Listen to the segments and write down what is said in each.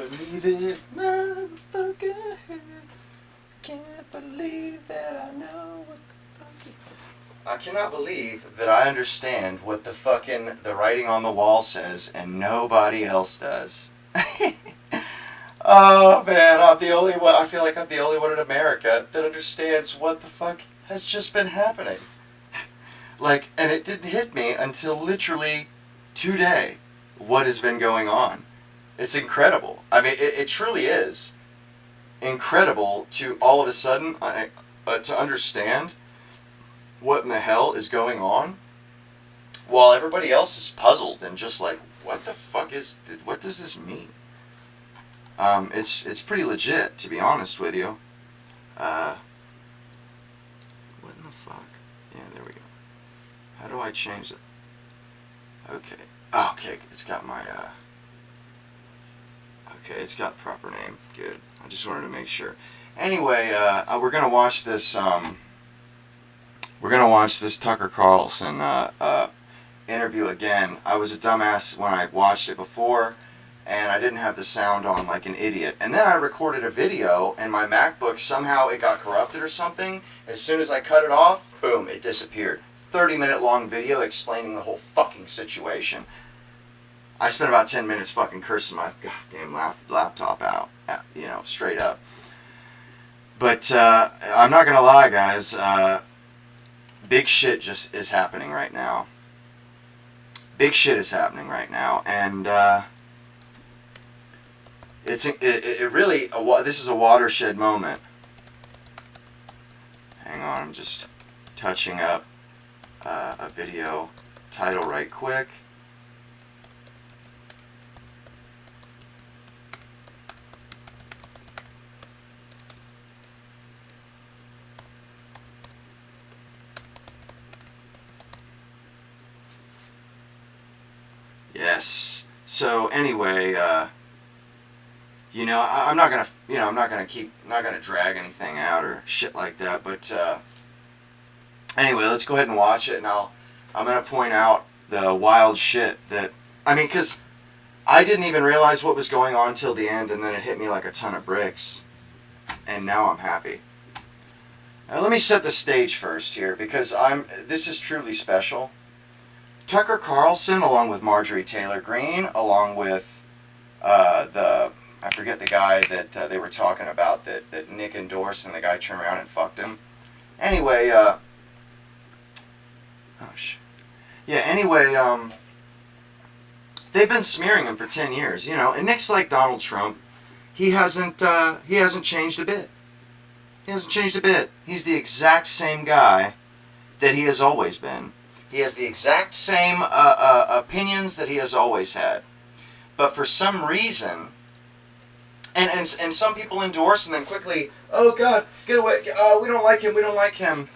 believe it, motherfucker. Can't believe that I know what the fuck it... I cannot believe that I understand what the fucking the writing on the wall says and nobody else does. Oh man, I'm the only one. I feel like I'm the only one in America that understands what the fuck has just been happening. Like, and it didn't hit me until literally today what has been going on. It's incredible. I mean, it truly is incredible to all of a sudden to understand what in the hell is going on while everybody else is puzzled and just like, what the fuck what does this mean? It's pretty legit, to be honest with you. What in the fuck? Yeah, there we go. How do I change it? Okay. Oh, okay, it's got my, okay, it's got proper name. Good. I just wanted to make sure. Anyway, we're gonna watch this, Tucker Carlson, interview again. I was a dumbass when I watched it before, and I didn't have the sound on like an idiot. And then I recorded a video, and my MacBook, somehow it got corrupted or something. As soon as I cut it off, boom, it disappeared. 30-minute long video explaining the whole fucking situation. I spent about 10 minutes fucking cursing my goddamn laptop out, you know, straight up. But I'm not gonna lie, guys. Big shit just is happening right now. Big shit is happening right now, and it really this is a watershed moment. Hang on, I'm just touching up a video title right quick. Yes. So anyway, you know, I'm not gonna drag anything out or shit like that. But anyway, let's go ahead and watch it, and I'm gonna point out the wild shit that because I didn't even realize what was going on till the end, and then it hit me like a ton of bricks, and now I'm happy. Now let me set the stage first here, because this is truly special. Tucker Carlson, along with Marjorie Taylor Greene, along with I forget the guy that they were talking about that Nick endorsed, and the guy turned around and fucked him. Anyway, oh shit. Yeah, anyway, they've been smearing him for 10 years, you know, and Nick's like Donald Trump. He hasn't changed a bit. He hasn't changed a bit. He's the exact same guy that he has always been. He has the exact same opinions that he has always had. But for some reason, and some people endorse and then quickly, oh God, get away, we don't like him.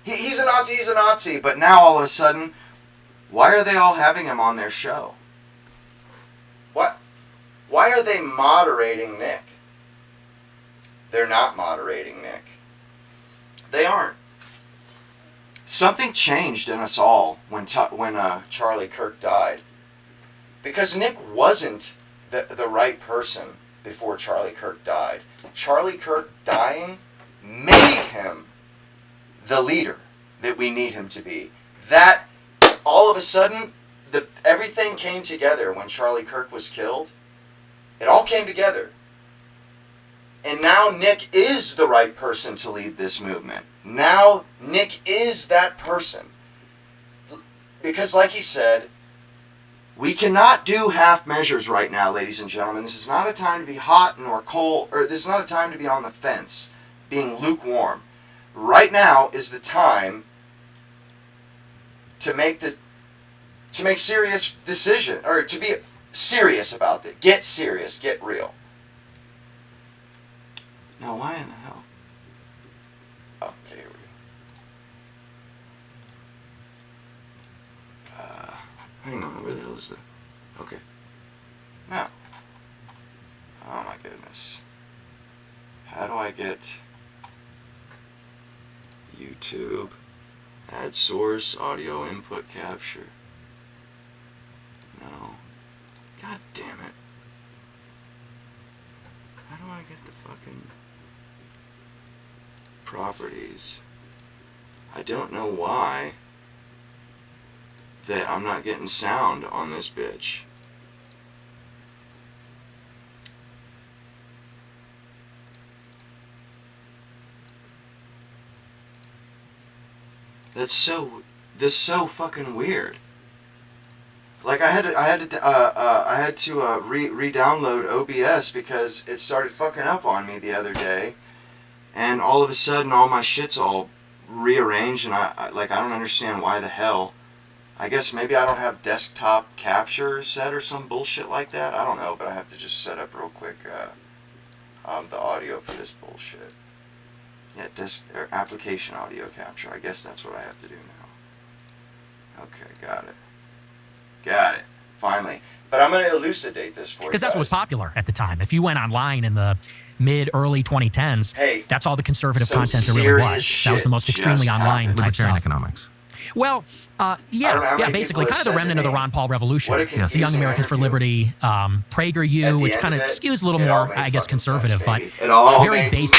He's a Nazi. But now all of a sudden, why are they all having him on their show? What? Why are they moderating Nick? They're not moderating Nick. They aren't. Something changed in us all when Charlie Kirk died. Because Nick wasn't the right person before Charlie Kirk died. Charlie Kirk dying made him the leader that we need him to be. That, all of a sudden, everything came together when Charlie Kirk was killed. It all came together. And now Nick is the right person to lead this movement. Now Nick is that person. Because like he said, we cannot do half measures right now, ladies and gentlemen. This is not a time to be hot nor cold, or this is not a time to be on the fence, being lukewarm. Right now is the time to make serious decision, or to be serious about it. Get serious, get real. Now, why in the hell? Okay, here we go. Hang on, where the hell is the... Okay. Now. Oh my goodness. How do I get YouTube, add source, audio input capture? No. God damn it. How do I get the fucking properties? I don't know why that I'm not getting sound on this bitch. That's so fucking weird. Like I had to re-download OBS because it started fucking up on me the other day, and all of a sudden all my shit's all rearranged, and I don't understand why the hell. I guess maybe I don't have desktop capture set or some bullshit like that. I don't know, but I have to just set up real quick the audio for this bullshit. Yeah, application audio capture. I guess that's what I have to do now. Okay, got it. Got it. Finally. But I'm going to elucidate this for you. Because that's what was popular at the time. If you went online in the mid-early 2010s, hey, that's all the conservative content there really was. That was the most extremely online type libertarian stuff. Economics. Well, basically kind of the remnant of the Ron Paul Revolution. The Young Americans for Liberty, PragerU, which kind of skews a little more, I guess, conservative, but very basic,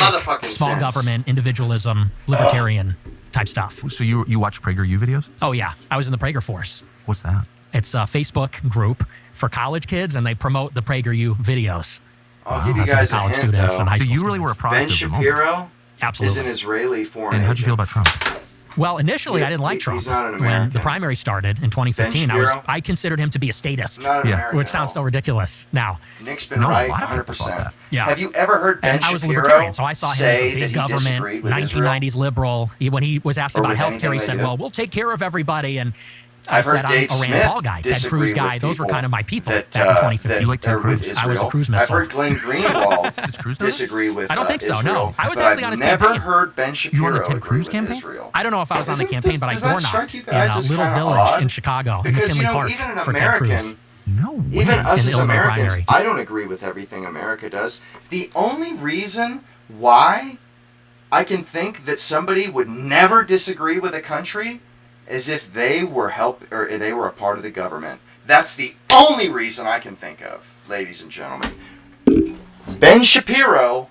small government, individualism, libertarian type stuff. So you watch PragerU videos? Oh, yeah. I was in the Prager Force. What's that? It's a Facebook group for college kids, and they promote the PragerU videos. I'll give you guys a hint, though. And high school so you really were a product Ben of the moment. Shapiro Absolutely. is an Israeli foreign agent. And how'd you feel about Trump? Well, initially, I didn't like Trump. He's not an When American. the primary started in 2015, I considered him to be a statist, Not an American which at sounds so all. ridiculous now. Nick's been No, right a lot of people thought 100%. that. Yeah. Have you ever heard Ben And I was a Shapiro libertarian, so I saw him as say a big that he government, disagreed with Israel? 1990s liberal. When he was asked Or about with healthcare, he anything said, they do? well, we'll take care of everybody. And I I've heard said, Dave I'm a Rand Smith Paul guy, Ted disagree Cruz with guy. Those were people kind of my people that, back in 2015. You like Ted they're with Cruz? I was a Israel. cruise I've missile. heard Glenn Greenwald Does Cruz know that? disagree with I don't think so, Israel, no. I was but actually I've on his never campaign. heard Ben Shapiro You were on the Ted agree Cruz with campaign? Israel. I don't know if I was on the campaign, but I does that door strike knocked you in guys a as little kinda village odd? in Chicago, Because, McKinley Park, even an for Ted Cruz. American, No way. even us In as the Illinois Americans, primary. I don't agree with everything America does. The only reason why I can think that somebody would never disagree with a country is if they were they were a part of the government. That's the only reason I can think of, ladies and gentlemen. Ben Shapiro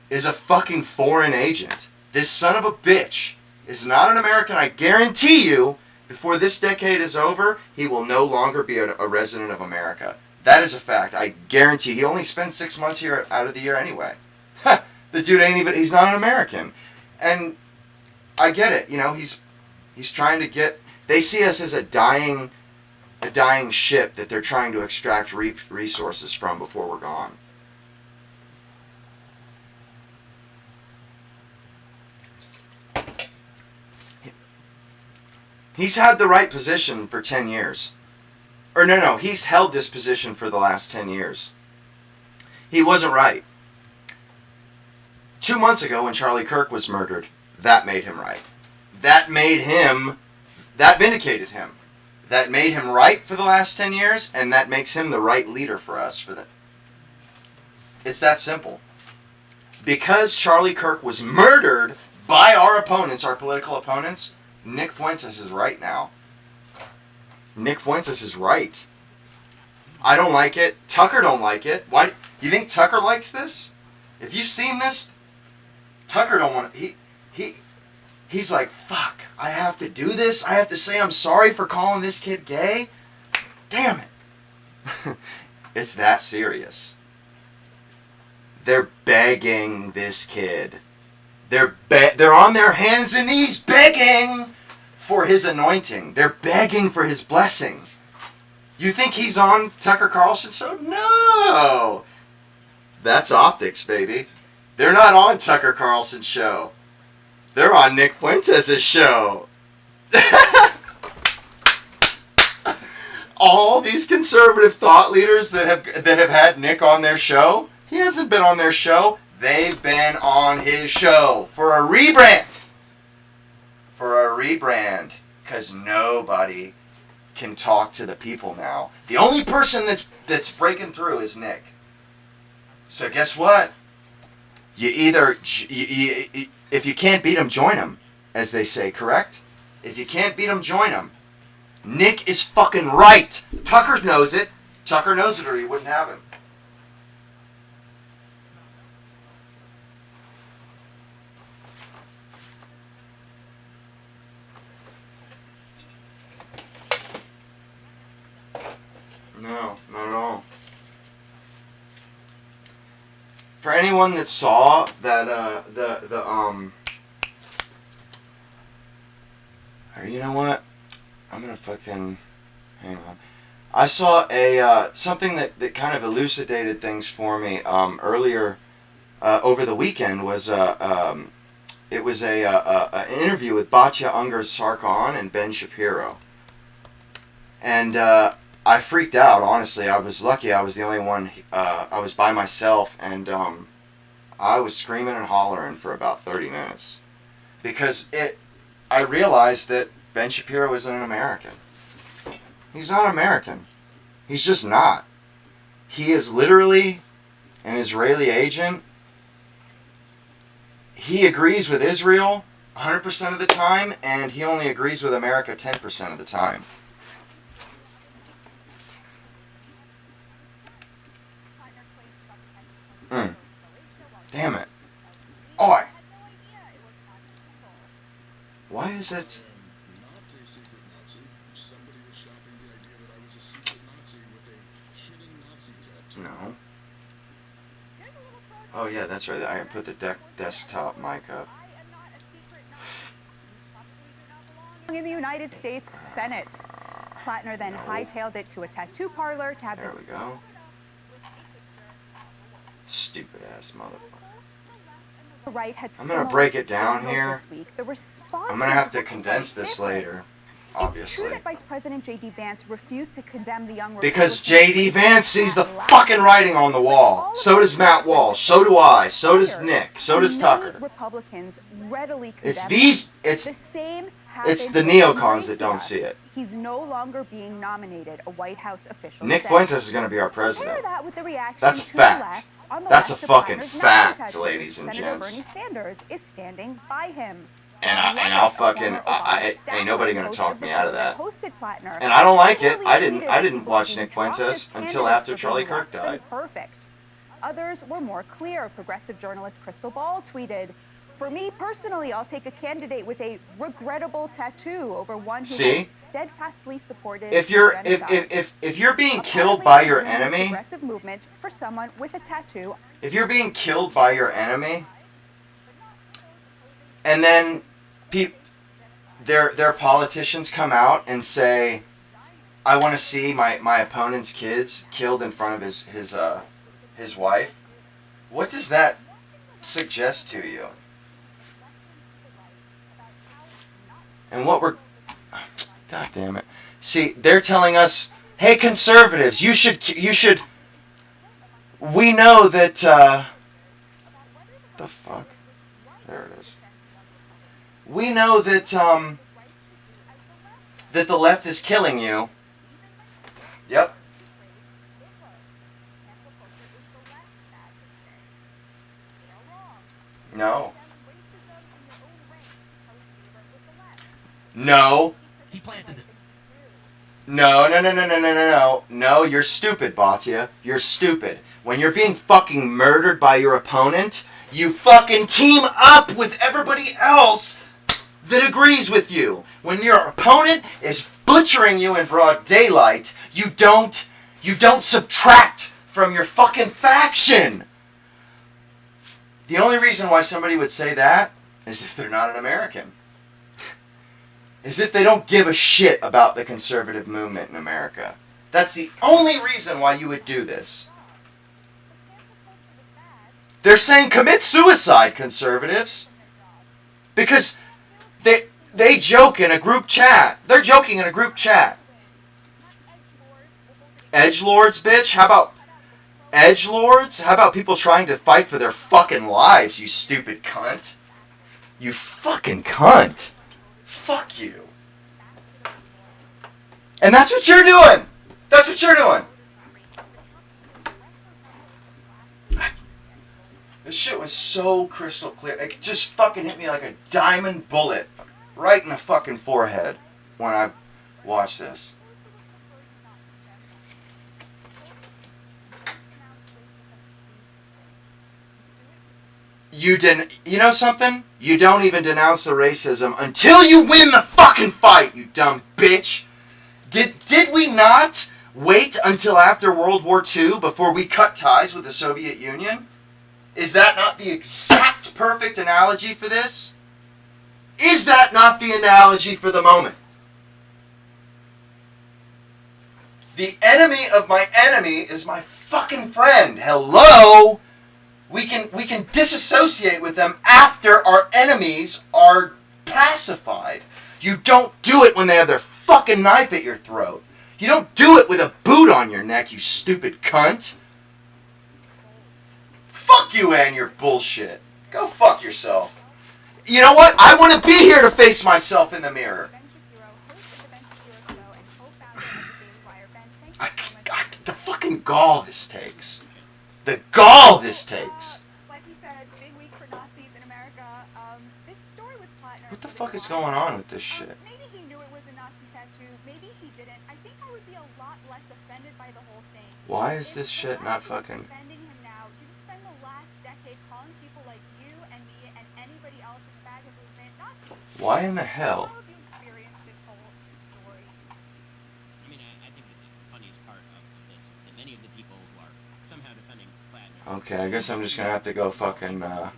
is a fucking foreign agent. This son of a bitch is not an American. I guarantee you, before this decade is over, he will no longer be a resident of America. That is a fact. I guarantee. He only spends 6 months here out of the year anyway. The dude ain't even, he's not an American. And I get it. He's trying to get, they see us as a dying ship that they're trying to extract resources from before we're gone. He's had the right position for 10 years. Or no, he's held this position for the last 10 years. He wasn't right. 2 months ago when Charlie Kirk was murdered, that made him right. That vindicated him. That made him right for the last 10 years, and that makes him the right leader for us. It's that simple. Because Charlie Kirk was murdered by our opponents, our political opponents, Nick Fuentes is right now. Nick Fuentes is right. I don't like it. Tucker don't like it. Why? You think Tucker likes this? If you've seen this, Tucker don't want to. He's like, fuck, I have to do this? I have to say I'm sorry for calling this kid gay? Damn it. It's that serious. They're begging this kid. They're on their hands and knees begging for his anointing. They're begging for his blessing. You think he's on Tucker Carlson's show? No. That's optics, baby. They're not on Tucker Carlson's show. They're on Nick Fuentes' show. All these conservative thought leaders that have had Nick on their show, he hasn't been on their show. They've been on his show for a rebrand. Because nobody can talk to the people now. The only person that's breaking through is Nick. So guess what? You either, if you can't beat him, join him, as they say, correct? If you can't beat him, join him. Nick is fucking right. Tucker knows it. Tucker knows it or he wouldn't have him. No, not at all. For anyone that saw that, or you know what? I'm gonna fucking, hang on. I saw something that kind of elucidated things for me, earlier, over the weekend was, it was an interview with Batya Ungar-Sarkhan and Ben Shapiro. And, I freaked out, honestly. I was lucky I was the only one, I was by myself, and I was screaming and hollering for about 30 minutes. Because I realized that Ben Shapiro isn't an American. He's not American. He's just not. He is literally an Israeli agent. He agrees with Israel 100% of the time, and he only agrees with America 10% of the time. Damn it. Oi. Why is it? No. Oh yeah, that's right. I put the desktop mic up. In the United States Senate, Plattner then hightailed it to a tattoo parlor to have. There we go. Stupid ass motherfucker. The right had I'm gonna break it down here. The I'm gonna have to condense this later, obviously. It's true that Vice President J.D. Vance refused to condemn the young because J.D. Vance sees the fucking writing on the wall. So does Matt Walsh. So do I. So does Nick. So does Tucker. Republicans readily it's the neocons that don't see it. He's no longer being nominated a White House official. Nick Fuentes is going to be our president. That's a fact. That's a fucking fact, ladies and gents. Bernie Sanders is standing by him. And I'll fucking ain't nobody gonna talk me out of that. And I don't like it. I didn't watch Nick Fuentes until after Charlie Kirk died. Perfect. Others were more clear. Progressive journalist Crystal Ball tweeted, "For me personally, I'll take a candidate with a regrettable tattoo over one who has steadfastly supported genocide." If you're being killed by your enemy, progressive movement for someone with a tattoo. If you're being killed by your enemy, and then their politicians come out and say, "I want to see my opponent's kids killed in front of his wife," what does that suggest to you? And God damn it. See, they're telling us, "Hey, conservatives, you should, we know that, the fuck? There it is. We know that, that the left is killing you." Yep. No. No. He planted this. No, you're stupid, Batya. You're stupid. When you're being fucking murdered by your opponent, you fucking team up with everybody else that agrees with you. When your opponent is butchering you in broad daylight, you don't subtract from your fucking faction. The only reason why somebody would say that is if they're not an American. Is if they don't give a shit about the conservative movement in America. That's the only reason why you would do this. They're saying commit suicide, conservatives. Because they joke in a group chat. They're joking in a group chat. Edgelords, bitch? How about edgelords? How about people trying to fight for their fucking lives, you stupid cunt? You fucking cunt. Fuck you. And that's what you're doing. That's what you're doing. This shit was so crystal clear. It just fucking hit me like a diamond bullet right in the fucking forehead when I watched this. You know something? You don't even denounce the racism until you win the fucking fight, you dumb bitch. Did we not Wait until after World War II before we cut ties with the Soviet Union? Is that not the exact perfect analogy for this? Is that not the analogy for the moment? The enemy of my enemy is my fucking friend. Hello? We can disassociate with them after our enemies are pacified. You don't do it when they have their fucking knife at your throat. You don't do it with a boot on your neck, you stupid cunt. Fuck you and your bullshit. Go fuck yourself. You know what? I want to be here to face myself in the mirror. The fucking gall this takes. The gall this takes. Like he said, big week for Nazis in America. This story with Plattner. What the fuck is going on with this shit? Maybe he knew it was a Nazi tattoo. Maybe he didn't. I think I would be a lot less offended by the whole thing. Why is this shit not fucking... Defending him now, didn't spend the last decade calling people like you and me and anybody else in the MAGA movement Nazis. Why in the hell? How have you experienced this whole story? I mean, I think that the funniest part of this is that many of the people who are somehow defending Plattner... Okay, I guess I'm just gonna have to go fucking, By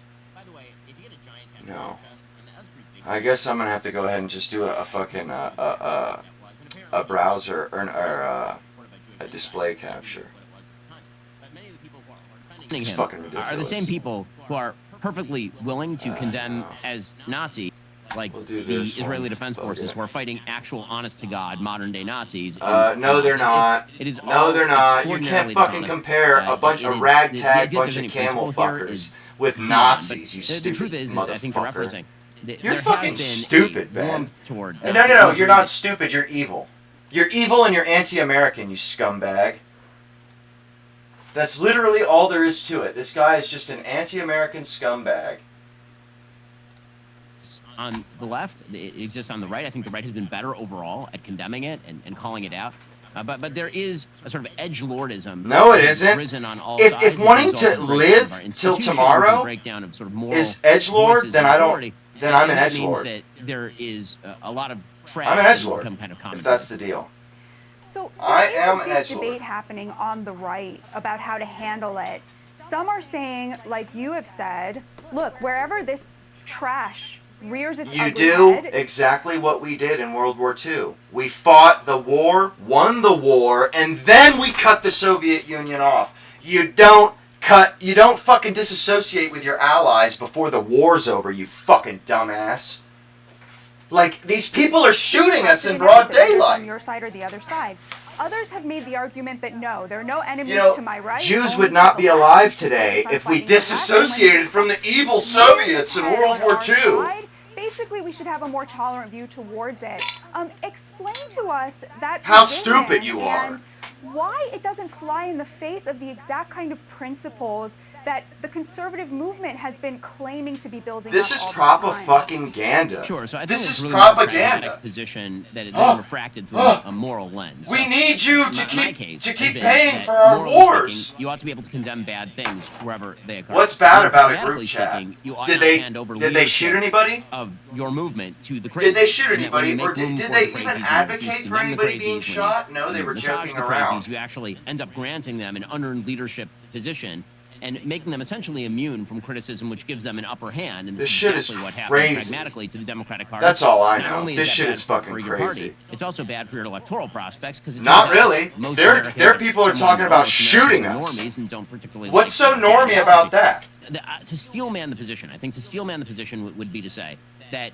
the way, if you get a giant tattoo no. on your chest, and that was pretty big... I guess I'm gonna have to go ahead and just do a fucking, a browser, or a display capture. It's fucking ridiculous. Are the same people who are perfectly willing to condemn as Nazi, like the Israeli Defense Forces, who are fighting actual, honest-to-God, modern-day Nazis. No, they're not. No, they're not. You can't fucking compare a ragtag bunch of camel fuckers with Nazis, you stupid The truth is, I think you're referencing. You're fucking stupid, man. No, you're not stupid. You're evil. You're evil and you're anti-American, you scumbag. That's literally all there is to it. This guy is just an anti-American scumbag. On the left, it exists on the right. I think the right has been better overall at condemning it and calling it out. But there is a sort of edgelordism. No, it isn't. If wanting to live till tomorrow is edgelord, then I don't. Then I'm an edgelord. That there is a lot of trash. I'm an edgelord. Kind of if that's the deal. So I am an there is a edgelord. big debate happening on the right about how to handle it. Some are saying, like you have said, look, wherever this trash rears its ugly do head, exactly what we did in World War II. We fought the war, won the war, and then we cut the Soviet Union off. You don't fucking disassociate with your allies before the war's over, you fucking dumbass. Like, these people are shooting us in broad daylight. On your side or the other side. Others have made the argument that no, there are no enemies to my right. Jews would not be alive today if we disassociated from the evil Soviets in World War II. Basically, we should have a more tolerant view towards it. Explain to us that how stupid you are. And why it doesn't fly in the face of the exact kind of principles that the conservative movement has been claiming to be building. This is propaganda. Sure, so I think this it's is really propaganda. A position that is refracted through a moral lens. We need you to keep paying for our wars. Speaking, you ought to be able to condemn bad things wherever they occur. What's bad about a group chat? Did they shoot anybody? Of your movement to the crazies. Did they shoot anybody, or did they even advocate for anybody being shot? No, they were joking around. You actually end up granting them an unearned leadership position and making them essentially immune from criticism, which gives them an upper hand. And this is exactly what happened pragmatically to the Democratic Party. That's all I know. This shit is fucking crazy. It's also bad for your electoral prospects because not really. Their people are talking about shooting us. And don't particularly What's so normie about that? To steelman the position, I think to steelman the position would be to say that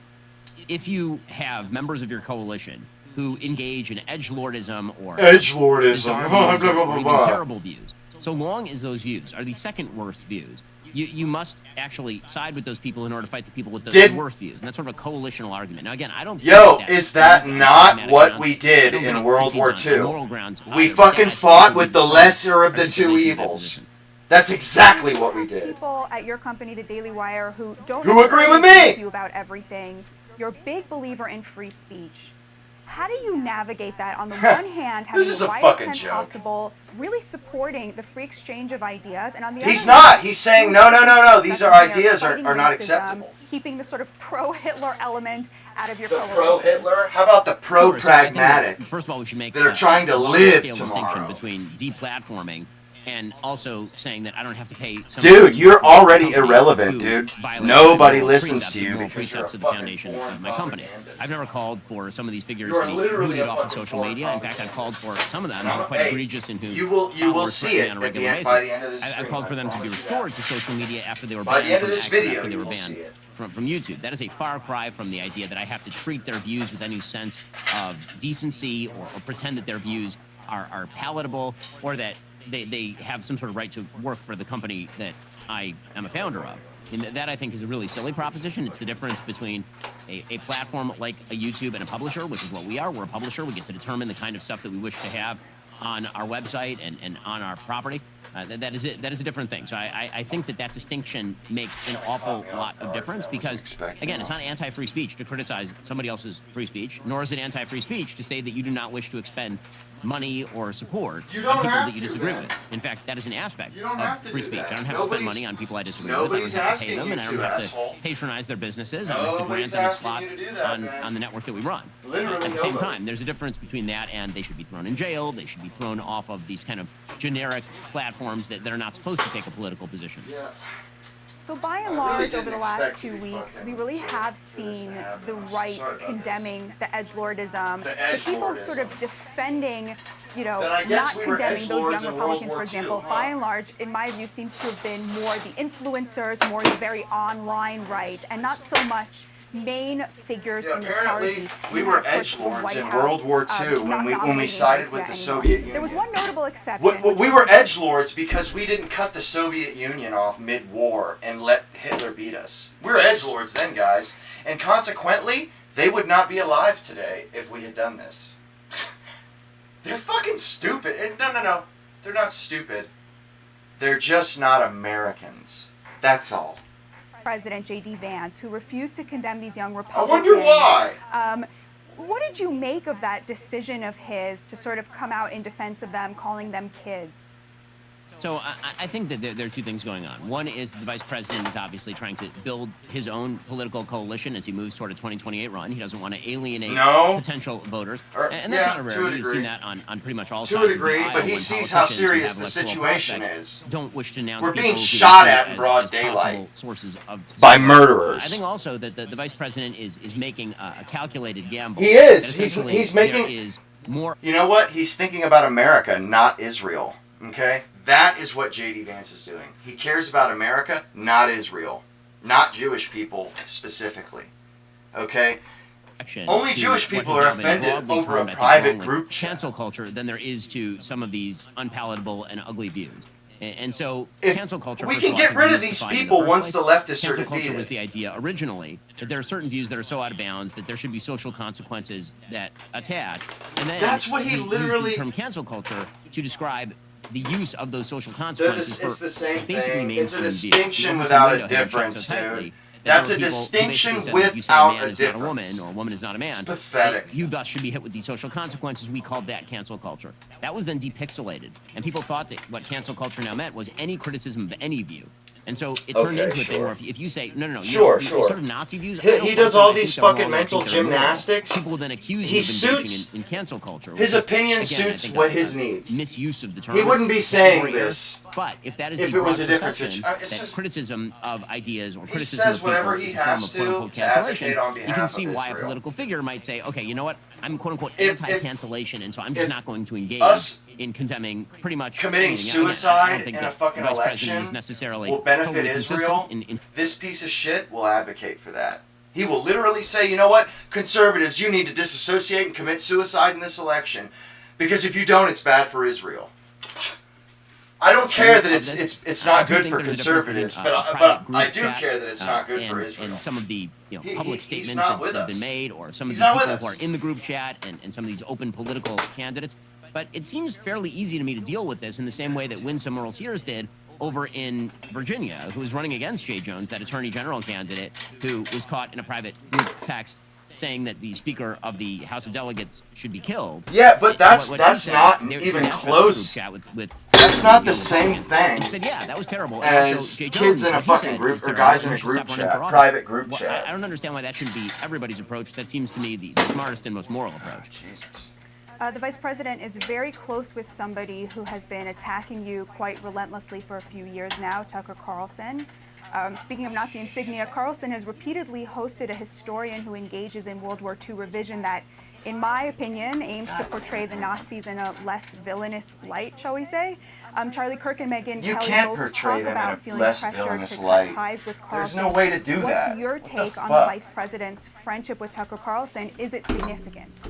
if you have members of your coalition who engage in edgelordism or terrible views, so long as those views are the second worst views, you must actually side with those people in order to fight the people with those worst views. And that's sort of a coalitional argument. Now, again, I don't... is that not what we did in World War II? We fucking fought with the lesser of the two evils. That's exactly what we did. People at your company, the Daily Wire, who agree with me you about everything. You're a big believer in free speech. How do you navigate that? On the one hand, having the widest sense possible, really supporting the free exchange of ideas, and on the other hand, He's saying no. These ideas are not acceptable. Keeping the sort of pro-Hitler element out of your coalition. Pro-Hitler? How about the pro-pragmatic first of all, we should make that are trying to live tomorrow. Distinction between deplatforming and also saying that I don't have to pay. Dude, you're already irrelevant, dude. Nobody listens to you because you're a fucking foreign my company. I've never called for some of these figures to be booted off of social media. In fact, I've called for some of them who are quite egregious and who you will see it by the end of this stream. I've called for them to be restored to social media after they were banned. By the end of from this X, video, after they you were will banned see it. From YouTube. That is a far cry from the idea that I have to treat their views with any sense of decency or pretend that their views are palatable or that they have some sort of right to work for the company that I am a founder of. And that, I think, is a really silly proposition. It's the difference between a platform like a YouTube and a publisher, which is what we are. We're a publisher. We get to determine the kind of stuff that we wish to have on our website and on our property. That is it. That is a different thing. So I think that distinction makes an awful lot of difference because, again, it's not anti-free speech to criticize somebody else's free speech, nor is it anti-free speech to say that you do not wish to expend money or support on people that you disagree with. In fact, that is an aspect of free speech. I don't have to spend money on people I disagree with. I don't have to pay them, and I don't have to patronize their businesses. I don't have to grant them a slot on the network that we run. At the same time, there's a difference between that and they should be thrown in jail. They should be thrown off of these kind of generic platforms that are not supposed to take a political position. Yeah. So by and large, over the last 2 weeks, we really have seen the right condemning the edgelordism, the people sort of defending, not condemning those young Republicans, for example. By and large, in my view, seems to have been more the influencers, more the very online right, and not so much main figures in the party. We were edgelords in World War II when we sided with the Soviet Union. There was one notable exception. We were edgelords because we didn't cut the Soviet Union off mid-war and let Hitler beat us. We were edgelords then, guys. And consequently, they would not be alive today if we had done this. They're fucking stupid. No. They're not stupid. They're just not Americans. That's all. President J.D. Vance, who refused to condemn these young Republicans. I wonder why. What did you make of that decision of his to sort of come out in defense of them, calling them kids? So I think that there are two things going on. One is the vice president is obviously trying to build his own political coalition as he moves toward a 2028 run. He doesn't want to alienate potential voters. And that's not a rarity. You've seen that on pretty much all sides of the aisle. But he sees how serious the situation is. Don't wish to announce we're being shot at in broad daylight by murderers. I think also that the vice president is making a calculated gamble. He is. He's making more. You know what? He's thinking about America, not Israel. Okay? That is what J.D. Vance is doing. He cares about America, not Israel. Not Jewish people specifically. Okay? Only Jewish people are offended over a private group chat. Cancel culture than there is to some of these unpalatable and ugly views. And so cancel culture... We can get rid of these people once the leftists are defeated. Cancel culture was the idea originally that there are certain views that are so out of bounds that there should be social consequences that attach. And then that's what he literally... used the term cancel culture to describe the use of those social consequences it's the same basically thing. It's a distinction without a difference, dude. That's a distinction without a difference. A woman or a woman is not a man. It's pathetic. You thus should be hit with these social consequences. We called that cancel culture. That was then depixelated, and people thought that what cancel culture now meant was any criticism of any view. And so it turned into a thing where if you say, no, sort of Nazi views. He does all these fucking mental gymnastics. People then accuse him of engaging in cancel culture. His opinion suits what his needs. Misuse of the term. He wouldn't be saying this. But if that is if it was a different situation, that criticism of ideas or criticism of people is a form of quote-unquote cancellation, you can see why a political figure might say, okay, you know what? I'm quote-unquote anti-cancellation, and so I'm just not going to engage in condemning pretty much committing suicide in a fucking election will benefit Israel. This piece of shit will advocate for that. He will literally say, you know what? Conservatives, you need to disassociate and commit suicide in this election, because if you don't, it's bad for Israel. I don't care that it's not good for conservatives, but I do care that it's not good for Israel. And some of the public statements that have been made, or some of the people who are in the group chat, and some of these open political candidates. But it seems fairly easy to me to deal with this in the same way that Winsome Earl-Sears did over in Virginia, who was running against Jay Jones, that attorney general candidate, who was caught in a private group text saying that the Speaker of the House of Delegates should be killed. Yeah, but that's not even close. Chat with That's not the same thing. And she said, yeah, that was terrible. As kids in a fucking group, or guys in a group chat, private group chat. I don't understand why that shouldn't be everybody's approach. That seems to me the smartest and most moral approach. Jesus. The Vice President is very close with somebody who has been attacking you quite relentlessly for a few years now, Tucker Carlson. Speaking of Nazi insignia, Carlson has repeatedly hosted a historian who engages in World War II revision that, in my opinion, aims to portray the Nazis in a less villainous light, shall we say. Charlie Kirk and Megyn You Kelly can't both portray talk them about in a feeling less pressure villainous to light. cut ties with Carlson. There's no way to do that. What's your What take the on the fuck? Vice President's friendship with Tucker Carlson? Is it significant?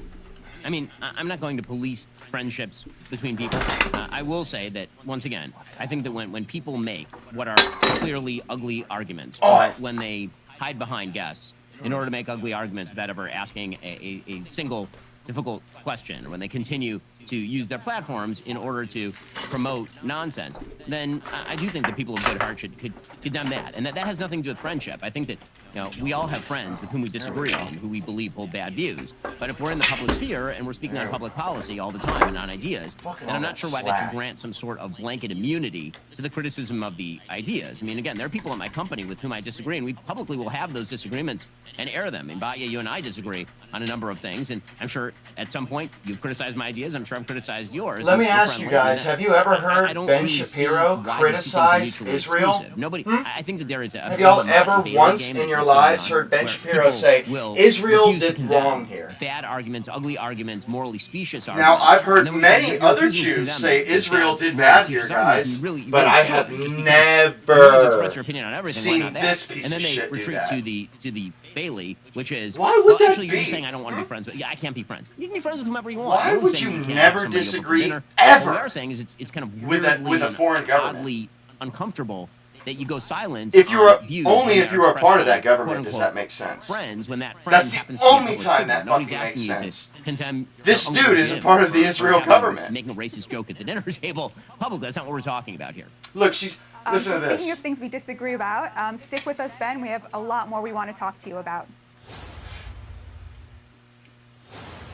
I mean, I'm not going to police friendships between people. I will say that, once again, I think that when people make what are clearly ugly arguments, or when they hide behind guests in order to make ugly arguments without ever asking a single difficult question, or when they continue to use their platforms in order to promote nonsense, then I do think that people of good heart could condemn that. And that has nothing to do with friendship. I think that, you know, we all have friends with whom we disagree and who we believe hold bad views. But if we're in the public sphere and we're speaking on public policy all the time and on ideas, then I'm not sure why that should grant some sort of blanket immunity to the criticism of the ideas. I mean, again, there are people in my company with whom I disagree, and we publicly will have those disagreements and air them. And Batya, you and I disagree on a number of things, and I'm sure at some point you've criticized my ideas. I'm sure I've criticized yours. Let me ask you guys, have you ever heard Ben Shapiro criticize Israel? Nobody. I think that there is a... Have y'all ever once in your lives heard Ben Shapiro say, Israel did wrong here? Bad arguments, ugly arguments, morally specious Now, arguments. I've heard many other Jews say Israel did bad here, guys, but I have never express your opinion on everything. seen this piece and then of they shit do retreat that. to the Bailey, which is, Why would that actually, be? you're just saying I don't want to be friends with. Yeah, I can't be friends. You can be friends with whomever you want. Why No one's would saying you can't never have somebody over for disagree dinner. ever What we are saying is it's kind of with a foreign government? oddly uncomfortable that you go silent. If you were views only when if they're you were a part of that expressed by, government, does quote-unquote, that make sense? friends, when that friend That's happens the to be a only public time figure. that Nobody's fucking asking makes you sense. to condemn This Uncle dude isn't Jim part of the or Israel having- government. Making a racist joke at the dinner table publicly. That's not what we're talking about here. Look, she's listen to this. Speaking of things we disagree about, stick with us, Ben. We have a lot more we want to talk to you about.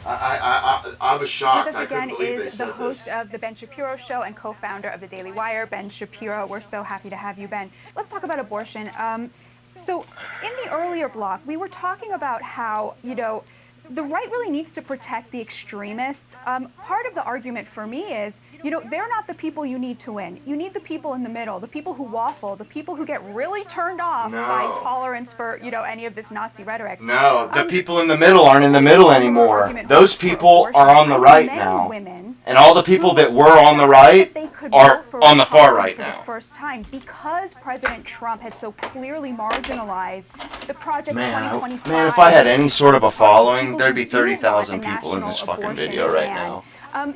I was shocked. With us I couldn't again believe they is the said host this. of the Ben Shapiro Show and co-founder of the Daily Wire, Ben Shapiro. We're so happy to have you, Ben. Let's talk about abortion. So in the earlier block, we were talking about how, you know, the right really needs to protect the extremists. Part of the argument for me is, you know, they're not the people you need to win. You need the people in the middle, the people who waffle, the people who get really turned off by tolerance for, you know, any of this Nazi rhetoric. No, the people in the middle aren't in the middle anymore. Those people are on the right now. And all the people that were on the right are on the far right now. For the first time, because President Trump had so clearly marginalized the Project 2025. Man, if I had any sort of a following, there'd be 30,000 people in this fucking video right now.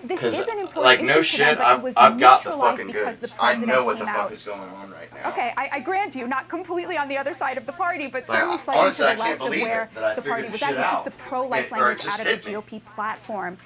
This is an important like, no issue shit, tonight, but it was I've got the neutralized fucking because goods. the I know president what the came fuck out. is going on right now. Okay, I grant you, not completely on the other side of the party, but certainly Like, slightly honestly, to I the can't left of believe where it that I the party figured was shit at. You out. took the pro-life Or it language just out of the hit me. GOP platform.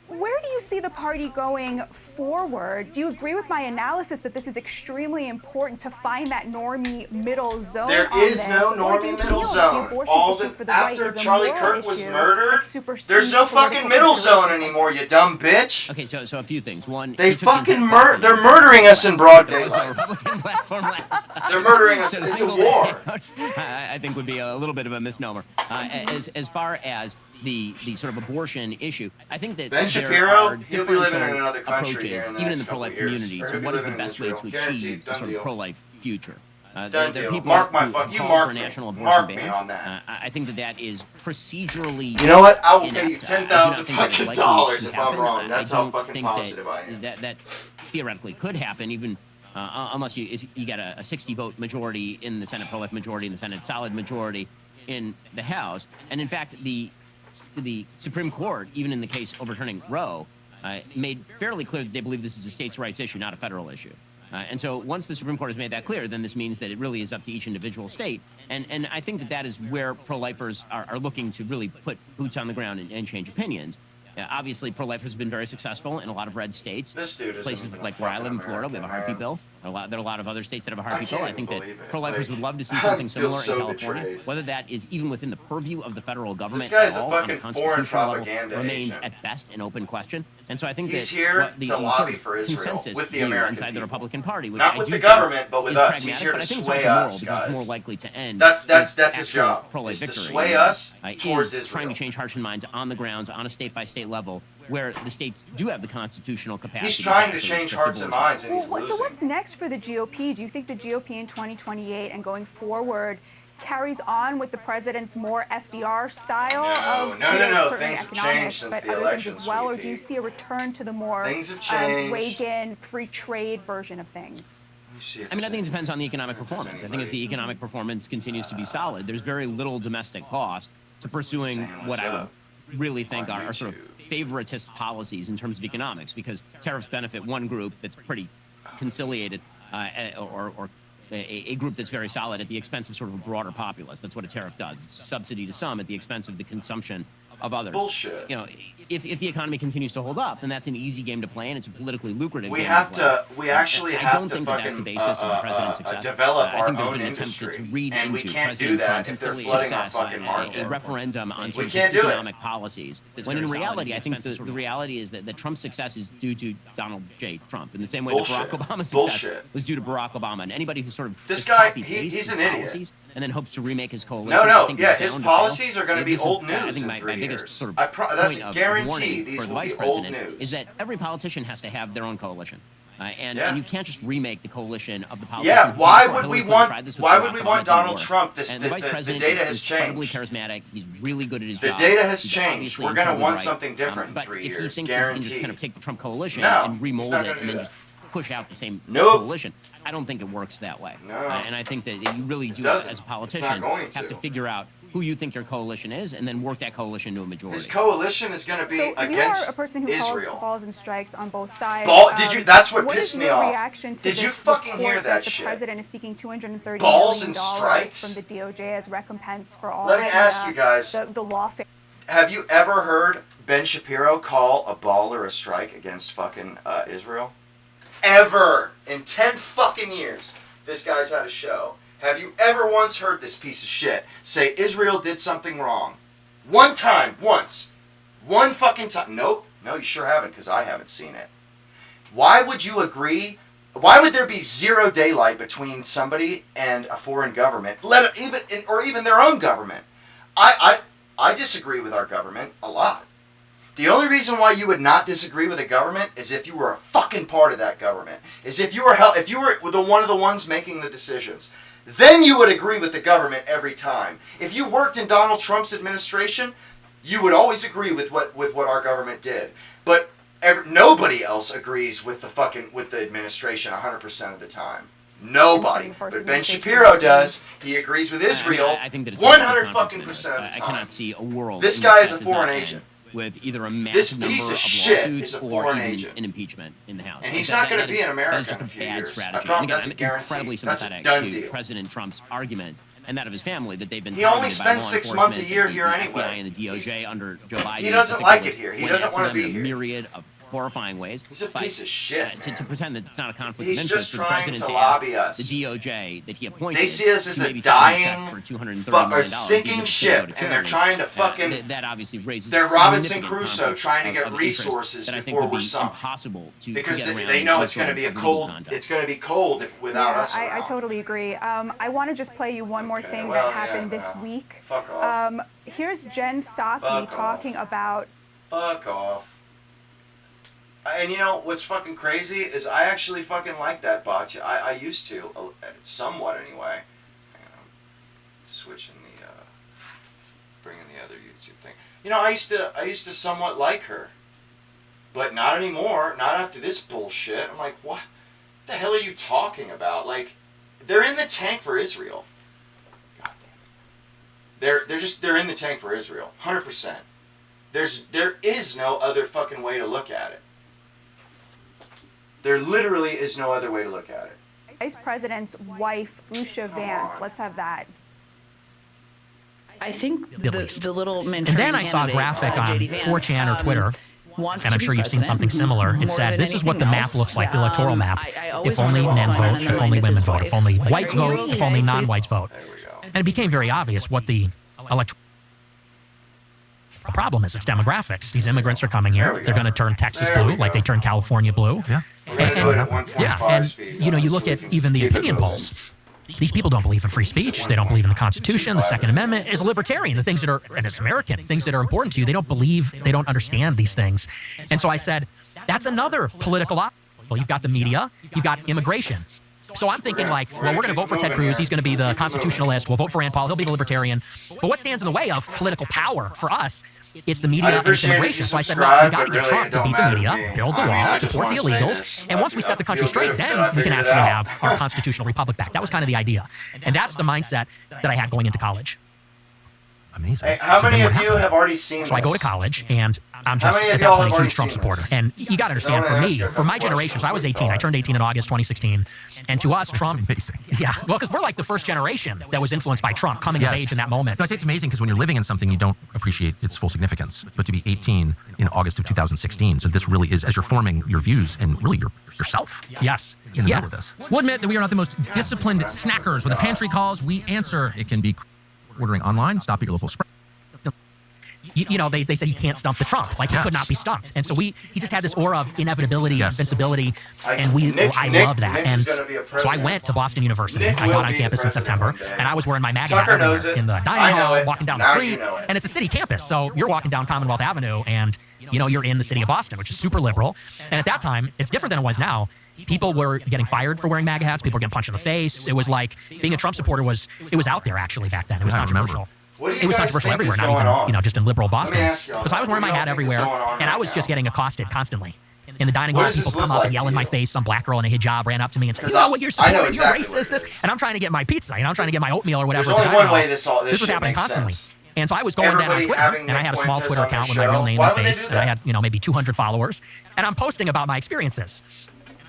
Where do you see the party going forward? Do you agree with my analysis that this is extremely important to find that normie middle zone? There on is this? no Or do normie you middle feel that the zone. abortion All issue the for the right after is a Charlie moral Kirk was issue murdered, that supersedes there's no fucking political middle zone considerations? anymore, you dumb bitch. Okay, so a few things. One, They he took fucking the they're murdering us in broad There was no daylight. Republican platform last time. They're murdering us. So to It's a single war. that out, I think would be a little bit of a misnomer. As far as the sort of abortion issue, I think that Ben there Shapiro, are he'll be living in differential another country approaches, here in the even in next the couple pro-life of years. community, Or to he'll be what is the living in best way Israel. to Guaranteed, achieve a done sort deal. of pro-life future. Done There are deal. people Mark my who fuck. You call mark for a me. national abortion Mark me ban. on that. I think that is procedurally. You know what? I will pay you inept. I do not $10,000 think that is fucking likely dollars to if I'm happen. wrong. That's how don't fucking think positive I am. that theoretically could happen, even unless you get a 60-vote majority in the Senate, pro-life majority in the Senate, solid majority in the House. And in fact, the Supreme Court, even in the case overturning Roe, made fairly clear that they believe this is a states' rights issue, not a federal issue. And so once the Supreme Court has made that clear, then this means that it really is up to each individual state. And I think that is where pro-lifers are looking to really put boots on the ground and change opinions. Obviously, pro-lifers have been very successful in a lot of red states. This dude isn't places even a like where I fucking live in Florida, we have a American, heartbeat man. bill. There are a lot of other states that have a heartbeat bill. I think that pro-lifers like, would love to see something similar so in California. betrayed. Whether that is even within the purview of the federal government this guy's at all, a fucking on the foreign constitutional propaganda level, remains agent. at best an open question. And so I think he's that here the to lobby sort of for Israel consensus with the view American inside the people. Republican Party, which Not I with do the think government, but with is us. He's pragmatic, here but to I think it's sway also moral us, because guys. it's more likely to end. That's his actual job. pro-life Is to victory. sway us towards is Israel. trying to change hearts and minds on the grounds, on a state-by-state level, where the states do have the constitutional capacity. He's trying to change hearts and minds, and he's losing. So what's next for the GOP? Do you think the GOP in 2028 and going forward carries on with the president's more FDR style of No. certain Things have economics, changed since but the other election, things as well, or do sweetie. you see a return to the more Things have changed. Reagan free trade version of things? I mean, I think it depends on the economic performance. I think if the economic performance continues to be solid, there's very little domestic cost to pursuing what I would really think are sort of favoritist policies in terms of economics, because tariffs benefit one group that's pretty conciliated, or a group that's very solid at the expense of sort of a broader populace. That's what a tariff does. It's a subsidy to some at the expense of the consumption of others. Bullshit. You know, if the economy continues to hold up, then that's an easy game to play, and it's a politically lucrative We game have to play. we actually I have don't to think that that's the fucking basis of the president's success. develop I our think there's own been an attempt industry, to read and we into can't do President that Trump's if they're conciliated flooding our success fucking a market. referendum on We sort can't of do it. economic policies. When in reality, I think the reality is that Trump's success is due to Donald J. Trump, in the same way Bullshit. that Barack Obama's Bullshit. success was due to Barack Obama. And anybody who sort of This just guy, copy-pastes he's an his idiot. policies and then hopes to remake his coalition. No, I think yeah, is his bound to fail. policies are going to be This is, old I news think in my 3 biggest years. sort of That's point of guaranteed. warning These for the will vice be old president news. is that every politician has to have their own coalition. And Yeah. you can't just remake the coalition of the politicians. Yeah, why would Hillary we Clinton want tried this with why Barack would we Obama, want it didn't Donald work. Trump? And the vice The president data is has incredibly changed. charismatic. He's really good at his The job. data has He's changed. obviously We're gonna incredibly want bright. something different in But 3 if he years, thinks that he can just guaranteed. kind of take the Trump coalition No, and he's remold not it gonna and do then that. just push out the same Nope. coalition, I don't think it works that way. No. And I think that you really do, doesn't. as a It's politician, not going have to. to figure out who you think your coalition is and then work that coalition to a majority. This coalition is going to be So you against are a person who calls Israel. balls and strikes on both sides. Did you? That's what pissed is me your off. reaction to Did this you fucking report hear that the shit? president is seeking $230 Balls million and strikes? from the DOJ as recompense for all Let me of ask you guys. the lawfare. Have you ever heard Ben Shapiro call a ball or a strike against fucking Israel? Ever in 10 fucking years, this guy's had a show. Have you ever once heard this piece of shit say Israel did something wrong? One time, once. One fucking time. Nope. No, you sure haven't, because I haven't seen it. Why would you agree? Why would there be zero daylight between somebody and a foreign government, or even their own government? I disagree with our government a lot. The only reason why you would not disagree with a government is if you were a fucking part of that government. Is if you were one of the ones making the decisions. Then you would agree with the government every time. If you worked in Donald Trump's administration, you would always agree with what our government did. But nobody else agrees with the administration 100% of the time. Nobody. But Ben Shapiro does. He agrees with Israel I think that it's 100 fucking percent of the I time. cannot see a world. This in guy which is a that does foreign not end agent. with either a massive This number piece of of shit lawsuits is a or foreign even agent. an impeachment in the House. And he's That- not going that to be is- in America that is just in a a few bad years. strategy. I promise, that's I'm a guarantee. incredibly That's a sympathetic done to deal. President Trump's argument and that of his family that they've been He only targeted by spends law 6 months a enforcement, year the here FBI anyway. and the DOJ under Joe Biden. He doesn't in like particular, it here. He went doesn't after want to them be in here. a myriad of horrifying ways. He's a But, piece of shit, to man. pretend that it's not a conflict He's of just interest for the trying president to ask lobby us. the DOJ that he appointed. They see us as to a maybe send a check dying, for $230 million, sinking even if it's ship, to go to and they're charity. trying to fucking. That obviously raises. They're Robinson significant Crusoe conflicts trying to get of interest resources that I think before would we're be sunk. impossible to Because get around they know any it's going to sort be a of legal cold. conduct. It's going to be cold without us I around. totally agree. I want to just play you one more Okay, thing well, that happened yeah, this well, week. fuck off. Here's Jen Psaki Fuck talking off. about. Fuck off. And you know what's fucking crazy is I actually fucking like that botcha. I used to, somewhat anyway. Hang on, I'm switching the, bringing the other YouTube thing. You know, I used to somewhat like her, but not anymore. Not after this bullshit. I'm like, what the hell are you talking about? Like, they're in the tank for Israel. God damn it. They're in the tank for Israel, 100%. There is no other fucking way to look at it. There literally is no other way to look at it. Vice President's wife, Usha Vance. Let's have that. I think At least. the little Manchurian And then I saw a candidate, graphic on J.D. Vance, 4chan or Twitter. and I'm sure you've seen something similar. It said, this is what the map looks like, the electoral map. If only men vote, if only women vote, if only whites vote, if only non-whites vote. And it became very obvious what the electoral problem is. It's demographics. These immigrants are coming here. They're going to turn Texas blue like they turned California blue. Yeah. And you know, you look at even the opinion polls. These people don't believe in free speech. They don't believe in the Constitution. The Second Amendment is libertarian. The things that are, and it's American, things that are important to you, they don't believe, they don't understand these things. And so I said, that's another political option. Well, you've got the media, you've got immigration. So I'm thinking like, well, we're going to vote for Ted Cruz. He's going to be the constitutionalist. We'll vote for Rand Paul. He'll be the libertarian. But what stands in the way of political power for us? It's the media and it's immigration. So I said, well, we got to get Trump to beat the media, build the wall, deport the illegals, and once we set the country straight, then we can actually have our constitutional republic back. That was kind of the idea. And that's the mindset that I had going into college. Amazing. Hey, how many of you have already seen this? So I go to college, and I'm just at that point a huge Trump supporter. And you got to understand, for me, for my generation, so I was 18. I turned 18 in August 2016. And to us, Trump... Amazing. Yeah, well, because we're like the first generation that was influenced by Trump coming of age in that moment. No, I say it's amazing because when you're living in something, you don't appreciate its full significance. But to be 18 in August of 2016, so this really is, as you're forming your views and really yourself. Yes. In the middle of this. We'll admit that we are not the most disciplined snackers. When the pantry calls, we answer. It can be ordering online, stop at your local spread. You know, they said he can't stump the Trump. Like, he could not be stumped. And so he just had this aura of inevitability, invincibility, and I loved that. And so I went to Boston University. I got on campus in September, and I was wearing my MAGA hat everywhere in the dining hall, walking down the street. And it's a city campus, so you're walking down Commonwealth Avenue, and, you know, you're in the city of Boston, which is super liberal. And at that time, it's different than it was now. People were getting fired for wearing MAGA hats. People were getting punched in the face. It was like being a Trump supporter it was out there, actually, back then. It was controversial. It was controversial everywhere, not even, you know, just in liberal Boston. Because I was wearing my hat everywhere, and I was just getting accosted constantly. In the dining hall, people come up and yell in my face. Some black girl in a hijab ran up to me and said, you know what you're supporting, you're racist. And I'm trying to get my pizza, you know, I'm trying to get my oatmeal or whatever. There's only one way this was happening constantly. And so I was going down on Twitter, and I had a small Twitter account with my real name and face, and I had, you know, maybe 200 followers, and I'm posting about my experiences.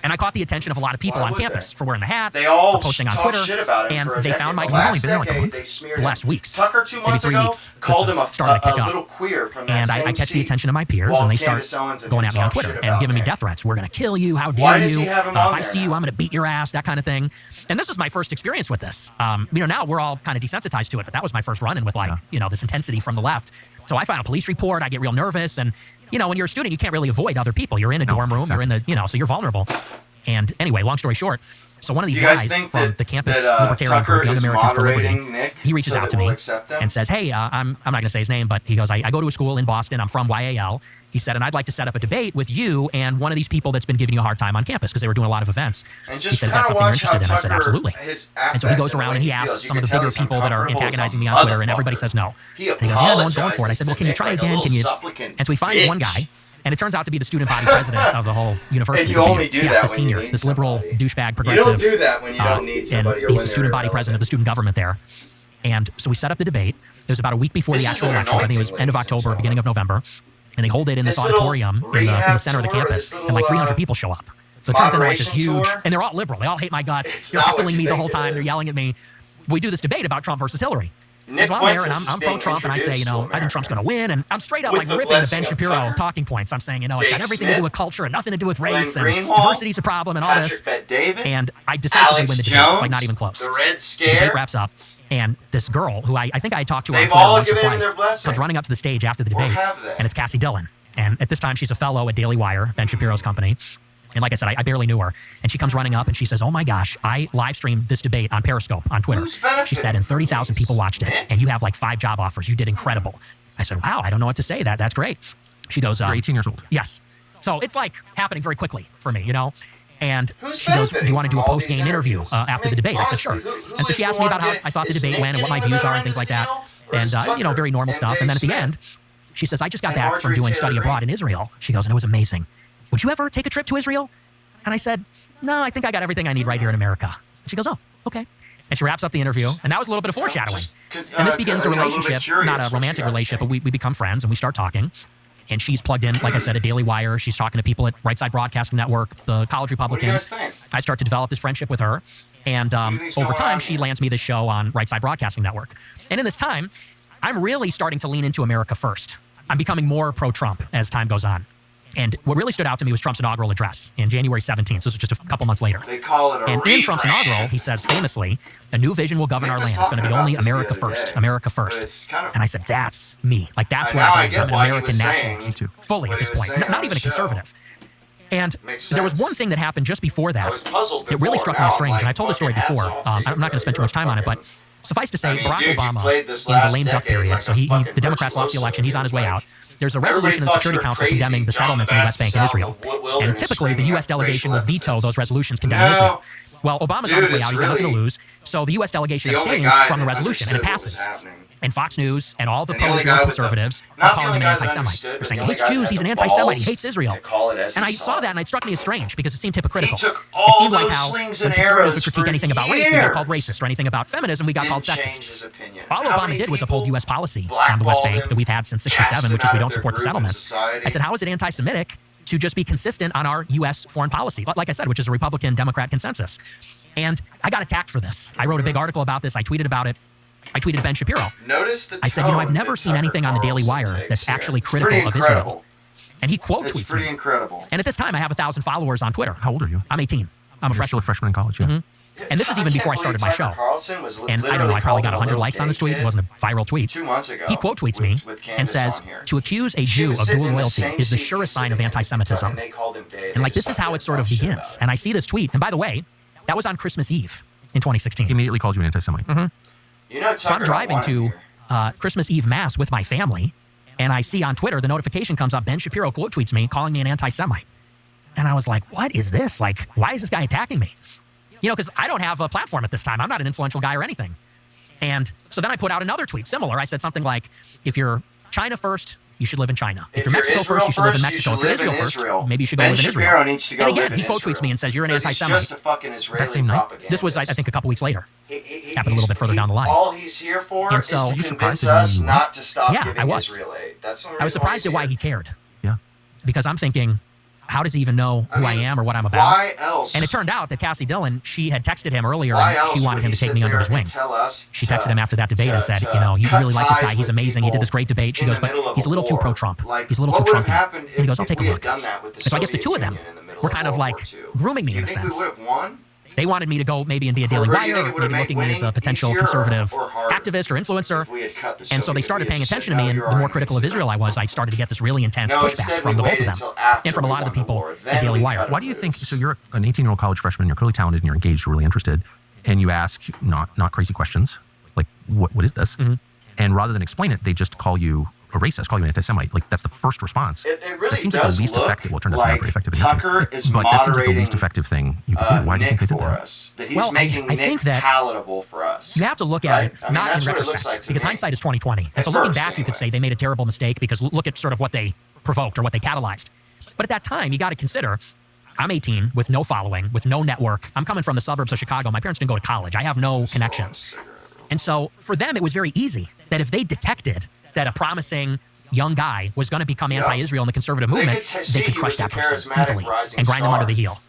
And I caught the attention of a lot of people on campus for wearing the hat, for posting on Twitter, and they found my. We've only been there like a month, last weeks, Tucker 2 months maybe 3 ago weeks. Called him a little queer from that and I catch the attention of my peers, and they start going at me on Twitter and giving me death threats. We're going to kill you. How dare you? If I see you, I'm going to beat your ass. That kind of thing. And this was my first experience with this. You know, now we're all kind of desensitized to it, but that was my first run-in with you know, this intensity from the left. So I file a police report. I get real nervous, and you know, when you're a student, you can't really avoid other people. You're in a dorm room. You're in the, you know, so you're vulnerable. And anyway, long story short, so one of these guys from the campus libertarian group, Young Americans for Liberty, he reaches out to me and says, hey, I'm not going to say his name, but he goes, I go to a school in Boston. I'm from YAL. He said, and I'd like to set up a debate with you and one of these people that's been giving you a hard time on campus because they were doing a lot of events. And he said, that's something you're interested in. I said, absolutely. And so he goes around and he asks some of the bigger people that are antagonizing me on Twitter, and everybody says no. And he goes, yeah, no one's going for it. I said, well, can you try again? Can you? And so he finds one guy. And it turns out to be the student body president of the whole university. And you only do that when senior, you need this liberal douchebag progressive. You don't do that when you don't need somebody. And he's the student body president of the student government there. And so we set up the debate. It was about a week before the actual election. I think it was end of October, beginning of November. And they hold it in this auditorium in the center of the campus. And like 300 people show up. So it turns into like this huge, and they're all liberal. They all hate my guts. They're heckling me the whole time. They're yelling at me. We do this debate about Trump versus Hillary. Nick so I'm there, and I'm pro-Trump, and I say, you know, I think Trump's going to win, and I'm straight up like ripping the Ben Shapiro talking points. I'm saying, you know, it's got everything to do with culture and nothing to do with race, and diversity's a problem and all this. And I decisively win the debate. It's like not even close. The Red Scare. The debate wraps up, and this girl, who I think I talked to on Twitter once or twice, comes running up to the stage after the debate, and it's Cassie Dillon. And at this time, she's a fellow at Daily Wire, Ben Shapiro's company. And like I said, I barely knew her. And she comes running up and she says, oh my gosh, I live streamed this debate on Periscope on Twitter. She said, and 30,000 people watched it. And you have like 5 job offers. You did incredible. I said, wow, I don't know what to say. That's great. She goes, you're 18 years old. Yes. So it's like happening very quickly for me, you know? And she goes, do you want to do a post-game interview after the debate? I said, sure. And so she asked me about how I thought the debate went and what my views are and things like that. And, you know, very normal stuff. And then at the end, she says, I just got back from doing study abroad in Israel. She goes, and it was amazing. Would you ever take a trip to Israel? And I said, no, I think I got everything I need right here in America. And she goes, oh, okay. And she wraps up the interview. And that was a little bit of foreshadowing. And this begins a relationship, not a romantic relationship, but we become friends and we start talking. And she's plugged in, like I said, at Daily Wire. She's talking to people at Right Side Broadcasting Network, the College Republicans. I start to develop this friendship with her. And over time, she lands me this show on Right Side Broadcasting Network. And in this time, I'm really starting to lean into America first. I'm becoming more pro-Trump as time goes on. And what really stood out to me was Trump's inaugural address in January 17th. So this was just a couple months later. They call it a And in Trump's inaugural, he says famously, "A new vision will govern our land. It's going to be only America first. America first." And I said, that's me. Like, that's what I believe. I'm an American nationalist. Fully at this point. Not even a conservative. And there was one thing that happened just before that. It really struck me as strange. And I told this story before. I'm not going to spend too much time on it, but suffice to say, Barack Obama, in the lame duck period, so the Democrats lost the election, he's on his way out. There's a resolution in the Security Council condemning the settlements in the West Bank and Israel. And typically, the U.S. delegation will veto those resolutions condemning Israel. Well, Obama's on his way out. He's got nothing to lose. So the U.S. delegation abstains from the resolution, and it passes. And Fox News and all the pro-Israel conservatives are calling him an anti-Semite. They're saying he hates Jews, he's an anti-Semite, he hates Israel. And I saw that, and it struck me as strange because it seemed hypocritical. It seemed like how when conservatives would critique anything about race, we got called racist, or anything about feminism, we got called sexist. All Obama did was uphold U.S. policy on the West Bank that we've had since '67, which is we don't support the settlements. I said, how is it anti-Semitic to just be consistent on our U.S. foreign policy? Like I said, which is a Republican-Democrat consensus. And I got attacked for this. I wrote a big article about this. I tweeted about it. I tweeted Ben Shapiro. I said, I've never seen anything on the Daily Wire that's actually critical of Israel. And he quote tweets me. It's pretty incredible. And at this time, I have 1,000 followers on Twitter. How old are you? I'm 18. I'm still a freshman in college, yeah. Mm-hmm. And this is even before I started my show. And I don't know, I probably got 100 likes on this tweet. It wasn't a viral tweet. 2 months ago. He quote tweets me and says, to accuse a Jew of dual loyalty is the surest sign of anti-Semitism. And like, this is how it sort of begins. And I see this tweet. And by the way, that was on Christmas Eve in 2016. He immediately called you an anti-Semite. Mm-hmm. So I'm driving to Christmas Eve Mass with my family, and I see on Twitter the notification comes up, Ben Shapiro quote tweets me calling me an anti-Semite. And I was like, what is this? Like, why is this guy attacking me? Because I don't have a platform at this time. I'm not an influential guy or anything. And so then I put out another tweet similar. I said something like, if you're China first, you should live in China. If you're Mexico first, you should live in Mexico. If you're Israel first, maybe you should go live in Israel. And again, he quote tweets me and says, you're an anti-Semite. That same night? This was, I think, a couple weeks later. Happened a little bit further down the line. All he's here for is to convince us not to stop giving Israel aid. I was surprised at why he cared. Yeah. Because I'm thinking, how does he even know who I am or what I'm about? Why else? And it turned out that Cassie Dillon, she had texted him earlier and she wanted him to take me under his wing. She texted him after that debate and said, you really like this guy. He's amazing. He did this great debate. She goes, but he's a little too pro-Trump. He's a little too Trumpy. And he goes, I'll take a look. So I guess the two of them were kind of like grooming me in a sense. They wanted me to go maybe and be a Daily Wire, or maybe looking at me as a potential conservative activist or influencer. And so they started paying attention to me, and the more critical of Israel I was, I started to get this really intense pushback from the both of them and from a lot of the people at Daily Wire. Why do you think, so you're an 18-year-old college freshman, you're clearly talented and you're engaged, you're really interested, and you ask not crazy questions, like, what is this? Mm-hmm. And rather than explain it, they just call you a racist, call you an anti-Semite. Like, that's the first response. It really seems does like the least look effective. Well, it turned out to be very effective. Tucker is but that seems like the least effective thing you could do. Why do you think they did that? That he's making Nick palatable for us. You have to look at it not in retrospect, because hindsight is 20/20. And so looking back, you could say they made a terrible mistake because look at sort of what they provoked or what they catalyzed. But at that time, you got to consider, I'm 18 with no following, with no network. I'm coming from the suburbs of Chicago. My parents didn't go to college. I have no connections. And so for them, it was very easy that if they detected that a promising young guy was going to become anti-Israel in the conservative movement, they could crush that person easily and grind them under the heel.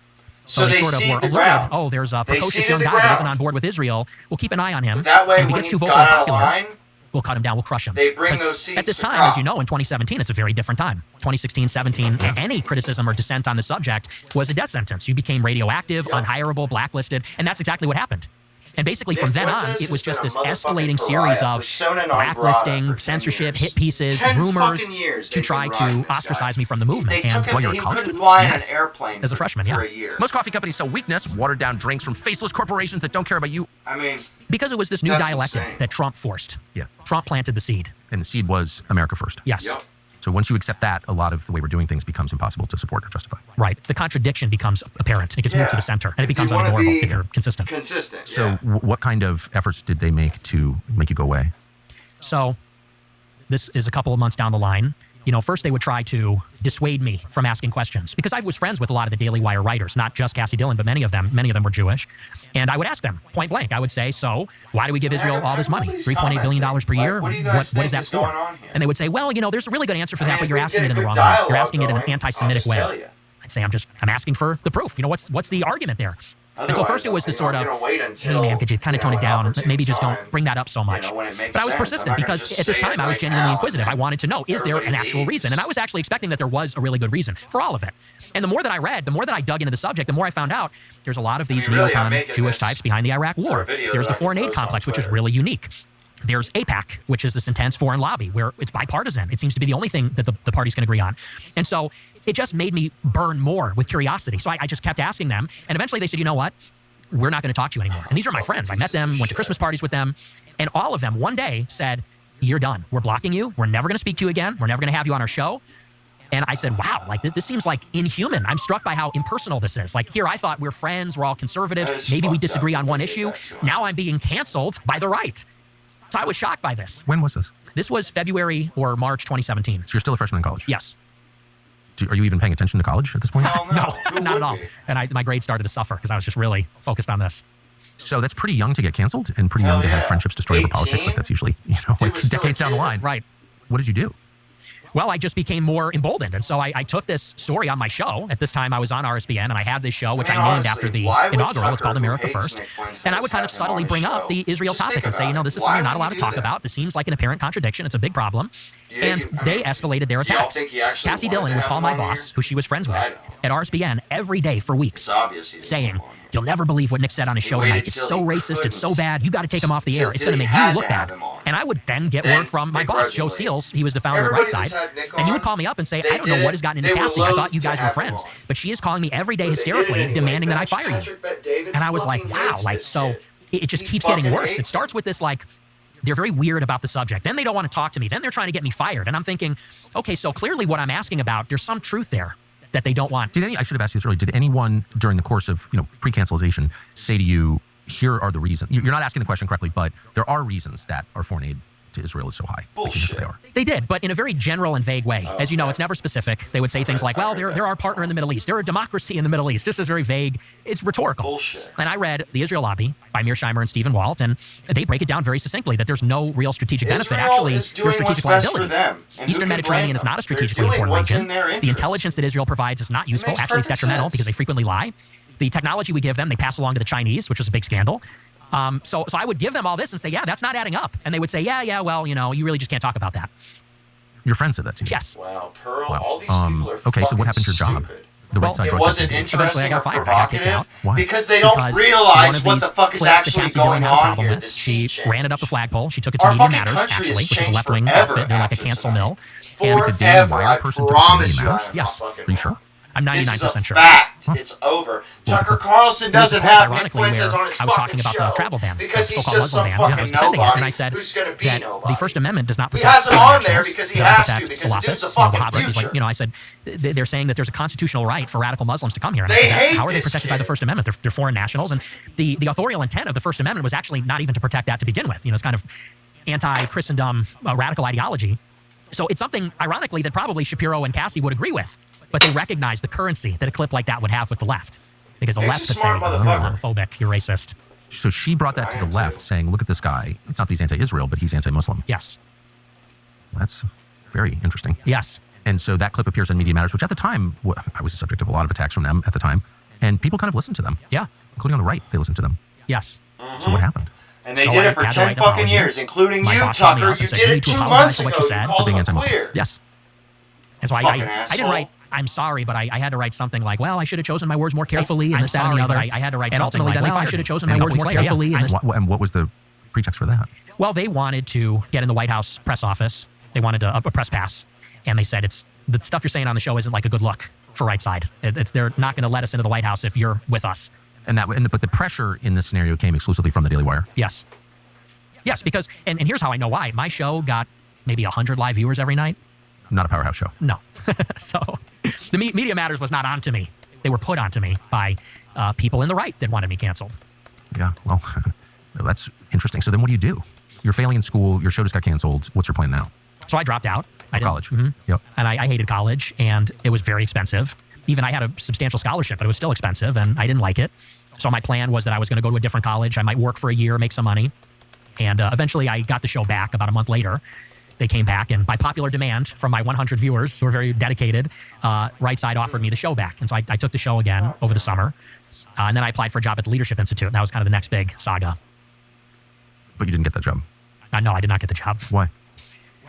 So they sort of were alerted, there's a precocious young guy that isn't on board with Israel. We'll keep an eye on him. And if he gets too vocal and popular, we'll cut him down, we'll crush him. They bring those seats at this time, as you know, in 2017, it's a very different time. 2016, 17, any criticism or dissent on the subject was a death sentence. You became radioactive, unhireable, blacklisted, and that's exactly what happened. And basically from then on, it was just this escalating series of blacklisting, censorship, hit pieces, rumors to try to ostracize me from the movement. And while you're a college student? Yes, as a freshman, yeah. Most coffee companies sell weakness, watered-down drinks from faceless corporations that don't care about you. Because it was this new dialectic that Trump forced. Yeah. Trump planted the seed. And the seed was America first. Yes. Yep. So once you accept that, a lot of the way we're doing things becomes impossible to support or justify. Right. The contradiction becomes apparent. It gets moved to the center, and it becomes unignorable if you're consistent. So what kind of efforts did they make to make you go away? So this is a couple of months down the line. First they would try to dissuade me from asking questions because I was friends with a lot of the Daily Wire writers, not just Cassie Dillon, but many of them were Jewish. And I would ask them point blank. I would say, so why do we give Israel all this money? $3.8 billion per year? What is that for? And they would say, well, there's a really good answer for that, but you're asking it in the wrong way. You're asking it in an anti-Semitic way. I'd say, I'm asking for the proof. What's the argument there? And so first it was the sort of, hey man, could you kind of tone it down? Maybe just don't bring that up so much. But I was persistent because at this time I was genuinely inquisitive. I wanted to know, is there an actual reason? And I was actually expecting that there was a really good reason for all of it. And the more that I read, the more that I dug into the subject, the more I found out there's a lot of these neocon Jewish types behind the Iraq War. There's the foreign aid complex, which is really unique. There's AIPAC, which is this intense foreign lobby where it's bipartisan. It seems to be the only thing that the parties can agree on. And so it just made me burn more with curiosity. So I just kept asking them. And eventually they said, you know what? We're not going to talk to you anymore. And these are my friends. I met them, went to Christmas parties with them. And all of them one day said, you're done. We're blocking you. We're never going to speak to you again. We're never going to have you on our show. And I said, wow, like this seems like inhuman. I'm struck by how impersonal this is. Like here, I thought we're friends. We're all conservatives. Maybe we disagree on one issue. Now I'm being canceled by the right. So I was shocked by this. When was this? This was February or March 2017. So you're still a freshman in college? Yes. Are you even paying attention to college at this point? No, not at all. And my grades started to suffer because I was just really focused on this. So that's pretty young to get canceled and pretty young to have friendships destroyed over politics. Like that's usually, like decades down the line. Right. What did you do? Well, I just became more emboldened. And so I took this story on my show. At this time, I was on RSBN, and I had this show, which I named after the inaugural. It's called America First. And I would kind of subtly bring up the Israel topic and say, this is something you're not allowed to talk about. This seems like an apparent contradiction. It's a big problem. And they escalated their attacks. Cassie Dillon would call my boss, who she was friends with, at RSBN every day for weeks, saying, you'll never believe what Nick said on his show tonight. It's so racist. It's so bad. You got to take him off the air. It's going to make you look bad. And I would then get word from my boss, Joe Seals. He was the founder of Right Side. And he would call me up and say, I don't know what has gotten into Cassie. I thought you guys were friends. But she is calling me every day hysterically, demanding that I fire you. And I was like, wow. So it just keeps getting worse. It starts with this, they're very weird about the subject. Then they don't want to talk to me. Then they're trying to get me fired. And I'm thinking, okay, so clearly what I'm asking about, there's some truth there that they don't want. I should have asked you this earlier. Did anyone during the course of, pre-cancelization say to you, here are the reasons? You're not asking the question correctly, but there are reasons that our foreign aid to Israel is so high. Bullshit. They are. They did, but in a very general and vague way. As you know, it's never specific. They would say things like, well, they're our partner in the Middle East. They're a democracy in the Middle East. This is very vague. It's rhetorical. Bullshit. And I read The Israel Lobby by Mearsheimer and Stephen Walt, and they break it down very succinctly that there's no real strategic benefit. Actually, there's strategic liability. Eastern Mediterranean is not a strategically important region. The intelligence that Israel provides is not useful. Actually, it's detrimental because they frequently lie. The technology we give them, they pass along to the Chinese, which was a big scandal. So I would give them all this and say, yeah, that's not adding up. And they would say, yeah, well, you really just can't talk about that. Your friend said that to you? Yes. Wow, Pearl, all these people are okay, so what happened to your job? The Right Side it wasn't interesting or provocative because they don't realize what the fuck is actually going on here. The she ran it up the flagpole. She took it to Media Matters, actually, which is a left-wing outfit. They're like a cancel mill. Forever, I promise you. Yes. Are you sure? I'm 99% sure. This is a sure. fact. It's over. Tucker Carlson doesn't have Nick Fuentes on his I was fucking talking about show the travel ban, because he's so-called just some Muslim ban. fucking I was defending it, and I said who's going to be that nobody. the First Amendment does not He protect has him on there nationals, because he does not has to, protect because the dude's a Salafists, fucking Wahhabis. He's future. like, I said, they're saying that there's a constitutional right for radical Muslims to come here. And They I said, hate how are they this protected by the kid. First Amendment? They're foreign nationals, and the authorial intent of the First Amendment was actually not even to protect that to begin with. It's kind of anti-Christendom radical ideology. So it's something, ironically, that probably Shapiro and Cassie would agree with, but they recognize the currency that a clip like that would have with the left. Because the left could say, you're homophobic, you're racist. So she brought that to the left, saying, look at this guy. It's not that he's anti-Israel, but he's anti-Muslim. Yes. That's very interesting. Yes. And so that clip appears on Media Matters, which at the time, I was the subject of a lot of attacks from them at the time. And people kind of listened to them. Yeah. Including on the right, they listened to them. Yes. So what happened? And they did it for 10 fucking years, including you, Tucker. You did it 2 months ago. You called him a queer. Yes. And so I didn't write, I'm sorry, but I had to write something like, well, I should have chosen my words more carefully, and this, that, and the other. I had to write something like, well, I should have chosen my words more carefully. And what was the pretext for that? Well, they wanted to get in the White House press office. They wanted a press pass. And they said, the stuff you're saying on the show isn't like a good look for Right Side. They're not going to let us into the White House if you're with us. But the pressure in this scenario came exclusively from the Daily Wire? Yes. Yes, because, and here's how I know why. My show got maybe 100 live viewers every night. Not a powerhouse show. No. So the Media Matters was not onto me. They were put onto me by people in the right that wanted me canceled. Yeah, well, that's interesting. So then what do you do? You're failing in school. Your show just got canceled. What's your plan now? So I dropped out. College. Mm-hmm. Yep. And I hated college, and it was very expensive. Even I had a substantial scholarship, but it was still expensive, and I didn't like it. So my plan was that I was going to go to a different college. I might work for a year, make some money. And eventually I got the show back about a month later. They came back, and by popular demand from my 100 viewers who were very dedicated, Right Side offered me the show back. And so I took the show again over the summer. And then I applied for a job at the Leadership Institute. And that was kind of the next big saga. But you didn't get that job? No, I did not get the job. Why?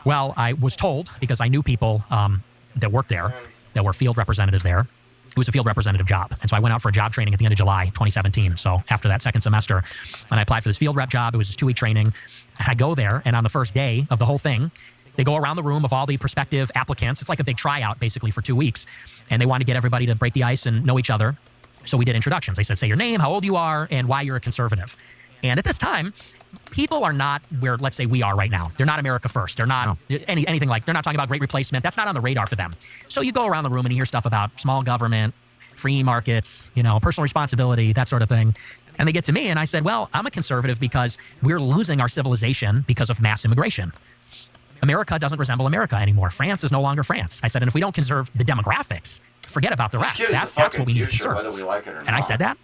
Well, I was told, because I knew people that worked there, that were field representatives there. It was a field representative job. And so I went out for a job training at the end of July 2017. So after that second semester, and I applied for this field rep job. It was this 2-week training. And I go there, and on the first day of the whole thing, they go around the room of all the prospective applicants. It's like a big tryout, basically, for 2 weeks. And they want to get everybody to break the ice and know each other. So we did introductions. They said, say your name, how old you are, and why you're a conservative. And at this time, people are not where, let's say, we are right now. They're not America first. They're not anything like, they're not talking about great replacement. That's not on the radar for them. So you go around the room and you hear stuff about small government, free markets, personal responsibility, that sort of thing. And they get to me and I said, well, I'm a conservative because we're losing our civilization because of mass immigration. America doesn't resemble America anymore. France is no longer France. I said, and if we don't conserve the demographics, forget about the rest. That's what we need to conserve. Whether we like it or not. And I said that.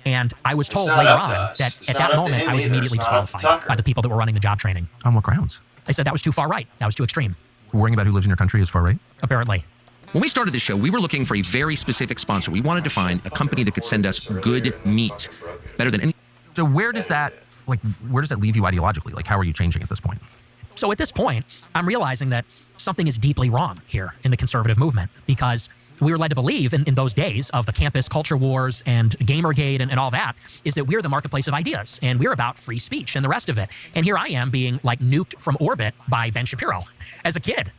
And I was told later on that at that moment I was immediately disqualified by the people that were running the job training. On what grounds? They said that was too far right. That was too extreme. Worrying about who lives in your country is far right? Apparently. When we started this show, we were looking for a very specific sponsor. We wanted to find a company that could send us good meat, better than any. So where does that leave you ideologically? Like, how are you changing at this point? So at this point, I'm realizing that something is deeply wrong here in the conservative movement, because we were led to believe in those days of the campus culture wars and Gamergate and all that, is that we're the marketplace of ideas and we're about free speech and the rest of it. And here I am being like nuked from orbit by Ben Shapiro as a kid.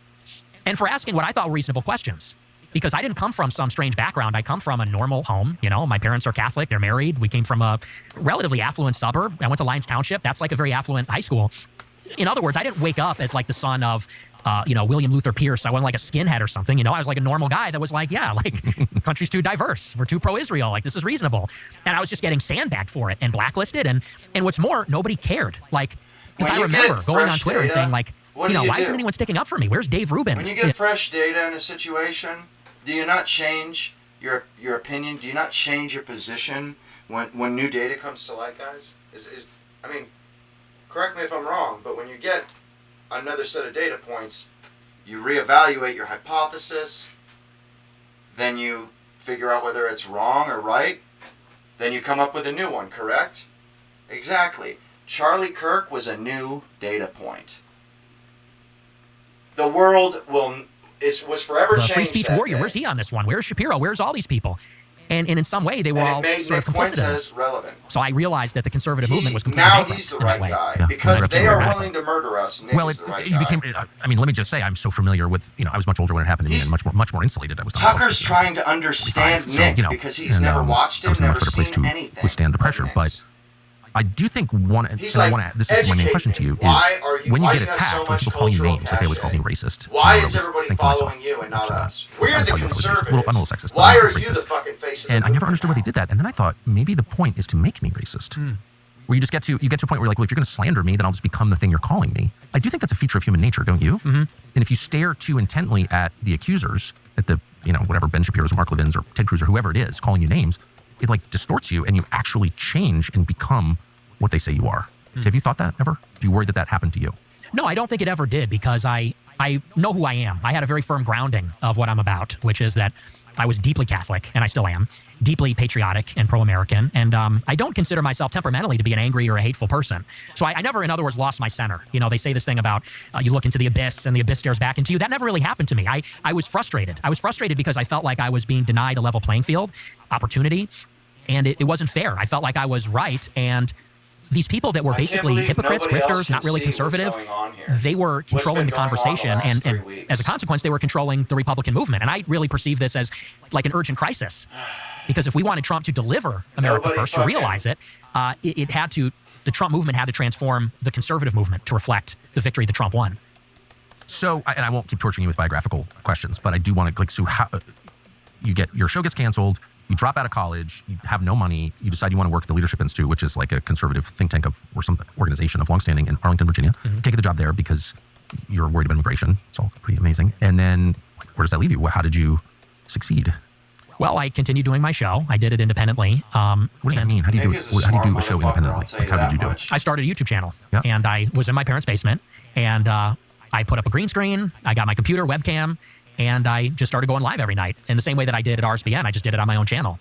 And for asking what I thought were reasonable questions. Because I didn't come from some strange background. I come from a normal home. My parents are Catholic. They're married. We came from a relatively affluent suburb. I went to Lyons Township. That's like a very affluent high school. In other words, I didn't wake up as like the son of William Luther Pierce. I wasn't like a skinhead or something. I was like a normal guy that was like, yeah, like country's too diverse. We're too pro-Israel. Like, this is reasonable. And I was just getting sandbagged for it and blacklisted. And what's more, nobody cared. Like, because I remember going on Twitter and saying like, why isn't anyone sticking up for me? Where's Dave Rubin? When you get fresh data in a situation, do you not change your opinion? Do you not change your position when new data comes to light, guys? I mean, correct me if I'm wrong, but when you get another set of data points, you reevaluate your hypothesis, then you figure out whether it's wrong or right, then you come up with a new one, correct? Exactly. Charlie Kirk was a new data point. The world was forever changed. The free speech warrior, where's he on this one? Where's Shapiro? Where's all these people? And in some way, they were all sort of complicit in this. Relevant. So I realized that the conservative movement was completely now he's the right guy because they are willing to murder us. Nick is the right guy. Became. I mean, let me just say, I'm so familiar with. I was much older when it happened to me, and much more insulated. I was. Tucker's trying to understand Nick because he's never watched him, never seen anything. Withstand the pressure, but I do think this is my main question to you is when you get attacked, when people call you names, like they always call me racist. Why is everybody following you and not us? We're the conservatives. I'm a little sexist. Why are you the fucking face of the And I never understood why they did that. And then I thought maybe the point is to make me racist. Where you get to a point where you're like, well, if you're going to slander me, then I'll just become the thing you're calling me. I do think that's a feature of human nature, don't you? Mm-hmm. And if you stare too intently at the accusers, at the whatever Ben Shapiro's or Mark Levin's or Ted Cruz or whoever it is calling you names, it like distorts you and you actually change and become what they say you are. Have you thought that ever? Do you worry that happened to you? No, I don't think it ever did because I know who I am. I had a very firm grounding of what I'm about, which is that I was deeply Catholic, and I still am, deeply patriotic and pro-American, and I don't consider myself temperamentally to be an angry or a hateful person. So I never, in other words, lost my center. They say this thing about you look into the abyss and the abyss stares back into you. That never really happened to me. I was frustrated. I was frustrated because I felt like I was being denied a level playing field, opportunity, and it wasn't fair. I felt like I was right, and these people that were basically hypocrites, grifters, not really conservative, they were controlling the conversation, and as a consequence, they were controlling the Republican movement. And I really perceive this as like an urgent crisis, because if we wanted Trump to deliver America first, to realize it, the Trump movement had to transform the conservative movement to reflect the victory that Trump won. So, and I won't keep torturing you with biographical questions, but I do want to how your show gets canceled. You drop out of college, you have no money, you decide you want to work at the Leadership Institute, which is like a conservative think tank or some organization of longstanding in Arlington, Virginia. Mm-hmm. You can't get the job there because you're worried about immigration. It's all pretty amazing. And then where does that leave you? How did you succeed? Well, I continued doing my show. I did it independently. What does that mean? How do you do a show independently? Like, how did you do it? I started a YouTube channel, and I was in my parents' basement, and I put up a green screen. I got my computer, webcam, and I just started going live every night in the same way that I did at RSBN. I just did it on my own channel.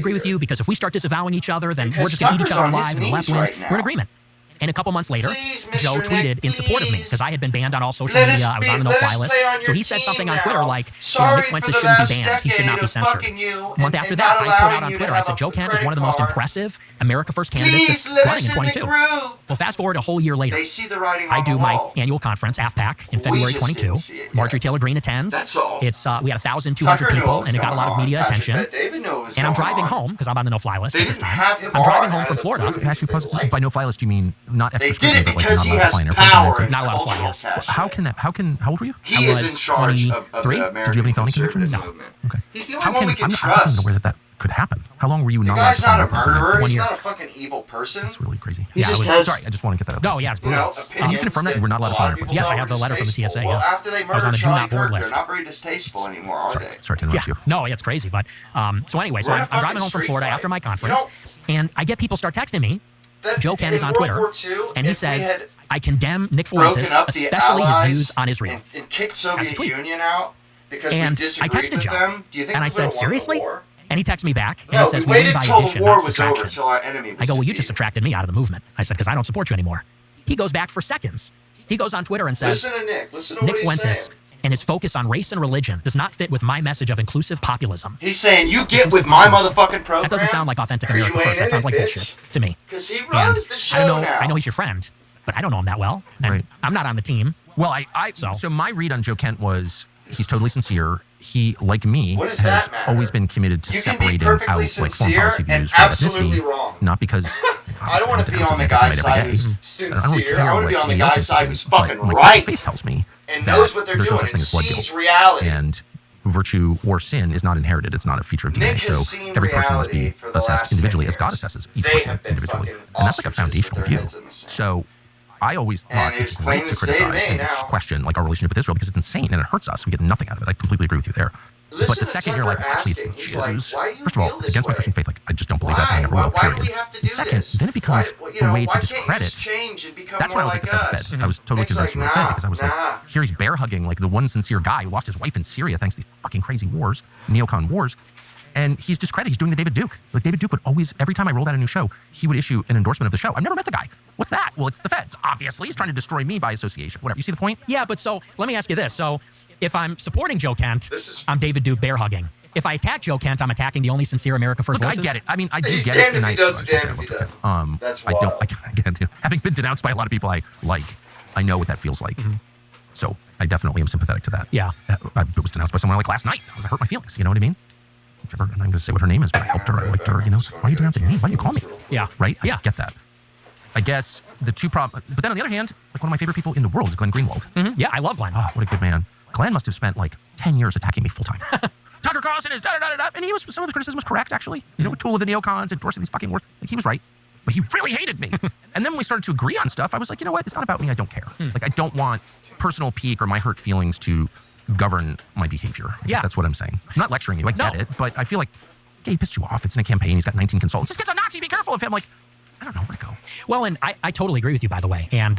agree with you because if we start disavowing each other, then we're just going to eat each other alive and the left wins. We're in agreement. And a couple months later, Joe tweeted in support of me because I had been banned on all social media. I was on the no-fly list. So he said something on Twitter like, Nick Fuentes shouldn't be banned. He should not be censored. A month after that, I put out on Twitter, I said, Joe Kent is one of the most impressive America First candidates running in 22. Well, fast forward a whole year later. They see the writing on I do the my wall. annual conference, AFPAC, in February 22. Marjorie Taylor Greene attends. That's all. It's we had 1,200 people, and it got a lot of media attention. David knows and I'm driving home because I'm on the no-fly list at this time. I'm driving home from Florida. By no-fly list, do you mean not extra They did it scrutiny, because but he like has not allowed to fly in airplanes? power. Not allowed to fly, yes. How can that? How old were you? He is in charge of the 23? American Did you have any felony conservative convictions? movement. Okay. He's the only How one can, we can I don't trust. know where that could happen. How long were you The not allowed guy's to fly not in a airplanes? murderer. 1 He's year. not a fucking evil person. That's really crazy. He just it has, Sorry, I just want to get that out. No, yeah, it's brutal. opinions you confirm that you were not allowed to fly in airplanes? Yes, I have the letter from the TSA. Well, Yeah. after they I was on murdered the do Charlie not board Kirk, list. they're not very distasteful anymore, are they? Sorry to interrupt you. No, it's crazy. But so anyway, so We're in I'm a driving home from fucking Florida street after my fight. conference, and I get people start texting me. Joe Kent is on Twitter, and he says, I condemn Nick Fuentes, especially his views on Israel. And kicked Soviet Union out because and we disagreed I texted with Joe, them. Do you think and we I said, would've won the seriously? war? And he texts me back, and No, he says, we waited by till the addition, war not was over, subtraction. till our enemy was I go, well, you defeated. just subtracted me out of the movement. I said, because I don't support you anymore. He goes back for seconds. He goes on Twitter and says, Listen to Nick. Listen to Nick what he's Fuentes saying. and his focus on race and religion does not fit with my message of inclusive populism. He's saying, you get with my motherfucking program. That doesn't sound like authentic or America you ain't First. That in sounds it, like bitch. bullshit to me. Because he And runs the show now. I know he's your friend, but I don't know him that well. And Right. I'm not on the team. Well, so my read on Joe Kent was he's totally sincere. He, like me, What does has that matter? always been committed to You can be separating perfectly out like foreign sincere policy and views from absolutely ethnicity, wrong. not because I don't want to be on the guy's side who's sincere. I want to be on the guy's side who's fucking My right face tells me and that knows what they're there's no doing such and thing as blood sees guilt. reality. And virtue or sin is not inherited. It's not a feature of Nick DNA. has So seen every person must reality be for the last assessed 10 individually as years. God assesses each They person have been individually. fucking And that's like a ostriches with foundational their view. heads in the sand. So I always thought And it's it's plain great to as day to criticize me and now. question like our relationship with Israel because it's insane and it hurts us. We get nothing out of it. I completely agree with you there. Listen But the to second you're like, Tucker actually, asking, it's he's the like, Jews. why do you First of all, feel it's this against my way? Christian faith. Like, I just don't believe that. Why? I never Why, will, why do period. we have to do And second, this? then it becomes a way to discredit. Change and become That's when I more was like, like this is the us? Fed. I was totally Nick's convinced like, of the Fed nah, because I was nah. like, here he's bear hugging like the one sincere guy who lost his wife in Syria thanks to the fucking crazy wars, neocon wars. And he's discredited. He's doing the David Duke. Like David Duke would always, every time I rolled out a new show, he would issue an endorsement of the show. I've never met the guy. What's that? Well, it's the Feds. Obviously, he's trying to destroy me by association. Whatever. You see the point? Yeah, but so let me ask you this. So if I'm supporting Joe Kent, This is- I'm David Duke bear hugging. If I attack Joe Kent, I'm attacking the only sincere America First Look, I voices. get it. I mean, I do He's get damned it. if And he does, damned if he okay. doesn't. That's I don't. wild. I get it. Having been denounced by a lot of people I like, I know what that feels like. So I definitely am sympathetic to that. Yeah. I was denounced by someone like last night. I hurt my feelings. You know what I mean? I'm not going to say what her name is, but I helped her. I liked her. You know, why are you denouncing me? Why do you call me? Yeah. Right? Yeah. I get that. I guess the two problems. But then on the other hand, like one of my favorite people in the world is Glenn Greenwald. Yeah, I love Glenn. Oh, what a good man. Glenn must have spent like 10 years attacking me full time. Tucker Carlson is da-da-da-da-da. And he was, some of his criticism was correct, actually. You know, a tool of the neocons, endorsing these fucking wars. Like, he was right. But he really hated me. And then when we started to agree on stuff, I was like, you know what? It's not about me. I don't care. Like, I don't want personal pique or my hurt feelings to govern my behavior. I guess Yeah. that's what I'm saying. I'm not lecturing you. I get No. it. But I feel like, okay, he pissed you off. It's in a campaign. He's got 19 consultants. This kid's a Nazi. Be careful of him. Like, I don't know where to go. Well, and I totally agree with you, by the way, and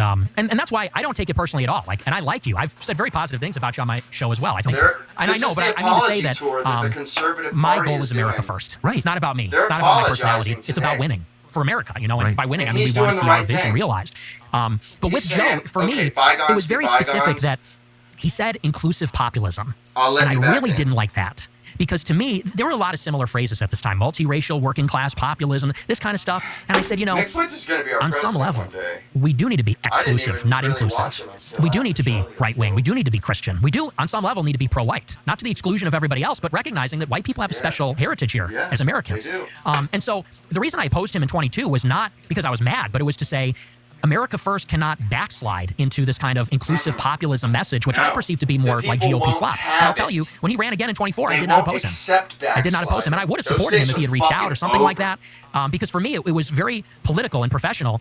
that's why I don't take it personally at all. Like, and I like you. I've said very positive things about you on my show as well. I think, and I know, but I mean to say that, the Conservative my Party goal is is America doing. first. Right. It's not about me. They're It's not about my personality. apologizing It's to about Nick. winning for America. You know, and Right. by winning, And I mean he's we want to doing see the our right vision thing. realized. But He's with saying, Joe, for okay, me, bygones it was be very specific bygones. that he said inclusive populism, I'll let and you I back really in. didn't like that. Because to me, there were a lot of similar phrases at this time: multiracial, working class, populism, this kind of stuff. And I said, you know, Nick Fuentes is going to be our on president some level, one day. we do need to be I didn't exclusive, even not really inclusive. watch him until We do need to be after Charlie right wing. was We do need to be Christian. We do, on some level, need to be pro-white, not to the exclusion of everybody else, but recognizing that white people have a special heritage here Yeah, as Americans. they do. And so the reason I opposed him in 22 was not because I was mad, but it was to say, America First cannot backslide into this kind of inclusive populism message, which I No. perceive to be more The like people GOP won't slop. have And I'll tell it. you, when he ran again in 24, I They did not won't oppose him. accept I did not oppose him, and I would have Those supported him days if he had are reached out or fucking something like over. that. Because for me, it was very political and professional.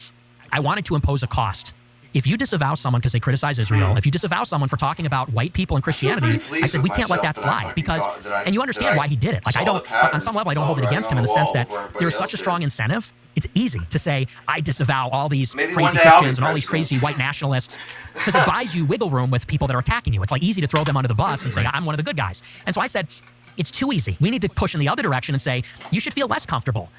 I wanted to impose a cost. If you disavow someone because they criticize Israel, if you disavow someone for talking about white people and Christianity, pretty I said pleased we with can't let that myself that I slide might be because, caught- that I- and you understand that I why he did it. Like I saw don't, the pattern. on some level, I don't Saw hold it the against writing him in the on the sense wall that before everybody there's else such a did. strong incentive. It's easy to say I disavow all these Maybe crazy one day I'll be Christians and all these president. crazy white nationalists because it buys you wiggle room with people that are attacking you. It's like easy to throw them under the bus and say I'm one of the good guys. And so I said, it's too easy. We need to push in the other direction and say you should feel less comfortable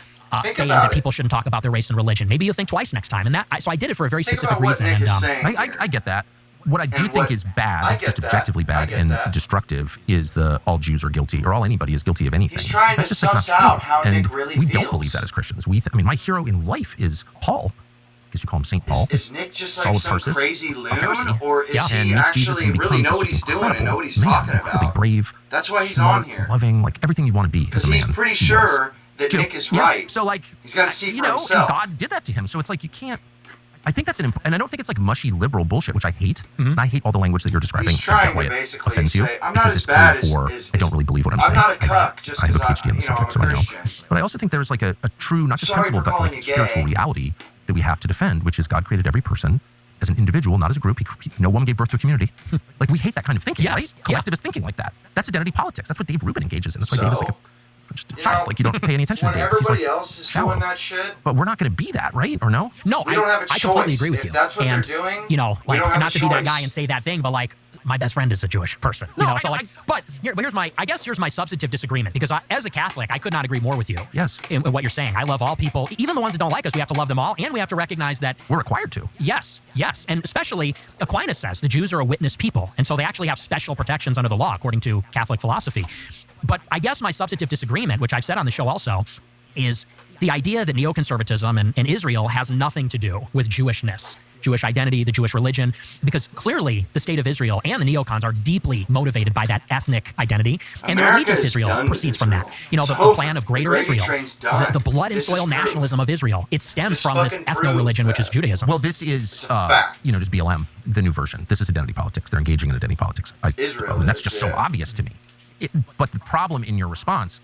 saying about that it. people shouldn't talk about their race and religion. Maybe you'll think twice next time. And so I did it for a very Think specific about what reason. Nick And is saying. I get that. What I do And think what- is I bad, get just that. objectively I bad get and that. destructive, is the all Jews are guilty or all anybody is guilty of anything. He's trying That's to just, like, suss not true. out how and Nick really we feels. don't believe that as Christians. I mean, my hero in life is Paul. guess you call him St. Paul. Is Nick just like some crazy loon, or is and he meets actually Jesus and really becomes know what this he's doing and know what he's man, talking incredibly about? brave. That's why he's smart, on here. loving, like everything you want to be as a man. Because he's pretty sure that Nick is right. So like, he's got to see for and himself. God did that to him. So it's like you can't. I think that's and I don't think it's like mushy liberal bullshit, which I hate. And I hate all the language that you're describing. He's trying that to way basically offends you say, I'm not as it's bad as I don't really believe what I'm I'm saying. not a cuck just I have a because PhD in the subject, so I know. But I also think there's like a true, not just principle, but like spiritual reality that we have to defend, which is God created every person as an individual, not as a group. No one gave birth to a community. Like we hate that kind of thinking, right? Collectivist thinking like that. That's identity politics. That's what Dave Rubin engages in. That's why Dave is like just a child. Like you don't pay any attention to Dave. Everybody else is doing that shit. But we're not going to be that, right? Or no? No, we don't have a choice. I completely agree with if you. That's what and, they're doing. You know, like not to be that guy choice. and say that thing, but like my best friend is a Jewish person. You know, so like, but here's my substantive disagreement, because as a Catholic, I could not agree more with you. Yes. In what you're saying. I love all people, even the ones that don't like us. We have to love them all, and we have to recognize that we're required to. Yes, and especially Aquinas says the Jews are a witness people, and so they actually have special protections under the law, according to Catholic philosophy. But I guess my substantive disagreement, which I've said on the show also, is the idea that neoconservatism and Israel has nothing to do with Jewishness, Jewish identity, the Jewish religion, because clearly the state of Israel and the neocons are deeply motivated by that ethnic identity, and their allegiance to Israel proceeds from that. You know, the plan of Greater Israel, the blood and soil nationalism of Israel, it stems from this ethno-religion, which is Judaism. Well, this is, just BLM, the new version. This is identity politics. They're engaging in identity politics. Israel, and that's just so obvious to me. But the problem in your response,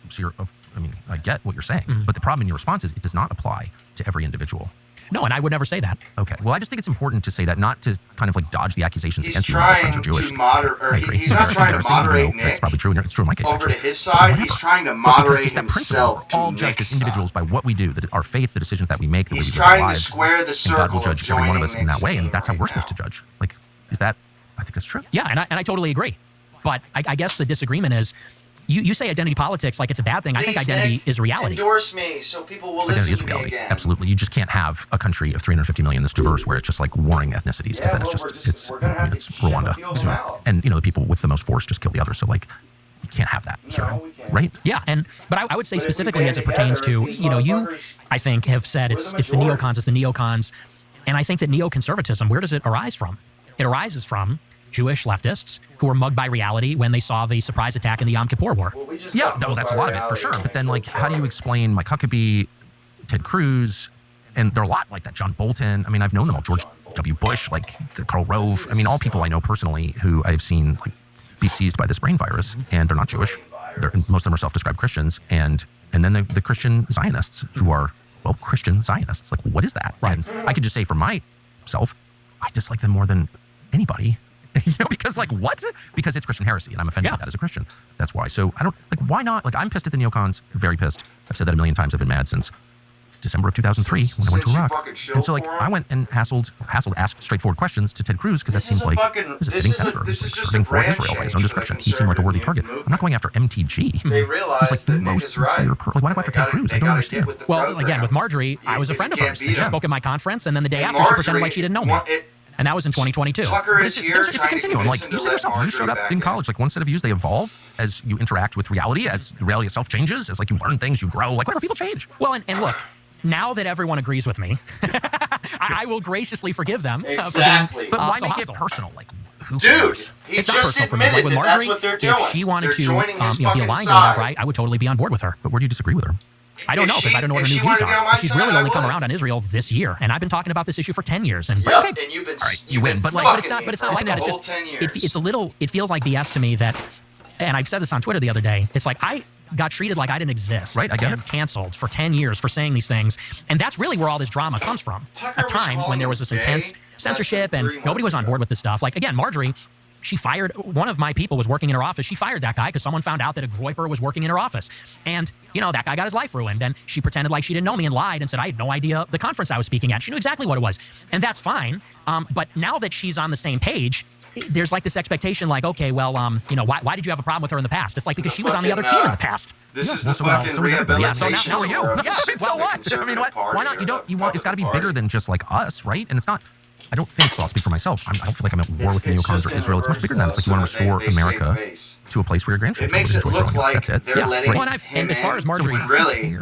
I get what you're saying, but the problem in your response is it does not apply to every individual. No, and I would never say that. Okay. Well, I just think it's important to say that, not to kind of like dodge the accusations he's against you when friends are Jewish. He's not trying to moderate Nick. That's probably true. It's true in my case. Over to his side, he's trying to moderate himself. We're all judged as individuals by what we do, that our faith, the decisions that we make, the way we live our trying to lives, square the circle. And God will judge every one of us in that way, and that's how we're right supposed to judge. Like, is that? I think that's true. Yeah, and I totally agree. But I guess the disagreement is, you say identity politics like it's a bad thing. I think identity is reality. Endorse me so people will Identity listen is to reality. me again. Absolutely. You just can't have a country of 350 million that's diverse where it's just like warring ethnicities, because then it's Rwanda. And the people with the most force just kill the others. So like, you can't have that here, right? Yeah, but I would say specifically as it pertains to, you, I think, have said it's the neocons, and I think that neoconservatism, where does it arise from? It arises from Jewish leftists who were mugged by reality when they saw the surprise attack in the Yom Kippur War. That's a lot of it for sure. But then, like, how do you explain Mike Huckabee, Ted Cruz, and there are a lot like that, John Bolton. I mean, I've known them all, George W. Bush, like Karl Rove. I mean, all people I know personally who I've seen like be seized by this brain virus, and they're not Jewish. Most of them are self-described Christians, and then the Christian Zionists who are, well, Christian Zionists. Like, what is that? Right. And I could just say for myself, I dislike them more than anybody. Because like what? Because it's Christian heresy, and I'm offended by that as a Christian. That's why. So I don't like. Why not? Like, I'm pissed at the neocons. Very pissed. I've said that a million times. I've been mad since December of 2003 when I went to Iraq. And so like I went and asked straightforward questions to Ted Cruz, because that seems like he's a sitting senator who's like serving for Israel by his own discretion. He seemed like a worthy target. I'm not going after MTG. They realize who's like the most sincere person. Like, why do I go after Ted Cruz? I don't understand. Well, again, with Marjorie, I was a friend of hers. She spoke at my conference, and then the day after, she pretended like she didn't know me. And that was in 2022. Tucker is here. It's a continuum. Like you said yourself, you showed up in college. Like one set of views, they evolve as you interact with reality, as the reality itself changes, as like you learn things, you grow. Like whatever, people change. Well, and look, now that everyone agrees with me, I will graciously forgive them. Exactly. But why make it personal? Like, who dude, cares? he it's just admitted with that Marjorie, that's what they're doing. If she wanted to be aligned with side. I would totally be on board with her. But where do you disagree with her? I don't know, because I don't know what her new views are. She's really only come around on Israel this year, and I've been talking about this issue for 10 years. And and you've been, you win, but it's not like that. It's just it's a little. It feels like BS to me that, and I've said this on Twitter the other day. It's like I got treated like I didn't exist, right? I get it. Canceled for 10 years for saying these things, and that's really where all this drama comes from. A time when there was this intense censorship and nobody was on board with this stuff. Like again, Marjorie. She fired, one of my people was working in her office. She fired that guy because someone found out that a Groyper was working in her office. And, that guy got his life ruined. And she pretended like she didn't know me and lied and said, I had no idea the conference I was speaking at. She knew exactly what it was. And that's fine. But now that she's on the same page, there's like this expectation like, okay, well, why did you have a problem with her in the past? It's like because she was on the other team in the past. This is the fucking rehabilitation. So now are you. Yeah, so what? I mean, why not? You want, it's got to be bigger than just like us, right? And it's not. I don't think, well, I'll speak for myself, I don't feel like I'm at war with the neocons or Israel. It's much bigger than that. It's like you want to restore America to a place where your grandchildren can enjoy growing up. That's it. They're letting and as far as Marjorie, really,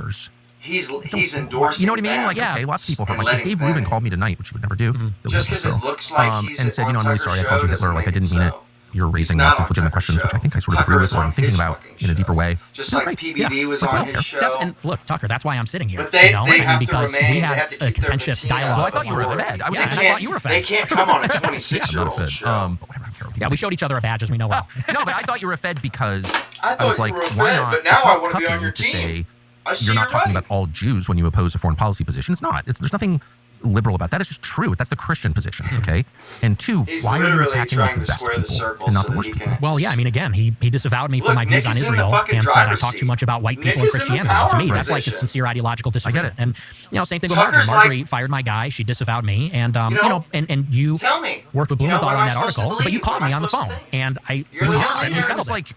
he's endorsing. You know what I mean? Like, okay, lots of people. Like, Dave Rubin called me tonight, which he would never do. Just because it looks like he's and said, I'm really sorry, I called you Hitler. Like, I didn't mean it. You're raising lots of legitimate questions, which I think I sort of agree with, or I'm thinking about in a deeper way. Just like PBD was on his show. And look, Tucker, that's why I'm sitting here. But they have to remain. We they have had to a keep their contentious patina dialogue. Well, I thought you were a Fed. I thought you were a Fed. They can't come on a 26-year-old show. But whatever, I don't care. Yeah, we showed each other a badge, as we know well. No, but I thought you were a Fed because I was like, you were a why Fed, not? but now I want to be on your To team. say, I see you're not talking right. about all Jews when you oppose a foreign policy position. It's not. There's nothing liberal about that. It's just true. That's the Christian position, okay? And two, why are you attacking like the best people and not the worst people? Well, yeah, I mean, again, he disavowed me for my views on Israel and said I talk too much about white people and Christianity. To me, that's like a sincere ideological disagreement. I get it. And, same thing with Marjorie. Marjorie fired my guy. She disavowed me. And, and you tell me, worked with Blumenthal on that article, but you called me on the phone. And I was like,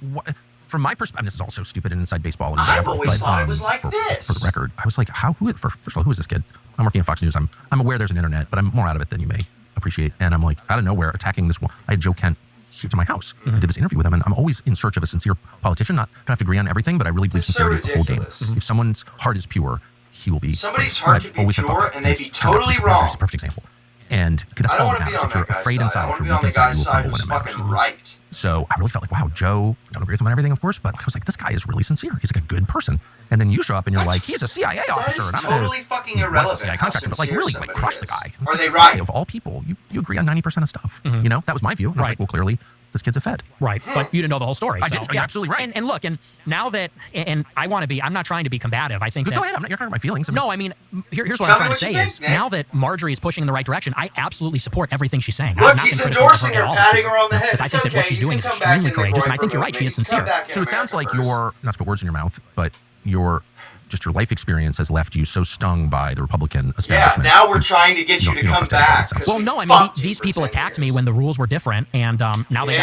from my perspective, this is all so stupid and inside baseball and whatever. I've always thought it was like this. For the record, I was like, first of all, who is this kid? I'm working at Fox News. I'm aware there's an internet, but I'm more out of it than you may appreciate. And I'm like, out of nowhere, attacking this one. I had Joe Kent to my house. I did this interview with him, and I'm always in search of a sincere politician. Don't have to agree on everything, but I really believe sincerity is the whole game. If someone's heart is pure, he will be. Somebody's heart could be pure, and they'd be totally wrong. It's a perfect example. And that's I don't all want that to be matters. on If you're that guy's afraid side. inside, I want if to be you're on the weak inside, guy's you will side crumble who's when it matters. fucking right. So I really felt like, wow, Joe, don't agree with him on everything, of course, but I was like, this guy is really sincere. He's like a good person. And then you show up and you're like, he's a CIA officer. That is and I'm totally fucking irrelevant. CIA contractor, but like really, like crush the guy. Are they right? Of all people, you agree on 90% of stuff. You know, that was my view. And I was like, well, clearly, this kid's a Fed. Right, but you didn't know the whole story. I did. You're absolutely right. And look, and now that, and I want to be, I'm not trying to be combative. I think Go ahead. You're hurting my feelings. No, I mean, here's what I'm trying to say is, now that Marjorie is pushing in the right direction, I absolutely support everything she's saying. Look, he's endorsing her, patting her on the head. Because I think that what she's doing is extremely courageous, and I think you're right, she is sincere. So it sounds like you're, not to put words in your mouth, but your life experience has left you so stung by the Republican establishment. Yeah, now we're trying to get you to come back. Well, no, I mean, these people attacked me when the rules were different, and now they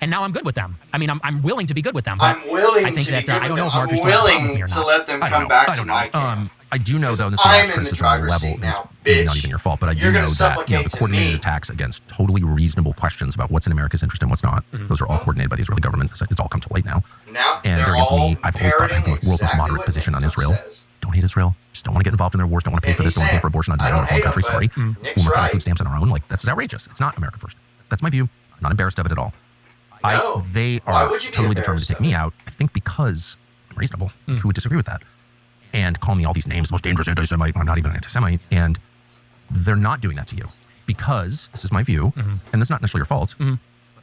and now I'm good with them. I mean, I'm willing to be good with them. I'm willing I think to be that, good I don't with know them. if I'm willing to let them come back to my camp. I do know, though, this is the criticism on the level. It's not even your fault, but I do know that the coordinated attacks against totally reasonable questions about what's in America's interest and what's not, those are all coordinated by the Israeli government. It's all come to light now. And they're against me. I've always thought I have the world's most moderate position on Israel. Don't hate Israel. Just don't want to get involved in their wars. Don't want to pay for this. Don't want to pay for abortion on a foreign country. Sorry. When we're paying food stamps on our own, like, that's outrageous. It's not America first. That's my view. I'm not embarrassed of it at all. They are totally determined to take me out, I think because I'm reasonable. Who would disagree with that? And call me all these names, the most dangerous anti-Semite. I'm not even an anti-Semite. And they're not doing that to you because, this is my view, and this is not necessarily your fault,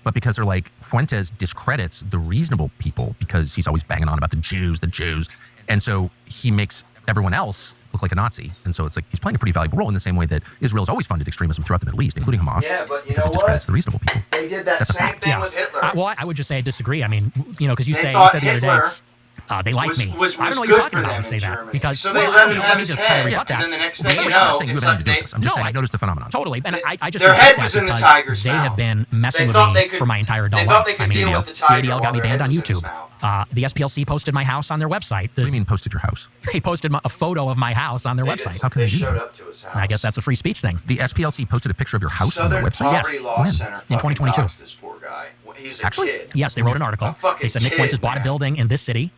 but because they're like, Fuentes discredits the reasonable people because he's always banging on about the Jews. And so he makes everyone else look like a Nazi. And so it's like he's playing a pretty valuable role in the same way that Israel has always funded extremism throughout the Middle East, including Hamas, because it discredits the reasonable people. They did that same thing with Hitler. Well, I would just say I disagree. I mean, because you said the other day, they like me. Was I don't know what good you're talking for about them to say in that Germany. because So they let him have his head, and then the next thing you I'm know, not saying I'm just saying I noticed the phenomenon. Totally, and I just their head was in the tiger's they mouth. have been messing with me for my entire adult life. They thought they could deal with the tiger. ADL got me banned on YouTube. The SPLC posted my house on their website. What do you mean posted your house? They posted a photo of my house on their website. How can they do showed that? up to his house. I guess that's a free speech thing. The SPLC posted a picture of your house on their Southern website? Poverty Law Center in 2022. This poor guy. He was a kid. Yes, they wrote an article. They said Nick Fuentes bought a building in this city.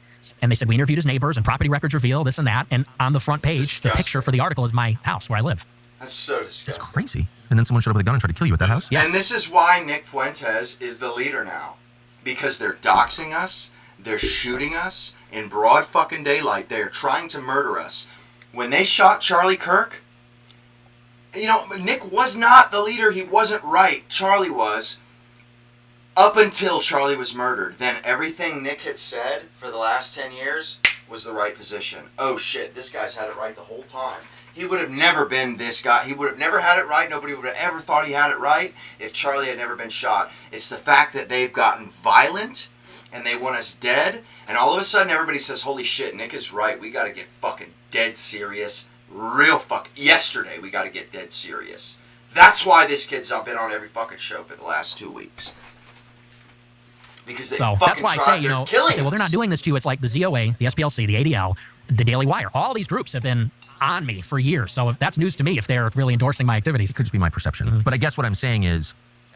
And they said, we interviewed his neighbors and property records reveal this and that. And on the front page, the picture for the article is my house where I live. That's so disgusting. That's crazy. And then someone showed up with a gun and tried to kill you at that house? Yes. And this is why Nick Fuentes is the leader now. Because they're doxing us. They're shooting us in broad fucking daylight. They're trying to murder us. When they shot Charlie Kirk, Nick was not the leader. He wasn't right. Charlie was. Up until Charlie was murdered. Then everything Nick had said for the last 10 years was the right position. Oh shit, this guy's had it right the whole time. He would have never been this guy. He would have never had it right. Nobody would have ever thought he had it right if Charlie had never been shot. It's the fact that they've gotten violent and they want us dead. And all of a sudden everybody says, holy shit, Nick is right. We got to get fucking dead serious. Yesterday we got to get dead serious. That's why this kid's been on every fucking show for the last 2 weeks. Because they that's why I say, killing well, they're not doing this to you. It's like the ZOA, the SPLC, the ADL, the Daily Wire. All these groups have been on me for years. So that's news to me if they're really endorsing my activities. It could just be my perception. But I guess what I'm saying is,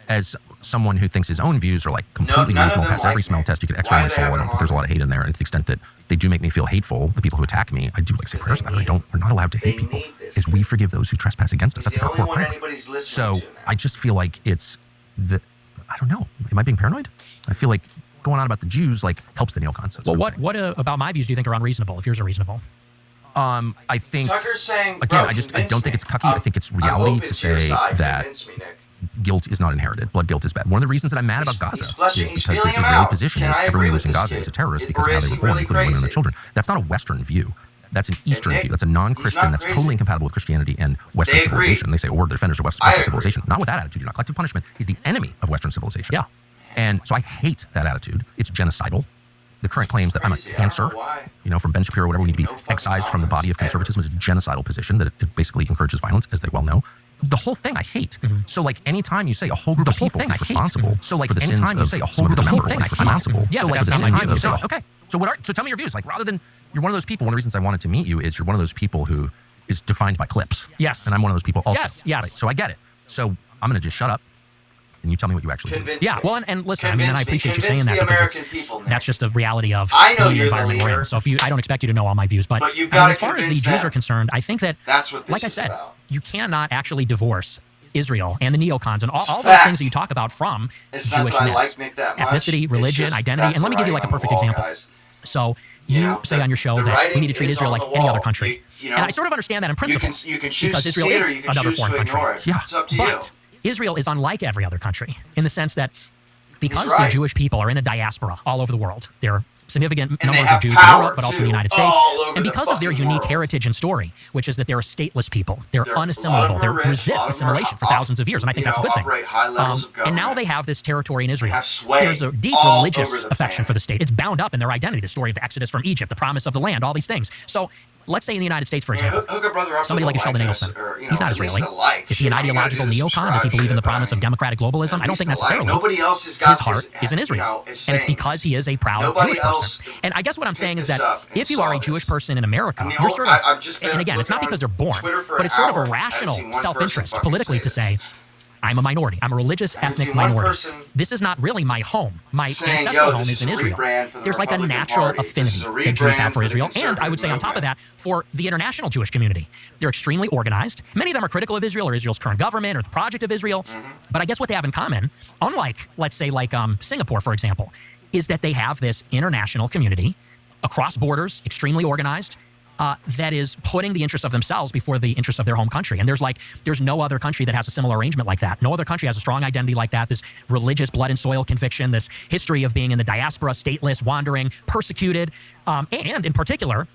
as someone who thinks his own views are like completely reasonable, pass every smell test you could X-ray my soul. I don't think there's a lot of hate in there. And to the extent that they do make me feel hateful, the people who attack me, I do like say prayers about it. We're not allowed to hate people. Is we forgive those who trespass against us. That's our core prayer. So I just feel like it's I don't know. Am I being paranoid? I feel like going on about the Jews like helps the neocons. Well, what about my views do you think are unreasonable if yours are reasonable? I think Tucker's saying, again, I don't think it's cucky. I think it's reality to say that guilt is not inherited. Blood guilt is bad. One of the reasons that I'm mad about Gaza is because the Israeli position is everyone who lives in Gaza is a terrorist because of how they were born, including women and children. That's not a Western view. That's an Eastern view. That's a non-Christian. That's totally incompatible with Christianity and Western civilization. They say, we're the defenders of Western civilization. Not with that attitude. You're not. Collective punishment is the enemy of Western civilization. Yeah. And so I hate that attitude. It's genocidal. The current claims that I'm a cancer, from Ben Shapiro or whatever, we need to be excised from the body of conservatism is a genocidal position that it basically encourages violence, as they well know. The whole thing I hate. So like anytime you say a whole group of people is responsible for the sins of some of the members is responsible. So like anytime you say, okay, so tell me your views. Like rather than, you're one of those people, one of the reasons I wanted to meet you is you're one of those people who is defined by clips. Yes. And I'm one of those people also. Yes. Right? So I get it. So I'm going to just shut up. And you tell me what you actually believe. Yeah, well, and listen, and I appreciate you saying that because that's just the reality of the environment we're in. So I don't expect you to know all my views, but as far as the Jews are concerned, I think that, like I said, you cannot actually divorce Israel and the neocons and all those things that you talk about from Jewishness, ethnicity, religion, identity. And let me give you like a perfect example. So you say on your show that we need to treat Israel like any other country. And I sort of understand that in principle because Israel is another foreign country. Yeah, it's up to you. Israel is unlike every other country in the sense that because the Jewish people are in a diaspora all over the world, there are significant numbers of Jews in Europe, but also in the United States, and because of their unique heritage and story, which is that they're a stateless people, they're unassimilable, they resist assimilation for thousands of years, and I think that's a good thing. And now they have this territory in Israel. There's a deep religious affection for the state. It's bound up in their identity, the story of the Exodus from Egypt, the promise of the land, all these things. So let's say in the United States, for example, somebody like a Sheldon Adelson, he's not Israeli. Is he an ideological neocon? Does he believe in the promise of democratic globalism? I don't think necessarily. His heart is in Israel. And it's because he is a proud Jewish person. And I guess what I'm saying is that if you are a Jewish person in America, you're sort of, and again, it's not because they're born, but it's sort of a rational self-interest politically to say, I'm a minority. I'm a religious ethnic minority. This is not really my home. My ancestral home is in Israel. There's like a natural affinity that Jews have for Israel. And I would say on top of that, for the international Jewish community. They're extremely organized. Many of them are critical of Israel or Israel's current government or the project of Israel. But I guess what they have in common, unlike, let's say, like Singapore, for example, is that they have this international community across borders, extremely organized, that is putting the interests of themselves before the interests of their home country. And there's no other country that has a similar arrangement like that. No other country has a strong identity like that, this religious blood and soil conviction, this history of being in the diaspora, stateless, wandering, persecuted, and in particular,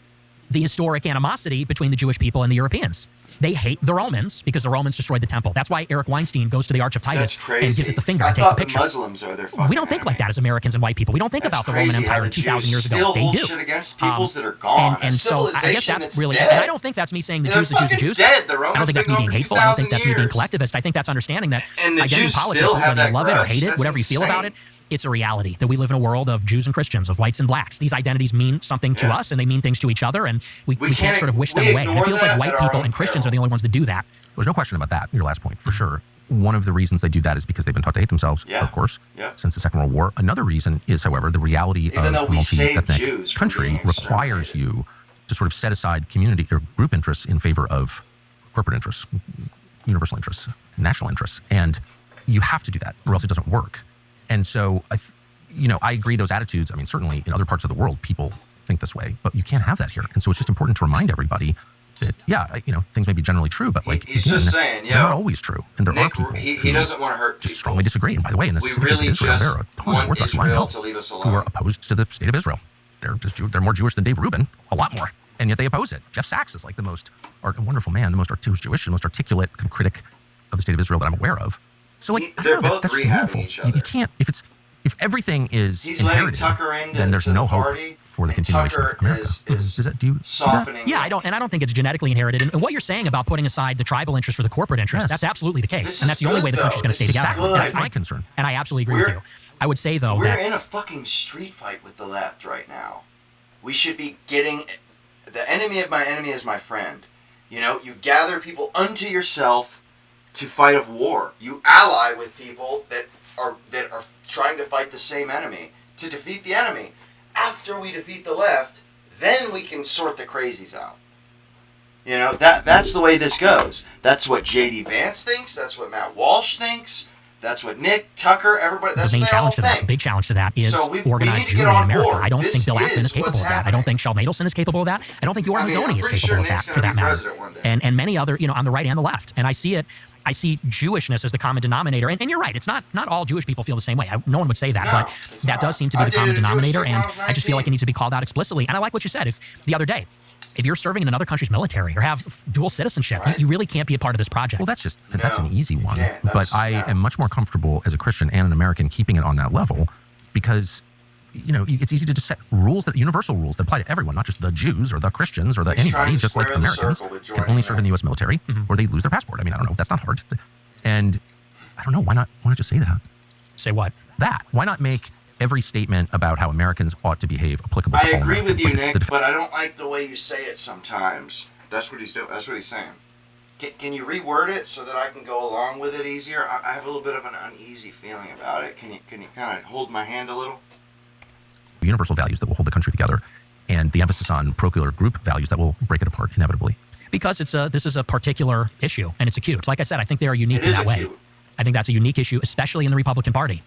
the historic animosity between the Jewish people and the Europeans. They hate the Romans because the Romans destroyed the temple. That's why Eric Weinstein goes to the Arch of Titus and gives it the finger and takes a picture. Muslims are their fucking we don't think like that as Americans and white people. We don't think about the Roman Empire 2,000 years ago. They do. Shit against peoples that are gone. And so I guess that's really, and I don't think that's me saying the Jews, the Jews. I don't think that's me being hateful. I don't think that's me being collectivist. I think that's understanding that identity politics, whether you love it or hate it, whatever you feel about it, it's a reality that we live in a world of Jews and Christians, of whites and blacks. These identities mean something to us, and they mean things to each other, and we can't sort of wish them away. And it feels like white people and Christians are the only ones that do that. There's no question about that, your last point, for sure. One of the reasons they do that is because they've been taught to hate themselves, of course, since the Second World War. Another reason is, however, the reality of a multi-ethnic country requires you to sort of set aside community or group interests in favor of corporate interests, universal interests, national interests. And you have to do that, or else it doesn't work. And so, I agree those attitudes. I mean, certainly in other parts of the world, people think this way, but you can't have that here. And so it's just important to remind everybody that, things may be generally true, but he's just saying, they're not always true. And there are people he doesn't want to hurt just strongly disagree. And by the way, in this really Israel, there are a ton of Orthodox who are opposed to the state of Israel. They're more Jewish than Dave Rubin, a lot more. And yet they oppose it. Jeff Sachs is like the most wonderful man, the most Jewish, the most articulate critic of the state of Israel that I'm aware of. So they're both rehabbing each other. You can't, if everything is inherited, then there's no hope for the continuation of America. Do you see that? Yeah, I don't think it's genetically inherited. And what you're saying about putting aside the tribal interest for the corporate interest, that's absolutely the case. And that's the only way the country's going to stay together. That's my concern. And I absolutely agree with you. I would say, though, we're in a fucking street fight with the left right now. We should be getting, the enemy of my enemy is my friend. You gather people unto yourself to fight a war. You ally with people that are trying to fight the same enemy to defeat the enemy. After we defeat the left, then we can sort the crazies out. You know, that's the way this goes. That's what J.D. Vance thinks. That's what Matt Walsh thinks. That's what Nick, Tucker, everybody, that's what they all think. The big challenge to that is organized Jewry in America. I don't think Bill Ackman is capable of that. I don't think Sheldon Adelson is capable of that. I don't think Yoram Hazony is capable of that, for that matter. And many other, on the right and the left. And I see it. I see Jewishness as the common denominator. And you're right. It's not all Jewish people feel the same way. No one would say that. But that does seem to be the common denominator. And I just feel like it needs to be called out explicitly. And I like what you said the other day. If you're serving in another country's military or have dual citizenship, you really can't be a part of this project. Well, that's an easy one. But I am much more comfortable as a Christian and an American keeping it on that level because, it's easy to just set universal rules that apply to everyone, not just the Jews or the Christians or anybody, just like Americans can only serve in the U.S. military or they lose their passport. I mean, I don't know. That's not hard. And I don't know. Why not just say that? Say what? That. Why not make every statement about how Americans ought to behave applicable to all Americans? I agree with you, Nick, but I don't like the way you say it sometimes. That's what he's doing. That's what he's saying. Can you reword it so that I can go along with it easier? I have a little bit of an uneasy feeling about it. Can you kind of hold my hand a little? Universal values that will hold the country together, and the emphasis on parochial group values that will break it apart inevitably. Because this is a particular issue, and it's acute. Like I said, I think they are unique in that way. I think that's a unique issue, especially in the Republican Party,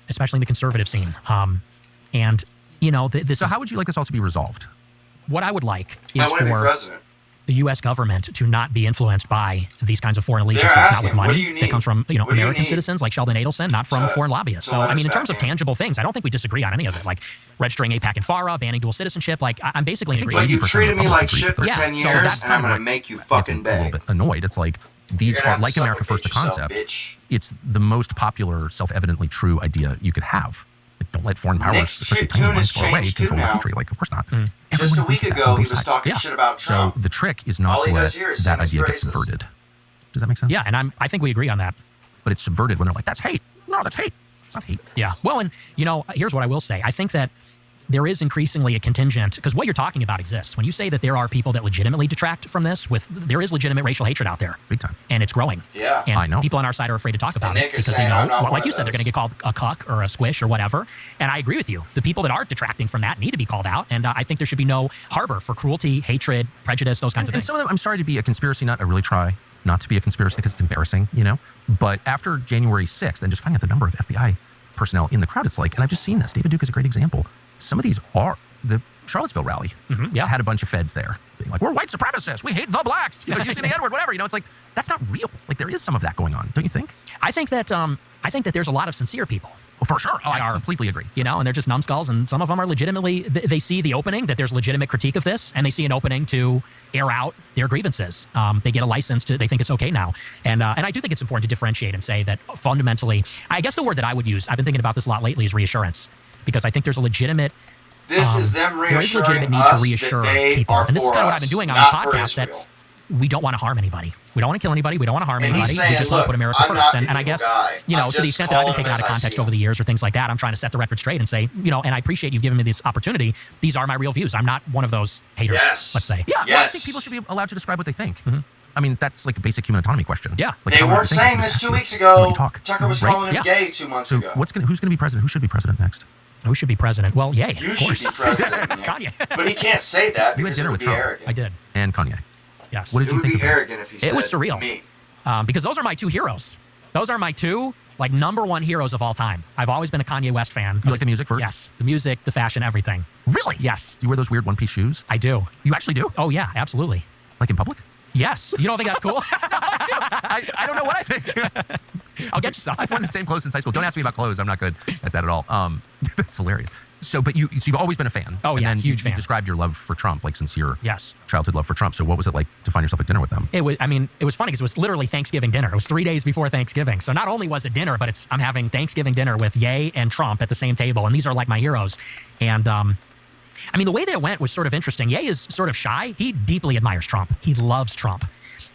especially in the conservative scene. So how would you like this all to be resolved? What I would like is for the U.S. government to not be influenced by these kinds of foreign allegiances, not with money that comes from American citizens like Sheldon Adelson, not from foreign lobbyists. So, I mean, in terms of tangible things, I don't think we disagree on any of it, like registering AIPAC and FARA, banning dual citizenship. Like, I'm basically in agreement. But you treated me like shit for 10 years, and I'm going to make you fucking beg. I'm a little bit annoyed. It's like, these are like America First, the concept. It's the most popular, self-evidently true idea you could have. Don't let foreign powers, especially tiny ones far away, control the country. Like, of course not. Just a week ago, he was talking shit about Trump. So the trick is not to let that idea get subverted. Does that make sense? Yeah, and I think we agree on that. But it's subverted when they're like, that's hate. No, that's hate. It's not hate. Yeah. Well, and, here's what I will say. I think that there is increasingly a contingent, because what you're talking about exists. When you say that there are people that legitimately detract from this, there is legitimate racial hatred out there. Big time. And it's growing. Yeah. And I know. people on our side are afraid to talk about it because they know, like you said, they're going to get called a cuck or a squish or whatever. And I agree with you. The people that are detracting from that need to be called out. And I think there should be no harbor for cruelty, hatred, prejudice, those kinds of things. And some of them, I'm sorry to be a conspiracy nut. I really try not to be a conspiracy because it's embarrassing, But after January 6th, and just finding out the number of FBI personnel in the crowd, it's like, and I've just seen this. David Duke is a great example. Some of these are the Charlottesville rally had a bunch of feds there being like, we're white supremacists, we hate the blacks, using the N-word, whatever. It's like, that's not real. Like, there is some of that going on, don't you think? I think that there's a lot of sincere people. Well, for sure. I completely agree. And they're just numbskulls, and some of them are legitimately, they see the opening, that there's legitimate critique of this, and they see an opening to air out their grievances. They get a license they think it's okay now. And I do think it's important to differentiate and say that fundamentally, I guess the word that I would use, I've been thinking about this a lot lately, is reassurance. Because I think there's a legitimate This is them reassuring there is a legitimate need to reassure people. And this is kind of what I've been doing on the podcast, that we don't want to harm anybody. We don't want to kill anybody. We don't want to harm anybody. We just want to put America first. And I guess, to the extent that I've been taken out of context over the years or things like that, I'm trying to set the record straight and say, and I appreciate you've given me this opportunity. These are my real views. I'm not one of those haters, let's say. Yeah, well, I think people should be allowed to describe what they think. I mean, that's like a basic human autonomy question. Yeah. Like, they weren't saying this 2 weeks ago. Tucker was calling him gay 2 months ago. Who's going to be president? Who should be president next? Who should be president? Well, Ye. You should be president. Kanye. But he can't say that because it would be arrogant. I did. And Kanye. Yes. What did you think? It would be arrogant if he said it was surreal. Me. Because those are my two heroes. Those are my two, number one heroes of all time. I've always been a Kanye West fan. You like the music first? Yes. The music, the fashion, everything. Really? Yes. You wear those weird one-piece shoes? I do. You actually do? Oh, yeah, absolutely. Like in public? Yes. You don't think that's cool? No, I do. I don't know what I think. I'll get you some. I've worn the same clothes since high school. Don't ask me about clothes. I'm not good at that at all. That's hilarious. But you've always been a fan. Oh, and yeah, then huge fan. You described your love for Trump, like sincere yes. childhood love for Trump. So what was it like to find yourself at dinner with them? It was funny because it was literally Thanksgiving dinner. It was 3 days before Thanksgiving. So not only was it dinner, but I'm having Thanksgiving dinner with Ye and Trump at the same table. And these are like my heroes. And the way that it went was sort of interesting. Ye is sort of shy. He deeply admires Trump. He loves Trump.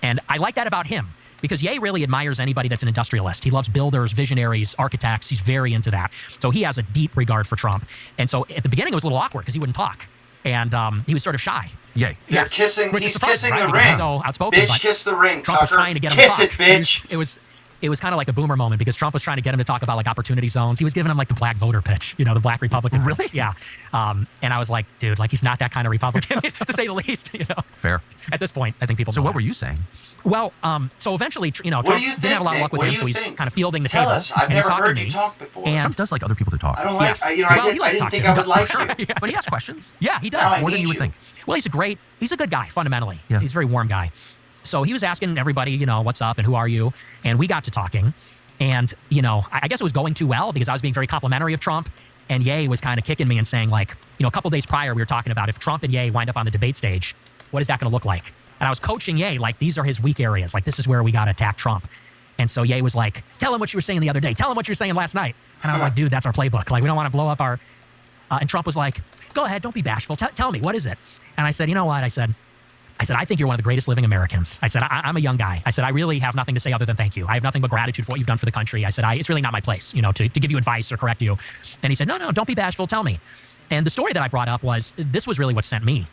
And I like that about him. Because Ye really admires anybody that's an industrialist. He loves builders, visionaries, architects. He's very into that. So he has a deep regard for Trump. And so at the beginning, it was a little awkward because he wouldn't talk. And he was sort of shy. Ye. Yes. He's kissing the ring. So outspoken. Bitch, kiss the ring, Trump Tucker. was trying to get him kiss to it, talk. bitch. It was it was kind of like a boomer moment because Trump was trying to get him to talk about like opportunity zones. He was giving him like the black voter pitch, the black Republican. Really? Pitch. Yeah. And I was like, dude, like he's not that kind of Republican, to say the least. Fair. At this point, I think people. So what were you saying? Well, so eventually, Trump what do you think, didn't have a lot of luck with him, so he's kind of fielding the table. Tell us. I've never heard you talk before. And Trump does like other people to talk. I don't like. Yes. I didn't think to. I would like you. Yeah. But he asks questions. Yeah, he does. More than you would think. Well, he's a good guy, fundamentally. Yeah. He's a very warm guy. So he was asking everybody, what's up and who are you? And we got to talking. And, I guess it was going too well because I was being very complimentary of Trump. And Ye was kind of kicking me and saying, like, a couple days prior, we were talking about if Trump and Ye wind up on the debate stage, what is that going to look like? And I was coaching Ye, like, these are his weak areas. Like, this is where we got to attack Trump. And so Ye was like, tell him what you were saying the other day. Tell him what you were saying last night. And I was like, dude, that's our playbook. Like, we don't want to blow up our... and Trump was like, go ahead, don't be bashful. Tell me, what is it? And I said, you know what? I said, I think you're one of the greatest living Americans. I said, I'm a young guy. I said, I really have nothing to say other than thank you. I have nothing but gratitude for what you've done for the country. I said, it's really not my place, to give you advice or correct you. And he said, no, don't be bashful. Tell me. And the story that I brought up was, this was really what sent me.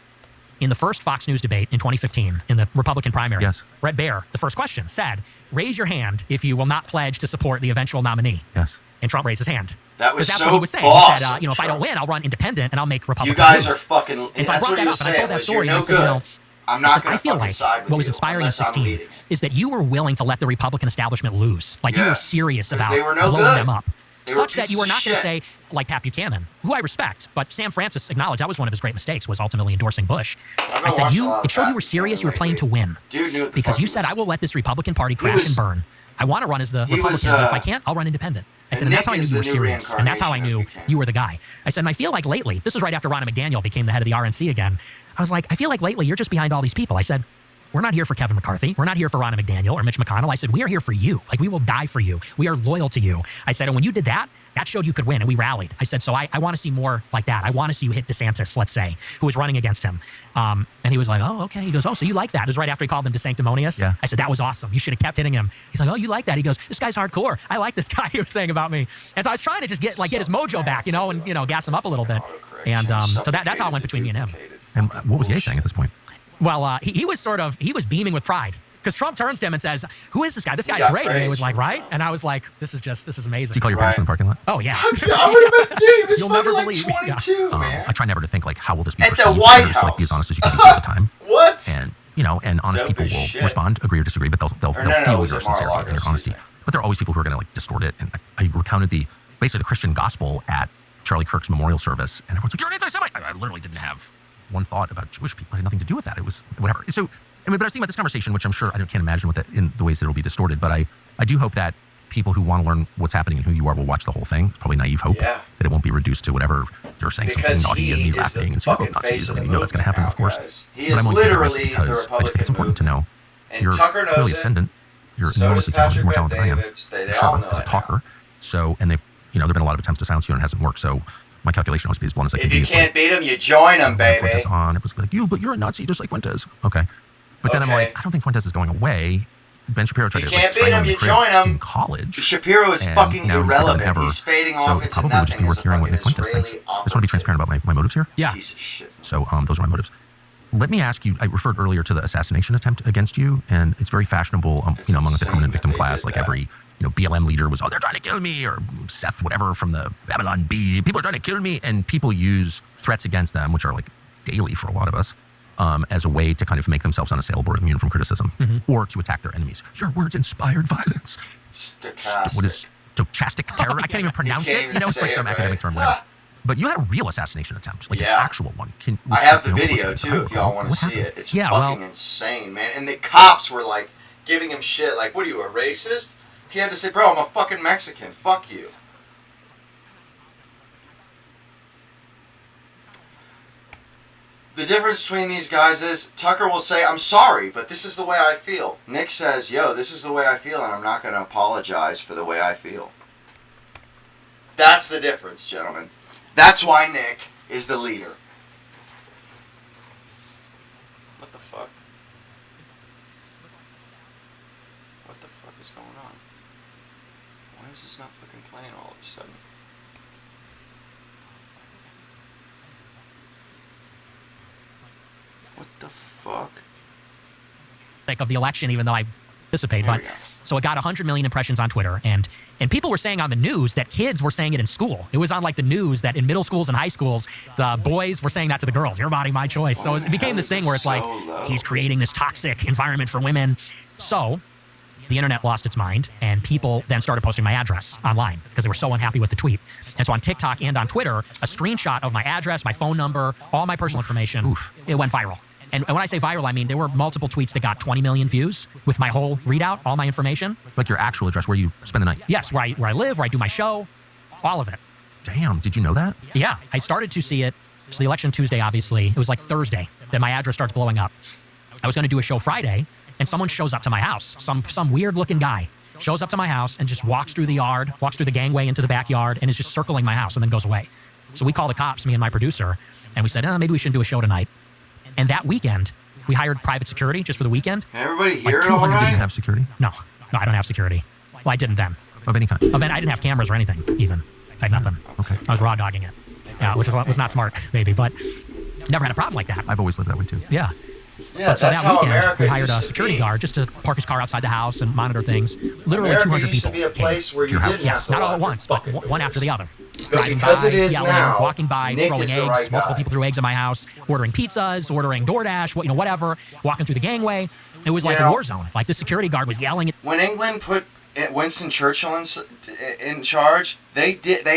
In the first Fox News debate in 2015, in the Republican primary, yes. Red Bear, the first question said, raise your hand if you will not pledge to support the eventual nominee. Yes. And Trump raised his hand. That was that's so what he was saying. boss. He said, if I don't win, I'll run independent and I'll make Republicans. You guys lose. are fucking. And so I brought that up and I told that story. You're no and I said, good. I'm not going I to feel fucking like side with what was you inspiring in unless I'm 16 leading. is that you were willing to let the Republican establishment lose. Like you were serious about they were no blowing good. them up. They Such were that you were not going to shit. say, like Pat Buchanan, who I respect, but Sam Francis acknowledged that was one of his great mistakes, was ultimately endorsing Bush. I said, it showed you were serious, you were playing to win. Dude knew what the because fuck you he said, was. I will let this Republican Party crash and burn. I want to run as the Republican, but if I can't, I'll run independent. I said, and that's how I knew you were serious. And that's how I knew you were the guy. I said, and I feel like lately, this was right after Ronna McDaniel became the head of the RNC again. I was like, I feel like lately you're just behind all these people. I said, we're not here for Kevin McCarthy. We're not here for Ronna McDaniel or Mitch McConnell. I said, we are here for you. Like, we will die for you. We are loyal to you. I said, and when you did that, that showed you could win, and we rallied. I said, so I want to see more like that. I want to see you hit DeSantis, let's say, who was running against him. And he was like, oh, okay. He goes, oh, so you like that? It was right after he called him DeSanctimonious. Yeah. I said, that was awesome. You should have kept hitting him. He's like, oh, you like that? He goes, this guy's hardcore. I like this guy he was saying about me. And so I was trying to just get his mojo back, and, gas him up a little bit. And so that's how it went between me and him. And what was Ye saying at this point? Well, he was beaming with pride. Because Trump turns to him and says, who is this guy? This guy's great. And he was like, right? And I was like, this is amazing. Did you call your parents in the parking lot? Oh, yeah. I would have been, dude, he was You'll fucking never like believe. 22, man. I try never to think like, how will this be At the perceived? White Just, like, House. be as honest as you can be at the time. What? And, and honest Dope people as will shit. respond, agree or disagree, but they'll no, feel it your was at sincerity Mar-a-Lago, and your honesty. excuse me. But there are always people who are going to like distort it. And I recounted basically the Christian gospel at Charlie Kirk's memorial service, and everyone's like, you're an anti-Semite. I literally didn't have one thought about Jewish people. I had nothing to do with that. It was whatever. So, but I was thinking about this conversation, which I'm sure I can't imagine in the ways that it'll be distorted, but I do hope that people who want to learn what's happening and who you are will watch the whole thing. It's probably naive hope that it won't be reduced to whatever you're saying, Because something naughty and me laughing and saying, oh, Nazis. I mean, that's going to happen, of course. He But is I'm only curious literally the because I just Republican think it's important to know And you're Tucker knows clearly it. ascendant. You're So enormously does talented, more Patrick talented than I am. Bet-David. They For all sure, know as a it now. talker. So, and there've been a lot of attempts to silence you and it hasn't worked. So my calculation always be as blunt as I can If be. you It's can't beat him, you join him, baby. Fuentes on. Everyone's like, but you're a Nazi just like Fuentes. Okay. But then I'm Okay. like, I don't think Fuentes is going away. Ben Shapiro tried You to can't like, beat train him, in you crib join him. in college. Shapiro is and fucking now he's better than irrelevant. ever. He's fading So off it into probably would just be nothing worth as a hearing what fucking Nick Fuentes thinks. Israeli I just want to be transparent about my motives here. Yeah. piece of shit. So those are my motives. Let me ask you, I referred earlier to the assassination attempt against you, and it's very fashionable, among the insane permanent that victim they class, did like that. every, BLM leader was, they're trying to kill me, or Seth, whatever, from the Babylon Bee, people are trying to kill me, and people use threats against them, which are like daily for a lot of us, as a way to kind of make themselves unassailable or immune from criticism, or to attack their enemies. Your words inspired violence. Stochastic. What is stochastic terror? I can't even pronounce can't it. even It's say like some it, academic right? term, whatever. But you had a real assassination attempt, like an Yeah. actual one. I have the you know, video what's it? too if y'all want to What see happened? it. It's Yeah, fucking well- insane, man. And the cops were like giving him shit like, what are you, a racist? He had to say, bro, I'm a fucking Mexican. Fuck you. The difference between these guys is Tucker will say, I'm sorry, but this is the way I feel. Nick says, yo, this is the way I feel, and I'm not going to apologize for the way I feel. That's the difference, gentlemen. That's why Nick is the leader. What the fuck? What the fuck is going on? Why is this not fucking playing all of a sudden? What the fuck? Of the election, even though I participate. Here But we go. So it got 100 million impressions on Twitter, and people were saying on the news that kids were saying it in school. It was on like the news that in middle schools and high schools, the boys were saying that to the girls, your body, my choice. So it became this thing where it's like, he's creating this toxic environment for women. So the internet lost its mind, and people then started posting my address online because they were so unhappy with the tweet. And so on TikTok and on Twitter, a screenshot of my address, my phone number, all my personal information, it went viral. And when I say viral, I mean there were multiple tweets that got 20 million views with my whole readout, all my information. Like your actual address, where you spend the night? Yes, where I live, where I do my show, all of it. Damn, did you know that? Yeah, I started to see it. So the election Tuesday, obviously, it was like Thursday that my address starts blowing up. I was going to do a show Friday, and someone shows up to my house. Some weird-looking guy shows up to my house and just walks through the yard, walks through the gangway into the backyard, and is just circling my house and then goes away. So we call the cops, me and my producer, and we said, maybe we shouldn't do a show tonight. And that weekend, we hired private security just for the weekend. Can everybody hear like it all right? Did you have security? No, I don't have security. Well, I didn't then. Of any kind? I didn't have cameras or anything, even. I had nothing. Okay. I was raw dogging it, which was not smart, maybe, but never had a problem like that. I've always lived that way, too. Yeah. Yeah, but so that's that how weekend, America we hired a used to security be. guard just to park his car outside the house and monitor things. Literally America 200 used people to be a place came. where you didn't have Yes, to not all lock at your once, but fucking one after the doors. other. But Driving because by, it is yelling, now, walking by, Nick throwing is eggs. the right Multiple guy. people threw eggs at my house, ordering pizzas, ordering DoorDash, whatever, walking through the gangway. It was like a war zone. Like the security guard was yelling at. When England put Winston Churchill in charge, they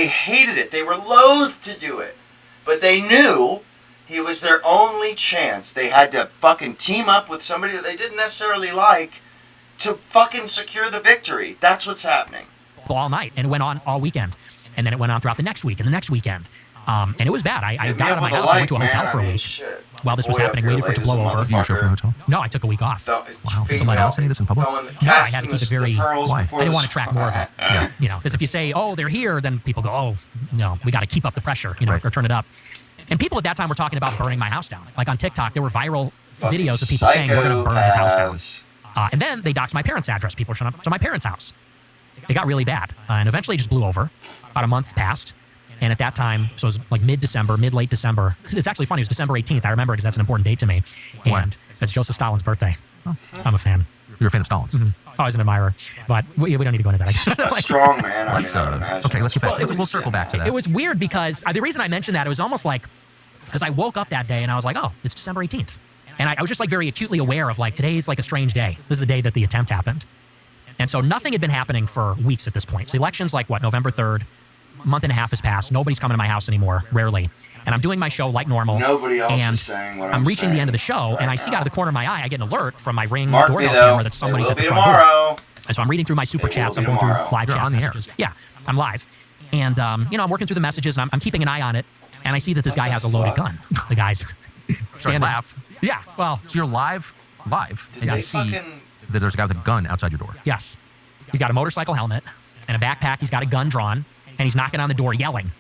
hated it. They were loath to do it, but they knew he was their only chance. They had to fucking team up with somebody that they didn't necessarily like to fucking secure the victory. That's what's happening. All night, and it went on all weekend, and then it went on throughout the next week and the next weekend. And it was bad. I got out of my house, I went to a hotel for a week. Shit. While this was happening, waited for it to blow over. Did you show from a hotel? No, I took a week off. Wow. Just to let out any of this in public? No, I had to keep it very. Why? I didn't want to track more of it. Yeah. Because if you say, "Oh, they're here," then people go, "Oh, no, we got to keep up the pressure," Right. or turn it up. And people at that time were talking about burning my house down. Like on TikTok, there were viral videos of people saying, "We're going to burn his house down." And then they doxed my parents' address. People were showing up to my parents' house. It got really bad, and eventually it just blew over. About a month passed, and at that time, so it was like late December. It's actually funny. It was December 18th. I remember because that's an important date to me, and it's Joseph Stalin's birthday. Oh. I'm a fan. You're a fan of Stalin's? Mm-hmm. I was an admirer, but we don't need to go into that. Strong man. I would imagine. Okay, let's get back. We'll circle back to that. It was weird because the reason I mentioned that, it was almost like, because I woke up that day and I was like, oh, it's December 18th. And I was just like very acutely aware of like, today's like a strange day. This is the day that the attempt happened. And so nothing had been happening for weeks at this point. So the election's like, November 3rd, a month and a half has passed. Nobody's coming to my house anymore, rarely. And I'm doing my show like normal. Nobody else and is saying what I'm reaching saying the end of the show, right and I see out of the corner of my eye, I get an alert from my Ring Mark doorbell me, though. camera that somebody's It will at the be front tomorrow. door. And so I'm reading through my super It chats. will I'm be going through tomorrow. live You're chat on the air. messages. Yeah, I'm live. And, I'm working through the messages, and I'm keeping an eye on it. And I see that this guy has a loaded gun. The guy's standing. Laugh. Yeah, well, So you're live, and they you see fucking- that there's a guy with a gun outside your door. yes. He's got a motorcycle helmet and a backpack. He's got a gun drawn, and he's knocking on the door yelling.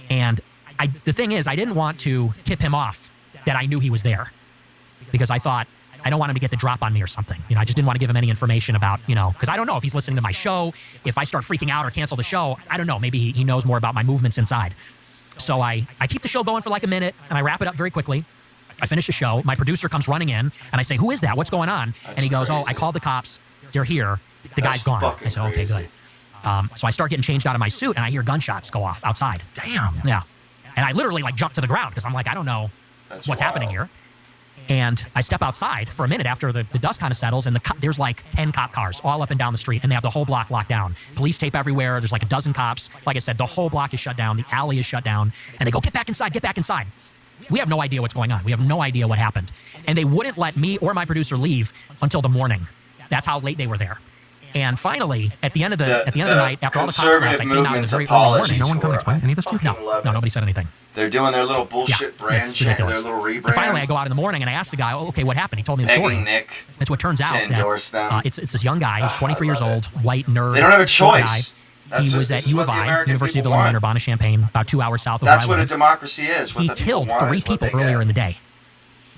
And the thing is, I didn't want to tip him off that I knew he was there, because I thought, I don't want him to get the drop on me or something. I just didn't want to give him any information about, because I don't know if he's listening to my show. If I start freaking out or cancel the show, I don't know. Maybe he knows more about my movements inside. So I keep the show going for like a minute, and I wrap it up very quickly. I finish the show. My producer comes running in, and I say, "Who is that? What's going on?" And he goes, "Oh, I called the cops. They're here. The guy's gone." I said, "Okay, good." So I start getting changed out of my suit, and I hear gunshots go off outside. Damn. Yeah. And I literally like jump to the ground because I'm like, I don't know what's happening here. And I step outside for a minute after the dust kind of settles, and there's like 10 cop cars all up and down the street, and they have the whole block locked down. Police tape everywhere. There's like a dozen cops. Like I said, the whole block is shut down. The alley is shut down. And they go, "Get back inside, get back inside." We have no idea what's going on. We have no idea what happened. And they wouldn't let me or my producer leave until the morning. That's how late they were there. And finally, at the end of the night, after all the cops left, I came out in the very early morning. No one come explain any of this to you? No, nobody said anything. They're doing their little bullshit brand it's change, their ridiculous. little rebrand. And finally, I go out in the morning and I ask the guy, "Oh, okay, what happened?" He told me the story. Begging Nick That's what turns out. to endorse them. It's this young guy. He's 23 years love old, white nerd. They don't have a short choice. Guy. He was at U of I, University of Illinois, Urbana-Champaign, about 2 hours south of That's where I what a live. democracy is. What He the people killed want 3 is what people they earlier get. in the day.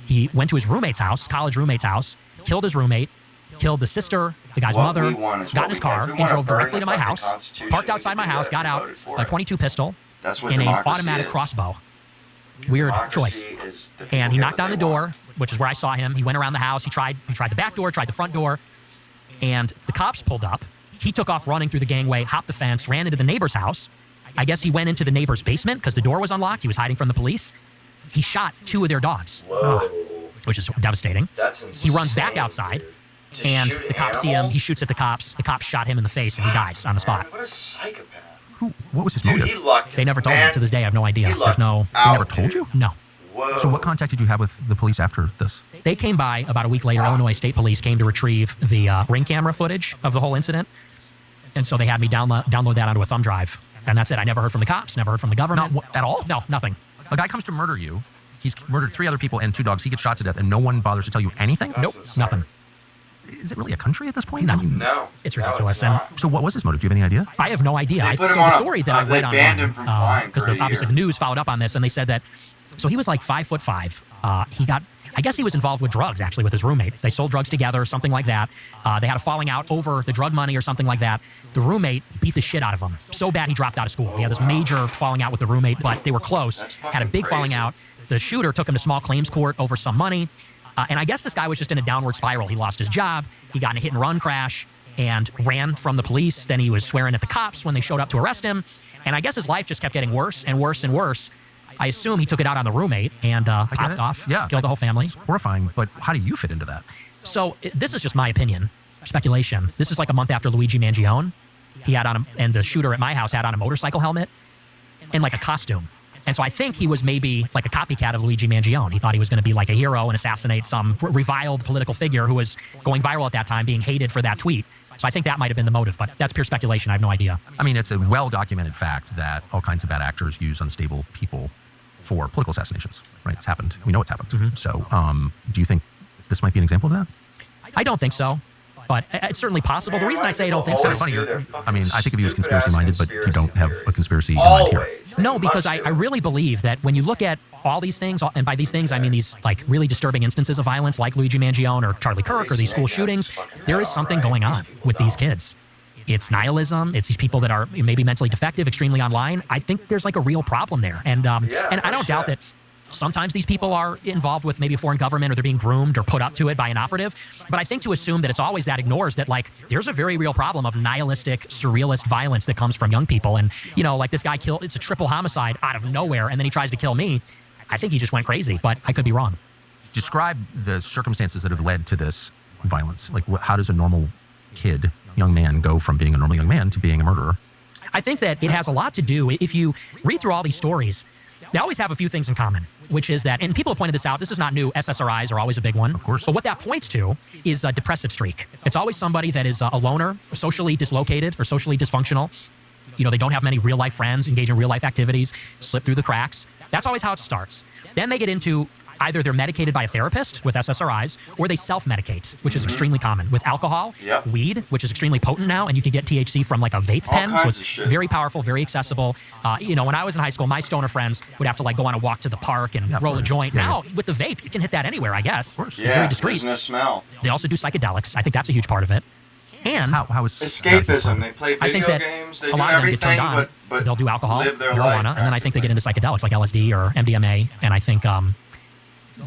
He went to his roommate's house, college roommate's house, killed his roommate, killed the sister, the guy's What mother, we want is got what in his we want. car, If we and wanna drove burn directly the to my fucking house, Constitution, parked we outside can my do house, that. got We out voted for a it. .22 pistol That's what and an democracy automatic is. crossbow. Weird choice. Democracy is the people And he get knocked what on the they door, want. which is where I saw him. He went around the house. He tried the back door, tried the front door. And the cops pulled up. He took off running through the gangway, hopped the fence, ran into the neighbor's house. I guess he went into the neighbor's basement because the door was unlocked. He was hiding from the police. He shot 2 of their dogs, which is devastating. That's insane. He runs back outside, and the cops see him. He shoots at the cops. The cops shot him in the face, and he dies on the spot. What a psychopath. What was his motive? He lucked. They never told me. To this day, I have no idea. There's no. They never told you? No. Whoa. So what contact did you have with the police after this? They came by about a week later. Illinois State Police came to retrieve the ring camera footage of the whole incident. And so they had me download that onto a thumb drive. And that's it. I never heard from the cops, never heard from the government. Not at all? No, nothing. A guy comes to murder you. He's murdered 3 other people and 2 dogs. He gets shot to death, and no one bothers to tell you anything? Nope, nothing. Is it really a country at this point? No. I mean, No. It's ridiculous. No, and so what was his motive? Do you have any idea? I have no idea. They put So him on the a- story that I they read banned online, him from flying because for a obviously year. the news followed up on this, and they said that, so he was like 5'5". I guess he was involved with drugs, actually, with his roommate. They sold drugs together, something like that. They had a falling out over the drug money or something like that. The roommate beat the shit out of him so bad he dropped out of school. He had this major falling out with the roommate, but they were close, had a big falling out. The shooter took him to small claims court over some money. And I guess this guy was just in a downward spiral. He lost his job. He got in a hit-and-run crash and ran from the police. Then he was swearing at the cops when they showed up to arrest him. And I guess his life just kept getting worse and worse and worse. I assume he took it out on the roommate and hopped off, killed the whole family. It's horrifying, but how do you fit into that? So this is just my opinion, speculation. This is like a month after Luigi Mangione. He had on and the shooter at my house had on a motorcycle helmet and like a costume. And so I think he was maybe like a copycat of Luigi Mangione. He thought he was going to be like a hero and assassinate some reviled political figure who was going viral at that time, being hated for that tweet. So I think that might have been the motive, but that's pure speculation. I have no idea. I mean, it's a well-documented fact that all kinds of bad actors use unstable people for political assassinations, right? It's happened. We know it's happened. Mm-hmm. So do you think this might be an example of that? I don't think so, but it's certainly possible. The reason I say I don't think so. Funny, I mean, I think of you as conspiracy-minded, but you don't have a conspiracy in mind here. No, because I really believe that when you look at all these things, and by these things I mean these like really disturbing instances of violence like Luigi Mangione or Charlie Kirk or these school shootings, there is something going on with these kids. It's nihilism. It's these people that are maybe mentally defective, extremely online. I think there's like a real problem there. And I don't doubt that sometimes these people are involved with maybe a foreign government or they're being groomed or put up to it by an operative. But I think to assume that it's always that ignores that like there's a very real problem of nihilistic, surrealist violence that comes from young people. And, you know, like this guy killed, it's a triple homicide out of nowhere. And then he tries to kill me. I think he just went crazy, but I could be wrong. Describe the circumstances that have led to this violence. Like how does a normal kid, young man, go from being a normal young man to being a murderer? I think that it has a lot to do, if you read through all these stories, they always have a few things in common, which is that, and people have pointed this out, this is not new, SSRIs are always a big one. Of course. But what that points to is a depressive streak. It's always somebody that is a loner, or socially dislocated, or socially dysfunctional. You know, they don't have many real-life friends, engage in real-life activities, slip through the cracks. That's always how it starts. Then they get into either they're medicated by a therapist with SSRIs, or they self-medicate, which is extremely common with alcohol, weed, which is extremely potent now, and you can get THC from like a vape pen, so it's very powerful, very accessible. You know, when I was in high school, my stoner friends would have to like go on a walk to the park and roll a joint. Now, with the vape, you can hit that anywhere, I guess. Of course. It's very discreet. There's no smell. They also do psychedelics. I think that's a huge part of it. And how is escapism? They play I think video that games. They a do lot of them get everything, turned on. but They'll do alcohol, live their marijuana, life, and then I think they get into psychedelics like LSD or MDMA. And I think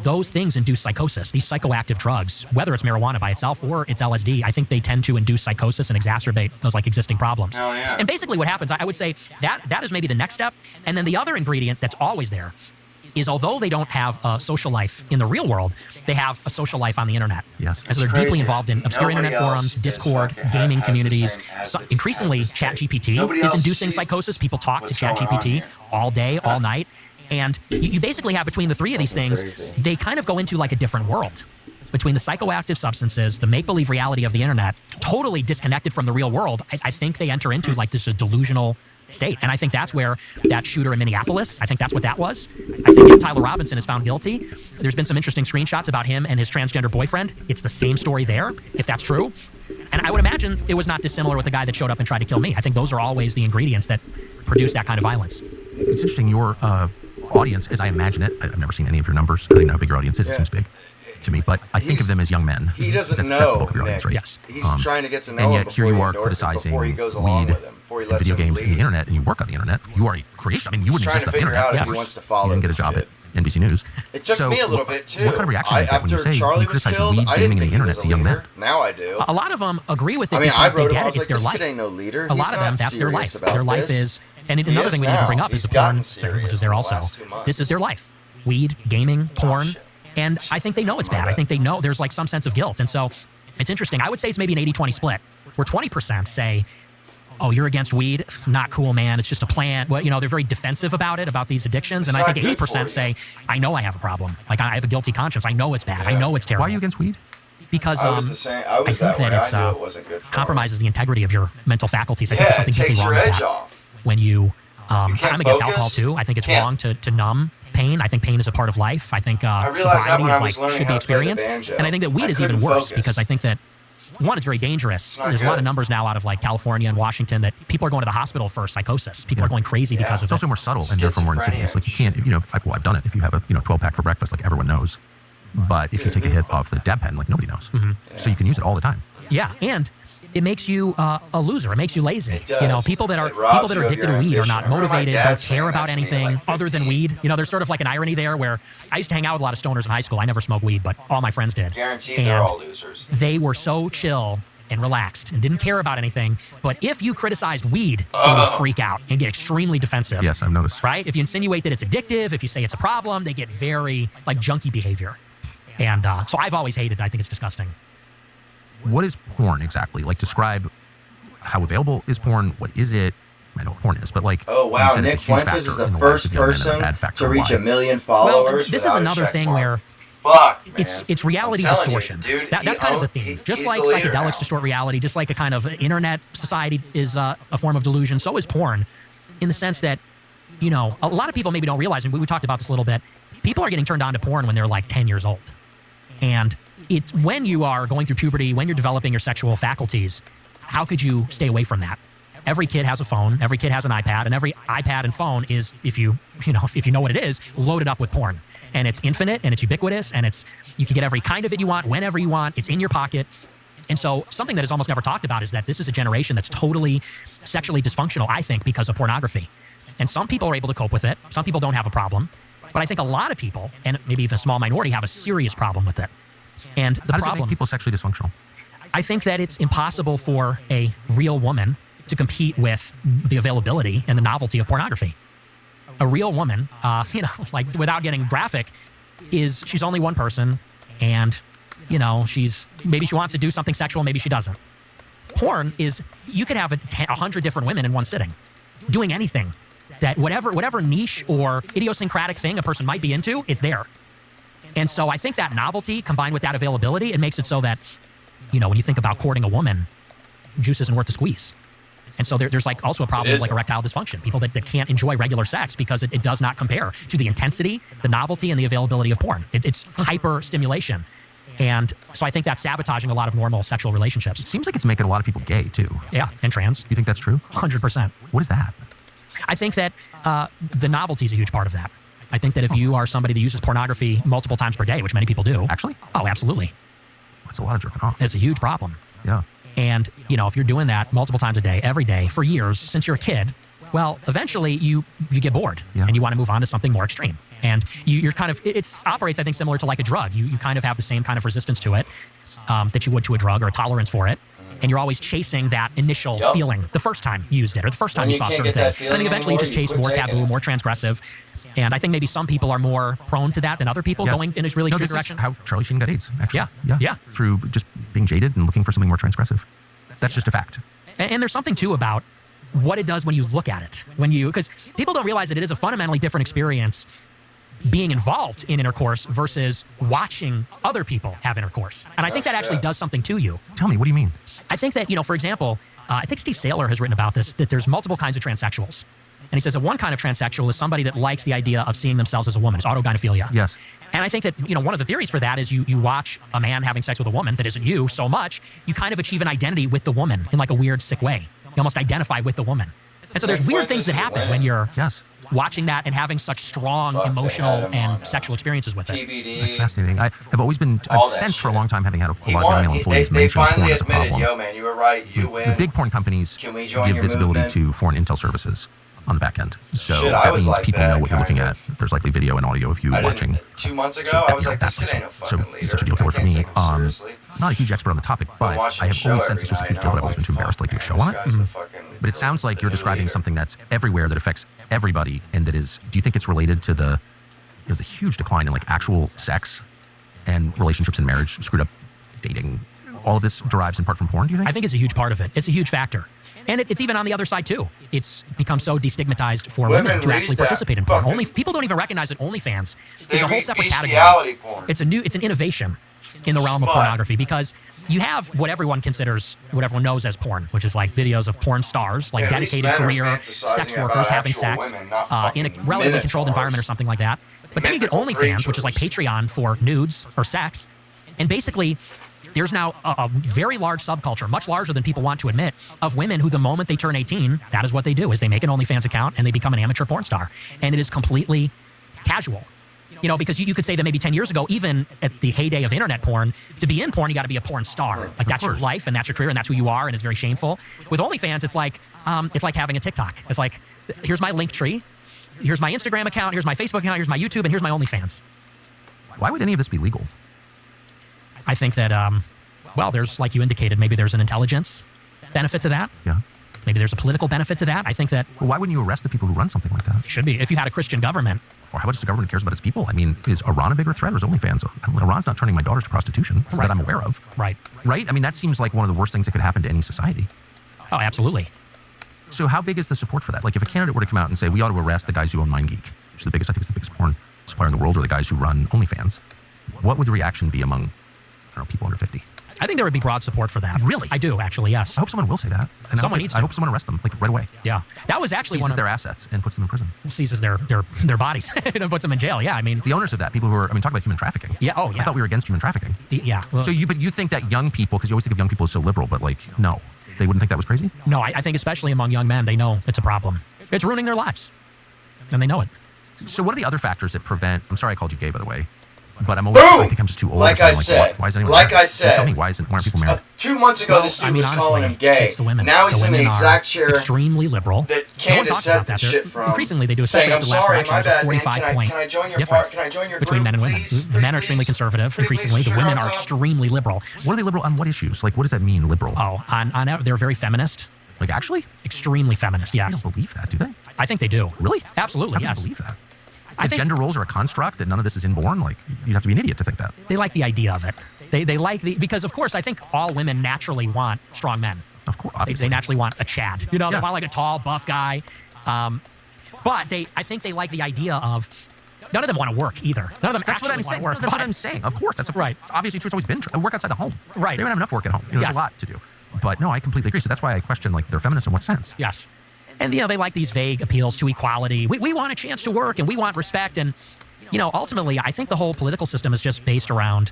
those things induce psychosis. These psychoactive drugs, whether it's marijuana by itself or it's LSD, I think they tend to induce psychosis and exacerbate those like existing problems. Hell yeah. And basically what happens, I would say that is maybe the next step. And then the other ingredient that's always there is although they don't have a social life in the real world, they have a social life on the internet. Yes. And so they're deeply involved in obscure internet forums, Discord, gaming communities. Increasingly, ChatGPT is inducing psychosis. People talk to ChatGPT all day, all night. And you basically have between the three of these things, they kind of go into like a different world. Between the psychoactive substances, the make-believe reality of the internet, totally disconnected from the real world, I think they enter into like this delusional state. And I think that's where that shooter in Minneapolis, I think that's what that was. I think if Tyler Robinson is found guilty, there's been some interesting screenshots about him and his transgender boyfriend. It's the same story there, if that's true. And I would imagine it was not dissimilar with the guy that showed up and tried to kill me. I think those are always the ingredients that produce that kind of violence. It's interesting, your audience, as I imagine it, I've never seen any of your numbers. I don't know how big your audience is. It seems big to me, but I think of them as young men. He doesn't that's the know, bulk of your audience, Nick. right? Yes. He's trying to get to know and him yet here before you he are endorses- criticizing before he goes along weed with him, before he and lets video him games lead. and the internet, and you work on the internet. You are a creation. I mean, you wouldn't He's trying exist to on the figure internet. out if he wants to follow You didn't get a this job kid. NBC News. It took me a little bit too. What kind of reaction do you get when you say Charlie you criticize weed, I gaming, and the internet to young men? Now I do. A lot of them agree with it I mean, because I wrote they him, get I it. was It's their like, life. this kid ain't no leader. A lot He's of them, not that's their life. serious about Their life this. is, and another thing we need to bring up is the porn thing, which is there also. This is their life. Weed, gaming, porn, and I think they know it's bad. I think they know there's like some sense of guilt. And so it's interesting. I would say it's maybe an 80-20 split, where 20% say, oh, you're against weed? Not cool, man. It's just a plant. Well, you know, they're very defensive about it, about these addictions. And I think 80% say, I know I have a problem. Like, I have a guilty conscience. I know it's bad. I know it's terrible. Why are you against weed? Because I was the same. I was think that way. it's, I knew it wasn't good for compromises the integrity of your mental faculties. I think there's something it takes deeply wrong your with edge that. off. When you, I'm can't against focus. alcohol too. I think it's wrong to numb pain. I think pain is a part of life. I think realized that sobriety when is I was learning should how be to play the experienced. banjo. And I think that weed I is even couldn't worse focus. because I think that one, it's very dangerous. not There's a lot good. of numbers now out of like California and Washington that people are going to the hospital for psychosis. People are going crazy because of It's also more subtle and therefore more insidious. Like you can't, you know, I've done it. If you have a 12-pack for breakfast, like everyone knows. But if you take a hit off the dab pen, like nobody knows. So you can use it all the time. Yeah, and it makes you a loser. It makes you lazy. It does. You know, people that are It robs you of addicted your to weed are ambition. not I remember my motivated, dad don't saying care that about to me at, anything like, other than 15. weed. You know, there's sort of like an irony there where I used to hang out with a lot of stoners in high school. I never smoked weed, but all my friends did. Guaranteed and they're all losers. they were so chill and relaxed and didn't care about anything. But if you criticized weed, they would freak out and get extremely defensive. Yes, I've noticed. Right? If you insinuate that it's addictive, if you say it's a problem, they get very like junkie behavior. And so I've always hated it. I think it's disgusting. What is porn exactly? Like, describe how available is porn? What is it? I know what porn is, but like, Oh you wow, said it's a Nick huge Fuentes factor is the in lives first of young men and a person bad factor to reach why. 1 million Well, followers. this is without a another check thing mark. where Fuck, man. it's reality I'm telling distortion. You, dude, That's kind of the theme. Just he's like the leader psychedelics now. distort reality, just like a kind of internet society is a form of delusion, so is porn, in the sense that, you know, a lot of people maybe don't realize, and we talked about this a little bit, people are getting turned on to porn when they're like 10 years old. And it's when you are going through puberty, when you're developing your sexual faculties, how could you stay away from that? Every kid has a phone, every kid has an iPad, and every iPad and phone is, if you know what it is, loaded up with porn. And it's infinite, and it's ubiquitous, and you can get every kind of it you want, whenever you want, it's in your pocket. And so something that is almost never talked about is that this is a generation that's totally sexually dysfunctional, I think, because of pornography. And some people are able to cope with it. Some people don't have a problem. But I think a lot of people, and maybe even a small minority, have a serious problem with it. And the How does it problem, make people sexually dysfunctional? I think that it's impossible for a real woman to compete with the availability and the novelty of pornography. A real woman, like without getting graphic, she's only one person, and maybe she wants to do something sexual, maybe she doesn't. Porn is, you could have 100 different women in one sitting, doing anything that whatever niche or idiosyncratic thing a person might be into, it's there. And so I think that novelty combined with that availability, it makes it so that, when you think about courting a woman, juice isn't worth the squeeze. And so there's like also a problem with like erectile dysfunction, people that can't enjoy regular sex because it does not compare to the intensity, the novelty, and the availability of porn. It's hyper stimulation. And so I think that's sabotaging a lot of normal sexual relationships. It seems like it's making a lot of people gay too. Yeah, and trans. Do you think that's true? 100%. What is that? I think that the novelty is a huge part of that. I think that if you are somebody that uses pornography multiple times per day, which many people do. Actually? Oh, absolutely. That's a lot of jerking off. It's a huge problem. Yeah. And, if you're doing that multiple times a day, every day, for years, since you're a kid, well, eventually you get bored and you want to move on to something more extreme. And you're kind of, it operates, I think, similar to like a drug. You kind of have the same kind of resistance to it that you would to a drug, or a tolerance for it. And you're always chasing that initial feeling the first time you used it, or the first time you saw certain things. And then eventually you just chase more taboo, more transgressive. And I think maybe some people are more prone to that than other people, going in a really extreme direction. Is how Charlie Sheen got AIDS, actually. Yeah. Through just being jaded and looking for something more transgressive. That's just a fact. And there's something, too, about what it does when you look at it. Because people don't realize that it is a fundamentally different experience being involved in intercourse versus watching other people have intercourse. And I think that actually does something to you. Tell me, what do you mean? I think that, for example, I think Steve Saylor has written about this, that there's multiple kinds of transsexuals. And he says that one kind of transsexual is somebody that likes the idea of seeing themselves as a woman. It's autogynephilia. Yes. And I think that, one of the theories for that is you watch a man having sex with a woman that isn't you so much, you kind of achieve an identity with the woman in like a weird, sick way. You almost identify with the woman. And so there's weird things that happen when you're watching that and having such strong emotional and sexual experiences with it. PBD. That's fascinating. I've sensed for a long time, having had a lot of male employees, They mention porn finally as a admitted, problem. yo, man, you were right. You win. The big porn companies Can we join give your visibility movement? to foreign intel services. on the back end. So Shit, that means like people that, know what you're looking at. There's likely video and audio of you watching. 2 months ago, So I was like, that this kid ain't no person. fucking So leader. he's such a deal killer for me. Not a huge expert on the topic, but watching I the have show always sensed this was a every huge night, deal, but and I've always I'm been too embarrassed to do a show on it. But it sounds like you're describing something that's everywhere that affects everybody, and that is. Do you think it's related to the huge decline in like actual sex and relationships and marriage, screwed up dating? All of this derives in part from porn, do you think? I think it's a huge part of it. It's a huge factor. And it's even on the other side, too. It's become so destigmatized for women to actually participate in porn. People don't even recognize that OnlyFans is a whole separate category. Porn. It's an innovation in the realm of pornography, because you have what everyone knows as porn, which is like videos of porn stars, like dedicated career sex workers having sex in a relatively controlled environment or something like that. But then you get OnlyFans, which is like Patreon for nudes or sex. And basically, there's now a very large subculture, much larger than people want to admit, of women who the moment they turn 18, that is what they do, is they make an OnlyFans account and they become an amateur porn star. And it is completely casual. You know, because you could say that maybe 10 years ago, even at the heyday of internet porn, to be in porn, you got to be a porn star. Like, that's your life and that's your career and that's who you are, and it's very shameful. With OnlyFans, it's like having a TikTok. It's like, here's my link tree, here's my Instagram account, here's my Facebook account, here's my YouTube, and here's my OnlyFans. Why would any of this be legal? I think that, well, there's, like you indicated, maybe there's an intelligence benefit to that. Yeah. Maybe there's a political benefit to that. I think that... Well, why wouldn't you arrest the people who run something like that? It should be. If you had a Christian government. Or how much the government cares about its people? I mean, is Iran a bigger threat or is OnlyFans? Iran's not turning my daughters to prostitution that I'm aware of. Right. Right? I mean, that seems like one of the worst things that could happen to any society. Oh, absolutely. So how big is the support for that? Like, if a candidate were to come out and say, we ought to arrest the guys who own MindGeek, which is the biggest, I think it's the biggest porn supplier in the world, or the guys who run OnlyFans, what would the reaction be among, I don't know, people under 50? I think there would be broad support for that. Really? I do, actually, yes. I hope someone will say that. And someone needs to. I hope someone arrests them, like, right away. Yeah. That was actually seizes their assets and puts them in prison. Seizes their bodies and puts them in jail, yeah. I mean... The owners of that, people who are, talk about human trafficking. Yeah, oh, yeah. I thought we were against human trafficking. Yeah. Well, but you think that young people, because you always think of young people as so liberal, but, like, no, they wouldn't think that was crazy? No, I think especially among young men, they know it's a problem. It's ruining their lives. And they know it. So what are the other factors that prevent... I'm sorry I called you gay, by the way. But Boom! I think I'm just too old. Like I said. Why is anyone tell me, why aren't people married? 2 months ago, this dude was honestly, calling him gay. It's the women. Now he's the in the women exact chair extremely liberal. that Candace said this shit from. Increasingly, they do. Saying, I'm sorry, my bad, man. 45-point Can I join your difference Can I join your between group, men and women. please? The men are extremely conservative. Increasingly, the women are extremely liberal. What are they liberal on? What issues? Like, what does that mean, liberal? Oh, they're very feminist. Like, actually? Extremely feminist, yes. I don't believe that, do they? I think they do. Really? Absolutely, How yes. do you believe that? I think gender roles are a construct, that none of this is inborn? Like, you'd have to be an idiot to think that. They like the idea of it. They like because, of course, I think all women naturally want strong men. Of course, obviously. They naturally want a Chad. You know, they want like a tall, buff guy. But I think they like the idea of... None of them want to work either. None of them actually want to work. No, that's what I'm saying. Of course. That's right. It's obviously true. It's always been true. Work outside the home. Right. They don't have enough work at home. There's a lot to do. But no, I completely agree. So that's why I question, like, they're feminists in what sense? Yes. And, they like these vague appeals to equality. We want a chance to work and we want respect. And, ultimately, I think the whole political system is just based around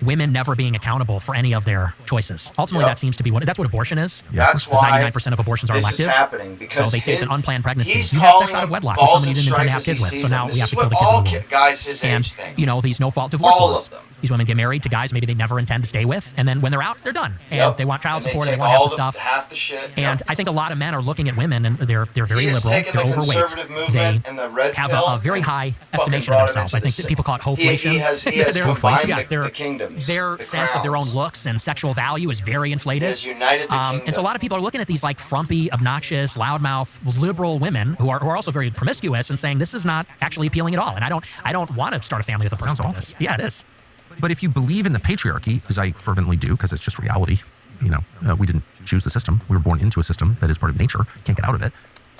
women never being accountable for any of their choices. Ultimately, that seems to be that's what abortion is. That's why 99% of abortions are elective. This is happening because so they say it's an unplanned pregnancy. He's You have sex out of wedlock with someone you didn't intend to have kids with. So now we have to kill the kids in the womb. Guys his and age thing. These no-fault divorce All laws. of them. These women get married to guys maybe they never intend to stay with, and then when they're out, they're done. And they want child support, and they want half the stuff. Half the shit. And I think a lot of men are looking at women, and they're very liberal, they're overweight. They have a very high estimation of themselves. I think that people call it hoflation. He has combined the kingdoms. Their sense of their own looks and sexual value is very inflated. He has united the kingdom. And so a lot of people are looking at these like frumpy, obnoxious, loudmouth, liberal women who are also very promiscuous and saying this is not actually appealing at all. And I don't want to start a family with a person Sounds like awful. this. Yeah, it is. But if you believe in the patriarchy, as I fervently do, because it's just reality, we didn't choose the system. We were born into a system that is part of nature. Can't get out of it.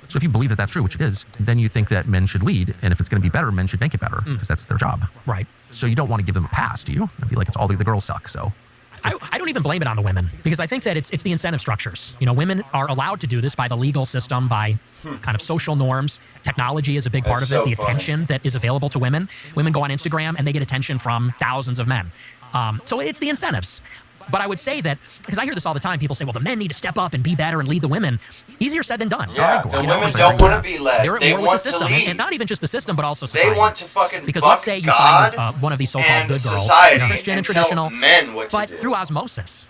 So if you believe that that's true, which it is, then you think that men should lead. And if it's going to be better, men should make it better because that's their job. Right. So you don't want to give them a pass, do you? It'd be like it's all the girls suck, so... I don't even blame it on the women because I think that it's the incentive structures. Women are allowed to do this by the legal system, by kind of social norms. Technology is a big part of it. The attention that is available to women. Women go on Instagram and they get attention from thousands of men. So it's the incentives. But I would say that, because I hear this all the time, people say, well, the men need to step up and be better and lead the women. Easier said than done. Yeah, the women don't want to be led. They want to lead. And not even just the system, but also society. They want to fucking because let's say you find one of these so-called good girls, society Christian and tell traditional, men what to but do. through osmosis.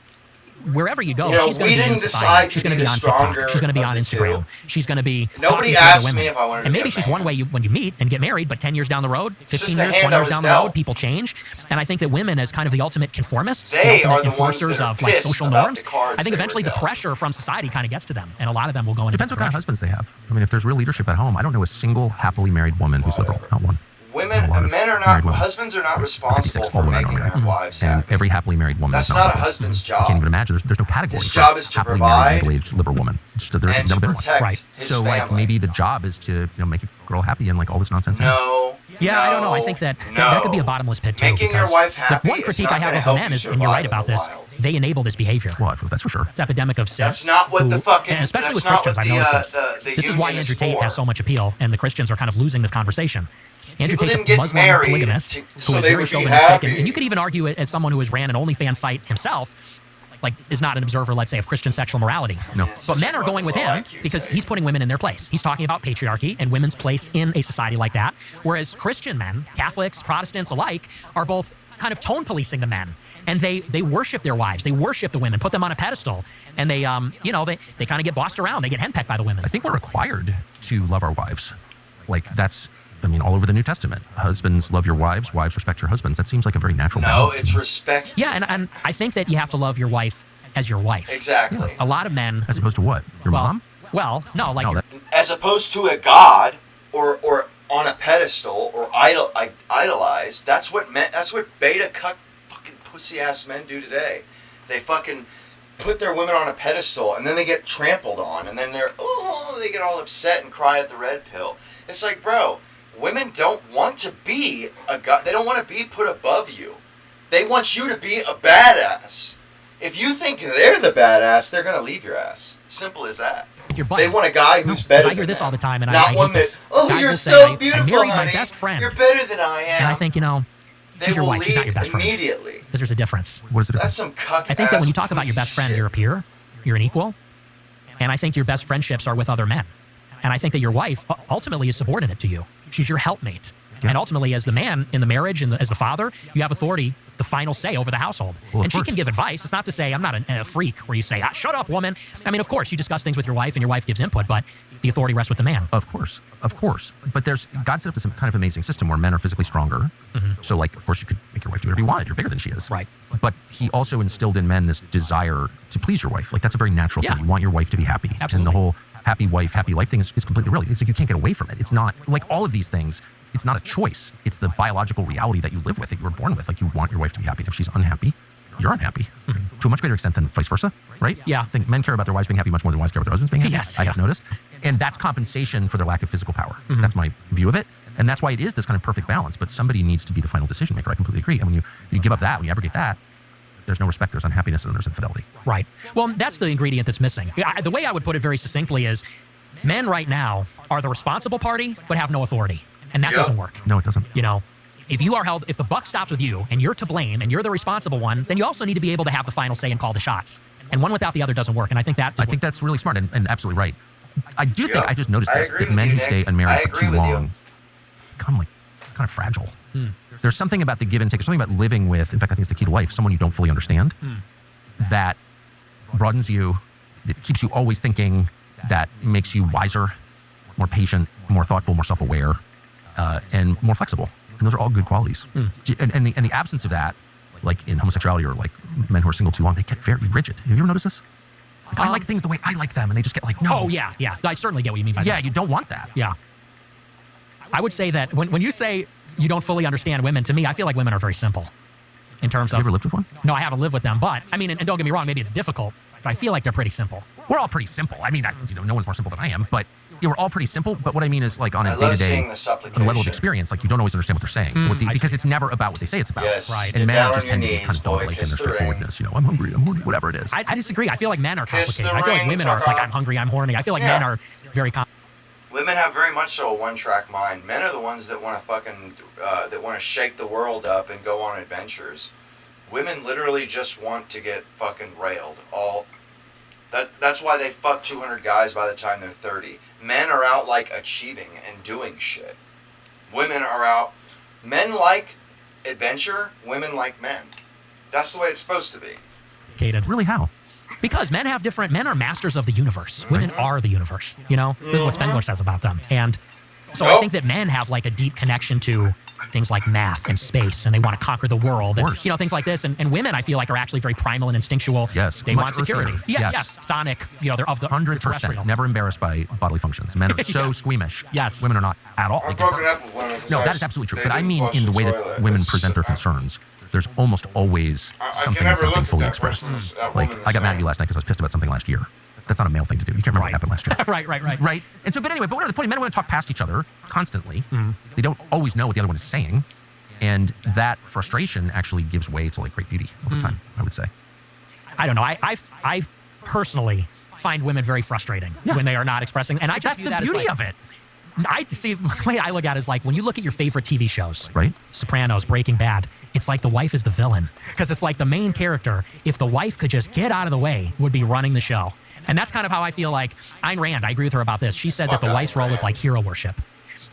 wherever you go, You know, she's going to be in society. She's going to be on TikTok. She's going to be on Instagram. She's going to be Nobody talking to asked other women. me if I wanted to and maybe be a she's man. one way when you meet and get married, but 10 years down the road, 15 years, 20 years down the road, people change. And I think that women, as kind of the ultimate conformists, they the are ultimate the ones enforcers that are of like social norms, I think eventually the dealt. pressure from society kind of gets to them, and a lot of them will go into Depends what kind of husbands they have. I mean, if there's real leadership at home, I don't know a single happily married woman who's liberal. Not one. Men are not, husbands are not responsible for making their wives happy. And every happily married woman That's is not a husband's job. I can't even imagine. There's no category. His job is to happily provide married, middle-aged liberal woman. There's and never to been protect one. his So family. like maybe the job is to make a girl happy and like all this nonsense. No. Yeah, I don't know. I think that could be a bottomless pit too. Making your wife happy. The one critique I have of the men is, and you're right about this, they enable this behavior. Well, that's for sure. It's epidemic of sex. That's not what the fucking. And especially with that's Christians, not I've what noticed this. This is why Andrew Tate has so much appeal, and the Christians are kind of losing this conversation. Andrew Tate's a Muslim polygamist who is very chauvinistic, and you could even argue it as someone who has ran an OnlyFans site himself, like is not an observer, let's say, of Christian sexual morality. No. But men are going with him because he's putting women in their place. He's talking about patriarchy and women's place in a society like that, whereas Christian men, Catholics, Protestants alike, are both kind of tone policing the men. And they worship their wives. They worship the women, put them on a pedestal, and they kind of get bossed around. They get henpecked by the women. I think we're required to love our wives. Like that's, I mean, all over the New Testament. Husbands love your wives, wives respect your husbands. That seems like a very natural balance. No, it's respect. Yeah, and I think that you have to love your wife as your wife. Exactly. A lot of men. As opposed to what? Your mom? Well, no, like. No, as opposed to a god or on a pedestal or idolized. That's what beta cuck fucking pussy ass men do today. They fucking put their women on a pedestal and then they get trampled on and then they get all upset and cry at the red pill. It's like, bro, women don't want to be a god. They don't want to be put above you. They want you to be a badass. If you think they're the badass, they're gonna leave your ass. Simple as that. They want a guy who's better. I hear this all the time, and not I one hate this. that. Oh, Guys you're will so say, beautiful, I married honey. my best friend. You're better than I am. And I think she's your wife. She's not your best friend. Immediately. Because there's a difference. What is it? That's some cuck. I think that when you talk about your best friend, you're a peer, you're an equal, and I think your best friendships are with other men. And I think that your wife ultimately is subordinate to you. She's your helpmate. Yeah. And ultimately, as the man in the marriage and as the father, you have authority, the final say over the household. Well, and she can give advice. It's not to say I'm not a freak where you say, shut up, woman. I mean, of course, you discuss things with your wife and your wife gives input, but the authority rests with the man. Of course. But God set up this kind of amazing system where men are physically stronger. Mm-hmm. So, like, of course, you could make your wife do whatever you wanted. You're bigger than she is. Right. But he also instilled in men this desire to please your wife. Like, that's a very natural thing. You want your wife to be happy. Absolutely. And the whole happy wife, happy life thing is completely real. It's like you can't get away from it. It's not, like all of these things, it's not a choice. It's the biological reality that you live with, that you were born with. Like, you want your wife to be happy. And if she's unhappy, you're unhappy. Mm-hmm. To a much greater extent than vice versa, right? Yeah. I think men care about their wives being happy much more than wives care about their husbands being happy. Yes. I have noticed. And that's compensation for their lack of physical power. Mm-hmm. That's my view of it. And that's why it is this kind of perfect balance. But somebody needs to be the final decision maker. I completely agree. And when you give up that, when you abrogate that, there's no respect, there's unhappiness, and there's infidelity. Right. Well, that's the ingredient that's missing. The way I would put it very succinctly is men right now are the responsible party, but have no authority. And that doesn't work. No, it doesn't. You know, if the buck stops with you and you're to blame and you're the responsible one, then you also need to be able to have the final say and call the shots. And one without the other doesn't work. And I think that's really smart and absolutely right. I do think I just noticed this, that men who stay unmarried for too long become like kind of fragile. There's something about the give and take. There's something about living with, in fact, I think it's the key to life, someone you don't fully understand, that broadens you, that keeps you always thinking, that makes you wiser, more patient, more thoughtful, more self-aware, and more flexible. And those are all good qualities. And the absence of that, like in homosexuality or like men who are single too long, they get very rigid. Have you ever noticed this? Like, I like things the way I like them, and they just get like, no. Oh, yeah. I certainly get what you mean by that. Yeah, you don't want that. Yeah. I would say that when you say you don't fully understand women, to me, I feel like women are very simple in terms of... Have you ever lived with one? No, I haven't lived with them, but, I mean, and don't get me wrong, maybe it's difficult, but I feel like they're pretty simple. We're all pretty simple. I mean, no one's more simple than I am, but we're all pretty simple. But what I mean is, like, on a day-to-day, on a level of experience, like, you don't always understand what they're saying. Because it's never about what they say it's about. Yes. Right. And men just tend to be kind of dog-like in their straightforwardness. You know, I'm hungry, I'm horny, whatever it is. I disagree. I feel like men are complicated. I feel like women are like, I'm hungry, I'm horny. I feel like men are very complicated. Women have very much so a one-track mind. Men are the ones that want to that want to shake the world up and go on adventures. Women literally just want to get fucking railed. That's why they fuck 200 guys by the time they're 30. Men are out like achieving and doing shit. Women are out. Men like adventure. Women like men. That's the way it's supposed to be. Really, how? Because men are masters of the universe. Women are the universe, you know? This is what Spengler says about them. And so I think that men have like a deep connection to things like math and space, and they want to conquer the world, and things like this. And women, I feel like, are actually very primal and instinctual. Yes, they want security. Yes, chthonic. They're of the 100%. Never embarrassed by bodily functions. Men are so squeamish. Yes, women are not at all. I've broken up with women. No, that is absolutely true. But I mean, in the way that women present their concerns, there's almost always something that's not being fully expressed. Like, I got mad at you last night because I was pissed about something last year. That's not a male thing to do. You can't remember what happened last year. Right. And so, but anyway, whatever the point, men want to talk past each other constantly. They don't always know what the other one is saying. And that frustration actually gives way to like great beauty over time, I would say. I don't know. I personally find women very frustrating when they are not expressing. And I just that's the beauty of it. I see, the way I look at it is like when you look at your favorite TV shows, right? Sopranos, Breaking Bad, it's like the wife is the villain. Because it's like the main character, if the wife could just get out of the way, would be running the show. And that's kind of how I feel like Ayn Rand, I agree with her about this. She said that the wife's role is like hero worship.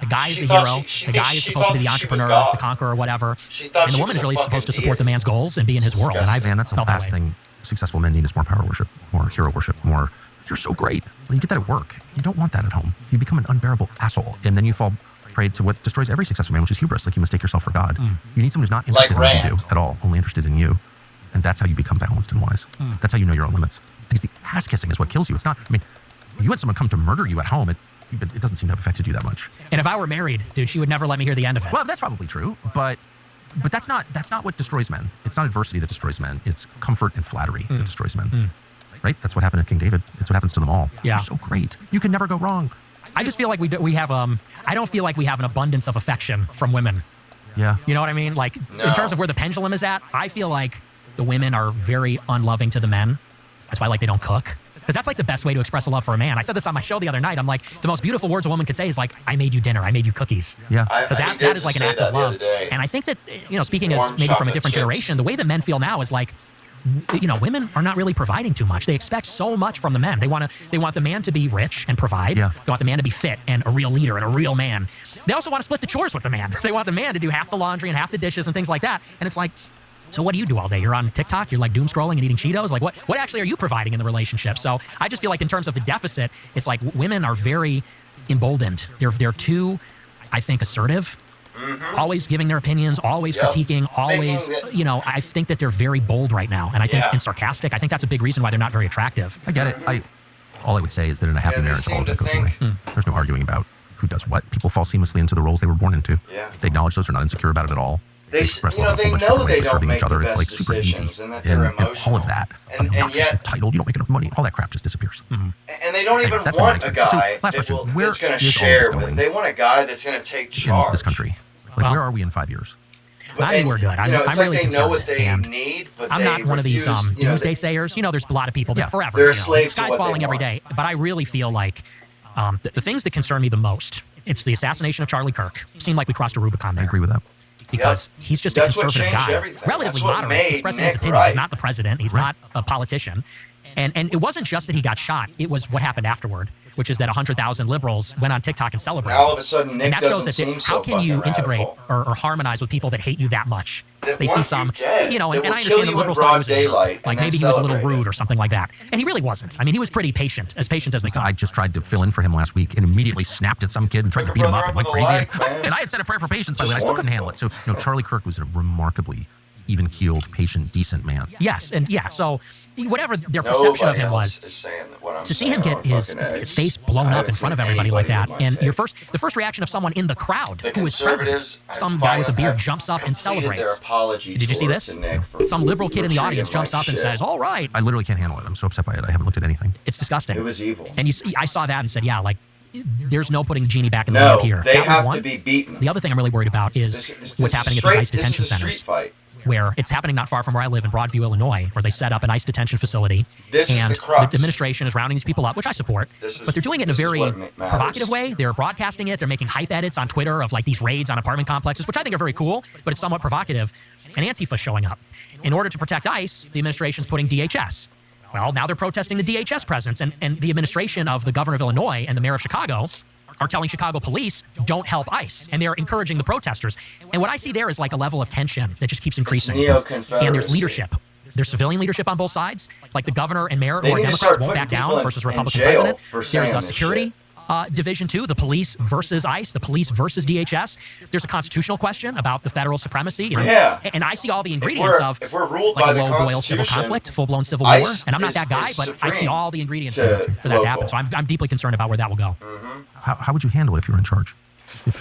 The guy is the hero. The guy is supposed to be the entrepreneur, the conqueror, whatever. And the woman is really supposed to support the man's goals and be in his world. And that's the last thing successful men need is more power worship, more hero worship, more, you're so great. Well, you get that at work. You don't want that at home. You become an unbearable asshole. And then you fall prey to what destroys every successful man, which is hubris. Like you mistake yourself for God. You need someone who's not interested in what you do at all, only interested in you. And that's how you become balanced and wise. That's how you know your own limits. Because the ass kissing is what kills you. It's not, I mean, you had someone come to murder you at home, it doesn't seem to have affected you that much. And if I were married, dude, she would never let me hear the end of it. Well, that's probably true, but that's not what destroys men. It's not adversity that destroys men. It's comfort and flattery that destroys men. Right? That's what happened to King David. It's what happens to them all. Yeah. You're so great. You can never go wrong. I just feel like we have I don't feel like we have an abundance of affection from women. Yeah. You know what I mean? Like in terms of where the pendulum is at, I feel like the women are very unloving to the men. That's why like they don't cook. Because that's like the best way to express a love for a man. I said this on my show the other night. I'm like, the most beautiful words a woman could say is like, I made you dinner, I made you cookies. Yeah. Because that is like an act of love. And I think that, speaking as maybe from a different generation, the way that men feel now is like, women are not really providing too much. They expect so much from the men. They want the man to be rich and provide. Yeah. They want the man to be fit and a real leader and a real man. They also want to split the chores with the man. They want the man to do half the laundry and half the dishes and things like that. And it's like, so what do you do all day? You're on TikTok, you're like doom scrolling and eating Cheetos? Like what actually are you providing in the relationship? So I just feel like in terms of the deficit, it's like women are very emboldened. They're too, I think, assertive. Always giving their opinions, always critiquing, always, I think that they're very bold right now. And I think, and sarcastic, I think that's a big reason why they're not very attractive. I get it. All I would say is that in a happy marriage, all of that goes away. There's no arguing about who does what. People fall seamlessly into the roles they were born into. Yeah. They acknowledge those, they're not insecure about it at all. They express know they don't make the best it's like super decisions, easy. and that they're emotional. And all of that, and yet, entitled, you don't make enough money, all that crap just disappears. And they don't even want a guy that's going to share with. They want a guy that's going to take charge. In this country. Like, where are we in 5 years? I think we're good. I'm really they know what they need, but I'm not one of these doomsday sayers. There's a lot of people that forever. They're a slave to what they want. The sky's falling every day. But I really feel like the things that concern me the most, it's the assassination of Charlie Kirk. Seemed like we crossed a Rubicon there. I agree with that. Because he's just a conservative guy, relatively moderate, expressing his opinion. He's not the president. He's not a politician. And it wasn't just that he got shot. It was what happened afterward, which is that 100,000 liberals went on TikTok and celebrated. All of a sudden, Nick doesn't seem so how can you integrate or harmonize with people that hate you that much? They see some, and I understand the liberals thought he was like maybe he was a little rude or something like that. And he really wasn't. I mean, he was pretty patient as they come. I just tried to fill in for him last week and immediately snapped at some kid and tried to beat him up and went crazy. And I had said a prayer for patience, by the way, I still couldn't handle it. So, Charlie Kirk was a remarkably even-keeled, patient, decent man. Yes, and so whatever their perception of him was, to see him get his face blown up in front of everybody like that, and the first reaction of someone in the crowd who was present, some guy with a beard jumps up and celebrates. Did you see this? Some liberal kid in the audience jumps up and says, "All right." I literally can't handle it. I'm so upset by it. I haven't looked at anything. It's disgusting. It was evil. And I saw that and said, yeah, like, there's no putting the genie back in the lamp here. They have to be beaten. The other thing I'm really worried about is what's happening at these ICE detention centers. This is a street fight. Where it's happening not far from where I live in Broadview, Illinois, where they set up an ICE detention facility. And the administration is rounding these people up, which I support. But they're doing it in a very provocative way. They're broadcasting it. They're making hype edits on Twitter of like these raids on apartment complexes, which I think are very cool, but it's somewhat provocative. And Antifa showing up. In order to protect ICE, the administration's putting DHS. Well, now they're protesting the DHS presence. And the administration of the governor of Illinois and the mayor of Chicago are telling Chicago police, don't help ICE. And they're encouraging the protesters. And what I see there is like a level of tension that just keeps increasing. It's neo-Confederacy. And there's leadership There's civilian leadership on both sides, like the governor and mayor They who are need to Democrats start won't putting back down people versus in Republican jail president. for saying There's a this security division too, the police versus ICE, the police versus DHS. There's a constitutional question about the federal supremacy. And I see all the ingredients of if we're ruled like by a the low-boil civil Constitution, conflict, full-blown civil ICE war. And I'm not that guy, but I see all the ingredients for that to happen. So I'm deeply concerned about where that will go. How would you handle it if you were in charge?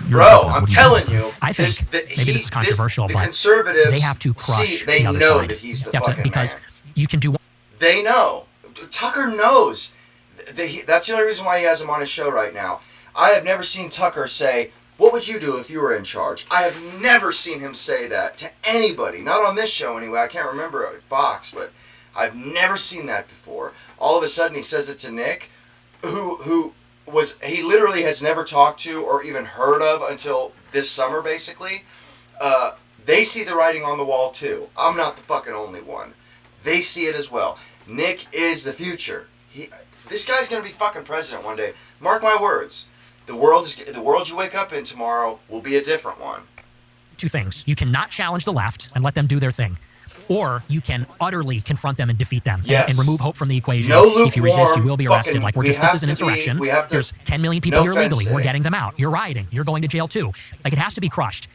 Bro, I'm telling you, I think maybe this is controversial, the but conservatives they have to crush they the other know side. that he's the Because fucking man. you can do. They know. Tucker knows. That's the only reason why he has him on his show right now. I have never seen Tucker say, "What would you do if you were in charge?" I have never seen him say that to anybody. Not on this show anyway. I can't remember Fox, but I've never seen that before. All of a sudden he says it to Nick, who he literally has never talked to or even heard of until this summer, basically. They see the writing on the wall too. I'm not the fucking only one. They see it as well. Nick is the future. This guy's gonna be fucking president one day. Mark my words. The world you wake up in tomorrow will be a different one. Two things. You cannot challenge the left and let them do their thing. Or you can utterly confront them and defeat them and remove hope from the equation. No lukewarm, if you resist, you will be arrested. Like this is an insurrection. There's 10 million people here legally. We're getting them out. You're rioting. You're going to jail too. Like it has to be crushed.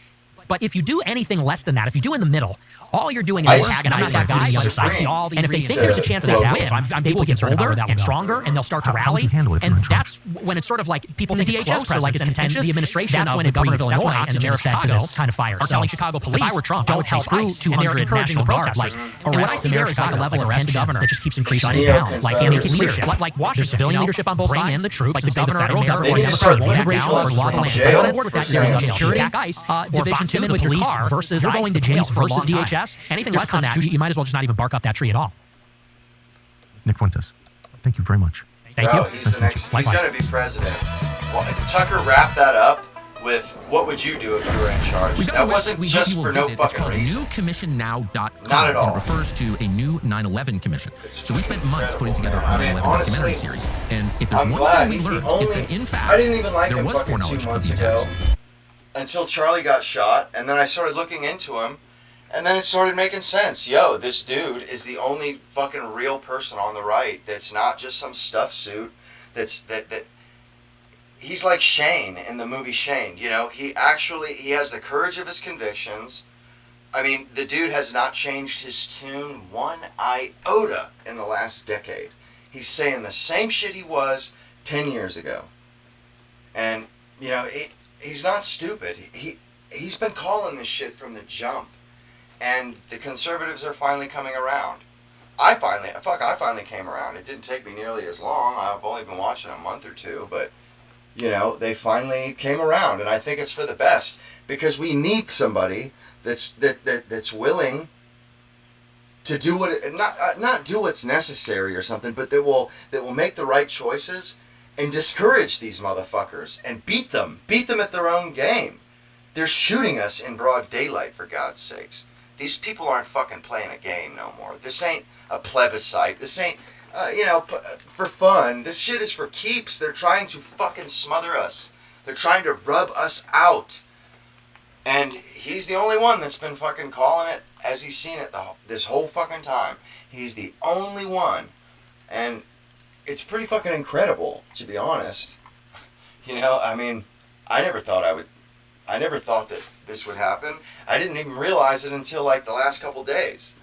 But if you do anything less than that, if you do in the middle, all you're doing is antagonizing that guy on the other side. And if they think there's a chance that that win, I'm deeply concerned older and stronger, and they'll start to rally. How would you handle it? And that's when it's sort of like people think it's close, or like it's contentious. The administration of the governor of Illinois and the mayor of Chicago kind of fires. Are telling Chicago police, if I were Trump, don't help ICE. 200 national guards. Like arrest the mayor of Chicago, like a level of governor that just keeps increasing down. Like leadership, like Washington, civilian leadership on both sides. Bring in the troops, like the governor, mayor, they need to start putting people in jail on board with that. Security, attack ICE, Division 2 with police versus you're going to jail versus DHS. Anything less than that, you might as well just not even bark up that tree at all. Nick Fuentes, thank you very much. Thank you. He's going to be president. Well, Tucker wrapped that up with, what would you do if you were in charge? That wasn't just for no fucking reason. newcommissionnow.com. Not at all. And it refers to a new 9/11 commission. So we spent months putting together our 9/11 documentary series. And if there's one thing we learned, it's that in fact, I didn't even like there him was fucking 2 foreknowledge of months the ago attacks. until Charlie got shot, and then I started looking into him, and then it started making sense. Yo, this dude is the only fucking real person on the right that's not just some stuff suit. That he's like Shane in the movie Shane. You know, he has the courage of his convictions. I mean, the dude has not changed his tune one iota in the last decade. He's saying the same shit he was 10 years ago. And, you know, he's not stupid. He's been calling this shit from the jump. And the conservatives are finally coming around. I finally came around. It didn't take me nearly as long. I've only been watching a month or two, but, you know, they finally came around, and I think it's for the best, because we need somebody that's willing to do not do what's necessary or something, but that will make the right choices and discourage these motherfuckers and beat them at their own game. They're shooting us in broad daylight, for God's sakes. These people aren't fucking playing a game no more. This ain't a plebiscite. This ain't, for fun. This shit is for keeps. They're trying to fucking smother us. They're trying to rub us out. And he's the only one that's been fucking calling it as he's seen it this whole fucking time. He's the only one. And it's pretty fucking incredible, to be honest. You know, I mean, I never thought that this would happen. I didn't even realize it until like the last couple days.